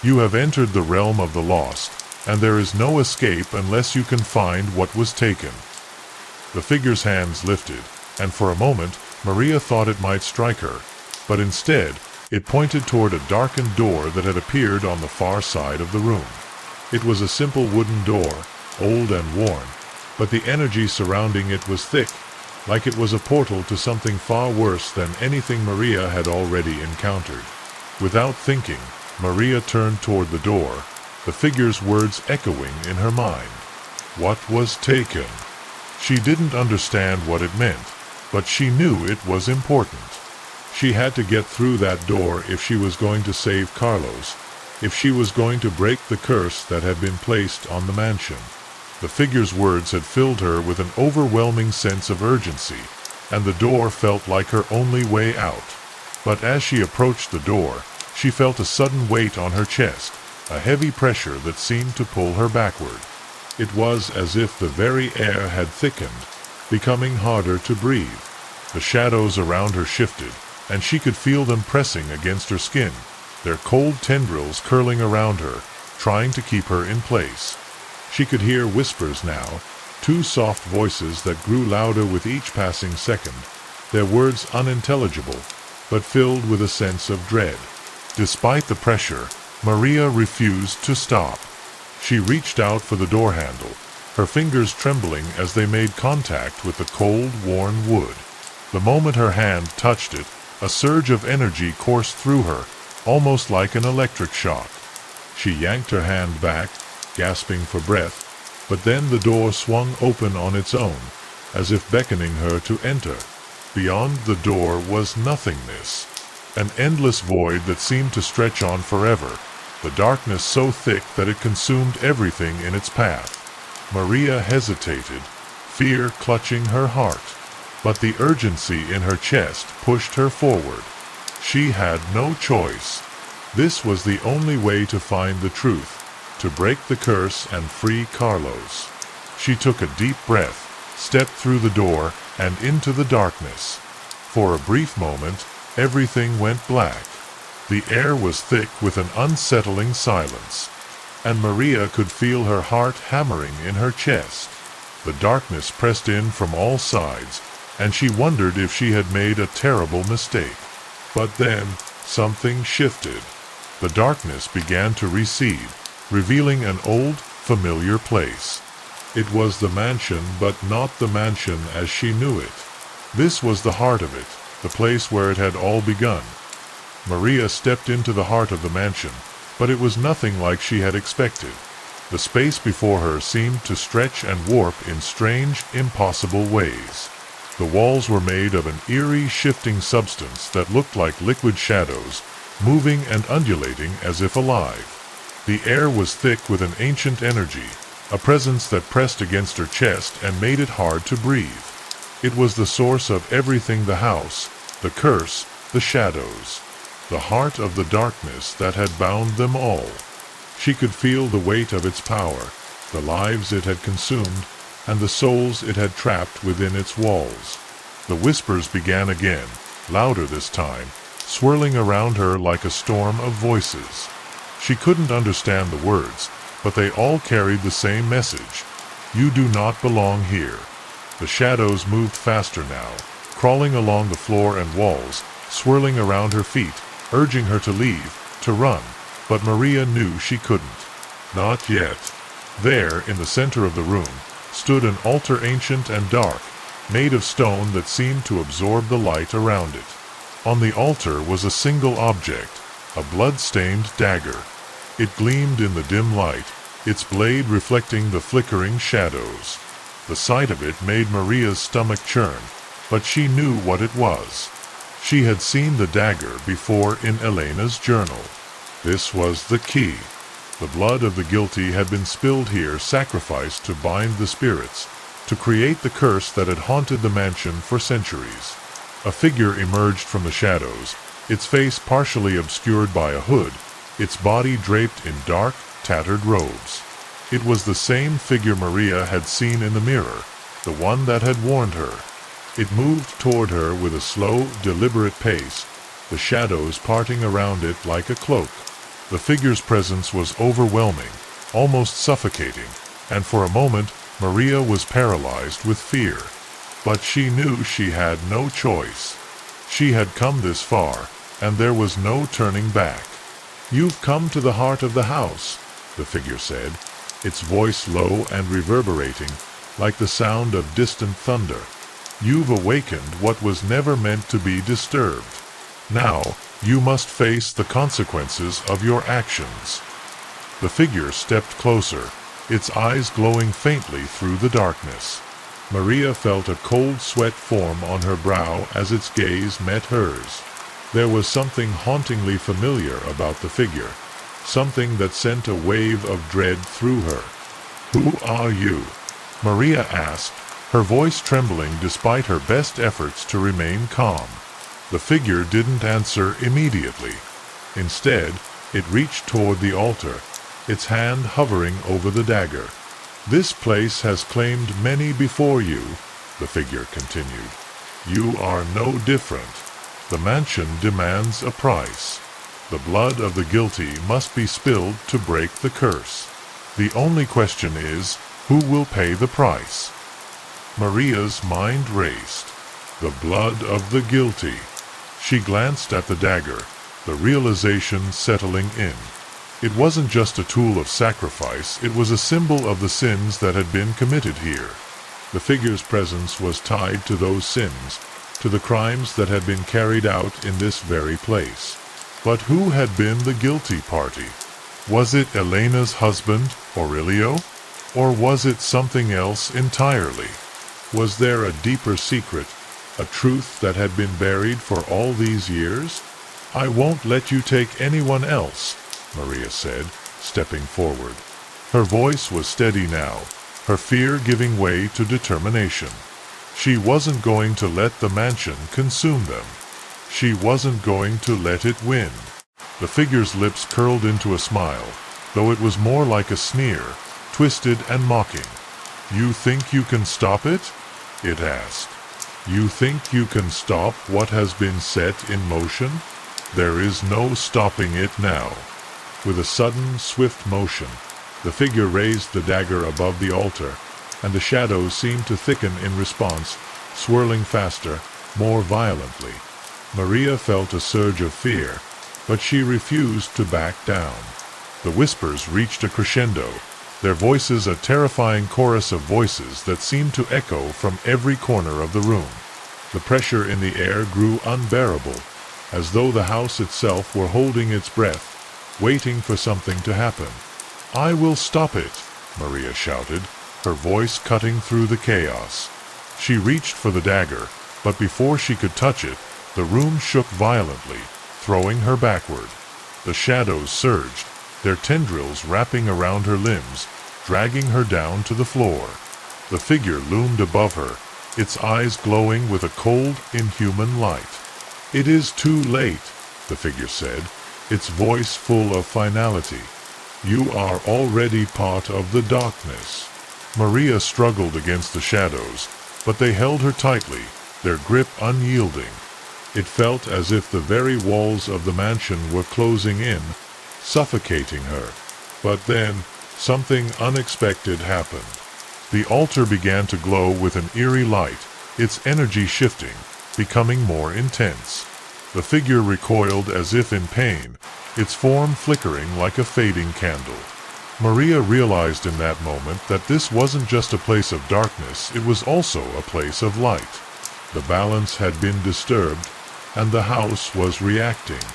You have entered the realm of the lost, and there is no escape unless you can find what was taken." The figure's hands lifted, and for a moment Maria thought it might strike her, but instead it pointed toward a darkened door that had appeared on the far side of the room. It was a simple wooden door, old and worn, but the energy surrounding it was thick, like it was a portal to something far worse than anything Maria had already encountered. Without thinking, Maria turned toward the door, the figure's words echoing in her mind. What was taken? She didn't understand what it meant, but she knew it was important. She had to get through that door if she was going to save Carlos, if she was going to break the curse that had been placed on the mansion. The figure's words had filled her with an overwhelming sense of urgency, and the door felt like her only way out. But as she approached the door, she felt a sudden weight on her chest, a heavy pressure that seemed to pull her backward. It was as if the very air had thickened, becoming harder to breathe. The shadows around her shifted, and she could feel them pressing against her skin, their cold tendrils curling around her, trying to keep her in place. She could hear whispers now, two soft voices that grew louder with each passing second, their words unintelligible, but filled with a sense of dread. Despite the pressure, Maria refused to stop. She reached out for the door handle, her fingers trembling as they made contact with the cold, worn wood. The moment her hand touched it, a surge of energy coursed through her, almost like an electric shock. She yanked her hand back, gasping for breath, but then the door swung open on its own, as if beckoning her to enter. Beyond the door was nothingness, an endless void that seemed to stretch on forever, the darkness so thick that it consumed everything in its path. Maria hesitated, fear clutching her heart, but the urgency in her chest pushed her forward. She had no choice. This was the only way to find the truth, to break the curse and free Carlos. She took a deep breath, stepped through the door, and into the darkness. For a brief moment, everything went black. The air was thick with an unsettling silence, and Maria could feel her heart hammering in her chest. The darkness pressed in from all sides, and she wondered if she had made a terrible mistake. But then, something shifted. The darkness began to recede, revealing an old, familiar place. It was the mansion, but not the mansion as she knew it. This was the heart of it, the place where it had all begun. Maria stepped into the heart of the mansion, but it was nothing like she had expected. The space before her seemed to stretch and warp in strange, impossible ways. The walls were made of an eerie, shifting substance that looked like liquid shadows, moving and undulating as if alive. The air was thick with an ancient energy, a presence that pressed against her chest and made it hard to breathe. It was the source of everything: the house, the curse, the shadows, the heart of the darkness that had bound them all. She could feel the weight of its power, the lives it had consumed, and the souls it had trapped within its walls. The whispers began again, louder this time, swirling around her like a storm of voices. She couldn't understand the words, but they all carried the same message: you do not belong here. The shadows moved faster now, crawling along the floor and walls, swirling around her feet, urging her to leave, to run, but Maria knew she couldn't. Not yet. There, in the center of the room, stood an altar, ancient and dark, made of stone that seemed to absorb the light around it. On the altar was a single object, a blood-stained dagger. It gleamed in the dim light, its blade reflecting the flickering shadows. The sight of it made Maria's stomach churn, but she knew what it was. She had seen the dagger before in Elena's journal. This was the key. The blood of the guilty had been spilled here, sacrificed to bind the spirits, to create the curse that had haunted the mansion for centuries. A figure emerged from the shadows, its face partially obscured by a hood, its body draped in dark, tattered robes. It was the same figure Maria had seen in the mirror, the one that had warned her. It moved toward her with a slow, deliberate pace, the shadows parting around it like a cloak. The figure's presence was overwhelming, almost suffocating, and for a moment Maria was paralyzed with fear. But she knew she had no choice. She had come this far, and there was no turning back. "You've come to the heart of the house," the figure said, its voice low and reverberating, like the sound of distant thunder. "You've awakened what was never meant to be disturbed. Now, you must face the consequences of your actions." The figure stepped closer, its eyes glowing faintly through the darkness. Maria felt a cold sweat form on her brow as its gaze met hers. There was something hauntingly familiar about the figure, something that sent a wave of dread through her. "Who are you?" Maria asked, her voice trembling despite her best efforts to remain calm. The figure didn't answer immediately. Instead, it reached toward the altar, its hand hovering over the dagger. "This place has claimed many before you. the figure continued. You are no different. The mansion demands a price. The blood of the guilty must be spilled to break the curse. The only question is, who will pay the price? Maria's mind raced. The blood of the guilty. She glanced at the dagger, the realization settling in. It wasn't just a tool of sacrifice, it was a symbol of the sins that had been committed here. The figure's presence was tied to those sins, to the crimes that had been carried out in this very place. But who had been the guilty party? Was it Elena's husband, Aurelio? Or was it something else entirely? Was there a deeper secret, a truth that had been buried for all these years? I won't let you take anyone else, Maria said, stepping forward. Her voice was steady now, her fear giving way to determination. She wasn't going to let the mansion consume them. She wasn't going to let it win. The figure's lips curled into a smile, though it was more like a sneer, twisted and mocking. You think you can stop it? It asked. You think you can stop what has been set in motion? There is no stopping it now. With a sudden, swift motion, the figure raised the dagger above the altar, and the shadows seemed to thicken in response, swirling faster, more violently. Maria felt a surge of fear, but she refused to back down. The whispers reached a crescendo, their voices a terrifying chorus of voices that seemed to echo from every corner of the room. The pressure in the air grew unbearable, as though the house itself were holding its breath, waiting for something to happen. I will stop it, Maria shouted, her voice cutting through the chaos. She reached for the dagger, but before she could touch it, the room shook violently, throwing her backward. The shadows surged, their tendrils wrapping around her limbs, dragging her down to the floor. The figure loomed above her, its eyes glowing with a cold, inhuman light. It is too late, the figure said, its voice full of finality. You are already part of the darkness. Maria struggled against the shadows, but they held her tightly, their grip unyielding. It felt as if the very walls of the mansion were closing in, suffocating her. But then, something unexpected happened. The altar began to glow with an eerie light, its energy shifting, becoming more intense. The figure recoiled as if in pain, its form flickering like a fading candle. Maria realized in that moment that this wasn't just a place of darkness, it was also a place of light. The balance had been disturbed, and the house was reacting.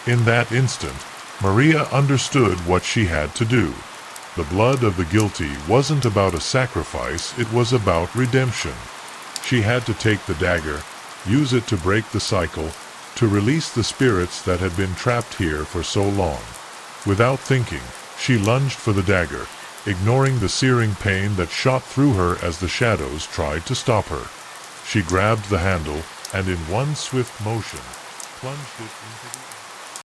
In that instant, Maria understood what she had to do. The blood of the guilty wasn't about a sacrifice, it was about redemption. She had to take the dagger, use it to break the cycle, to release the spirits that had been trapped here for so long. Without thinking, she lunged for the dagger, ignoring the searing pain that shot through her as the shadows tried to stop her. She grabbed the handle, and in one swift motion, plunged it into the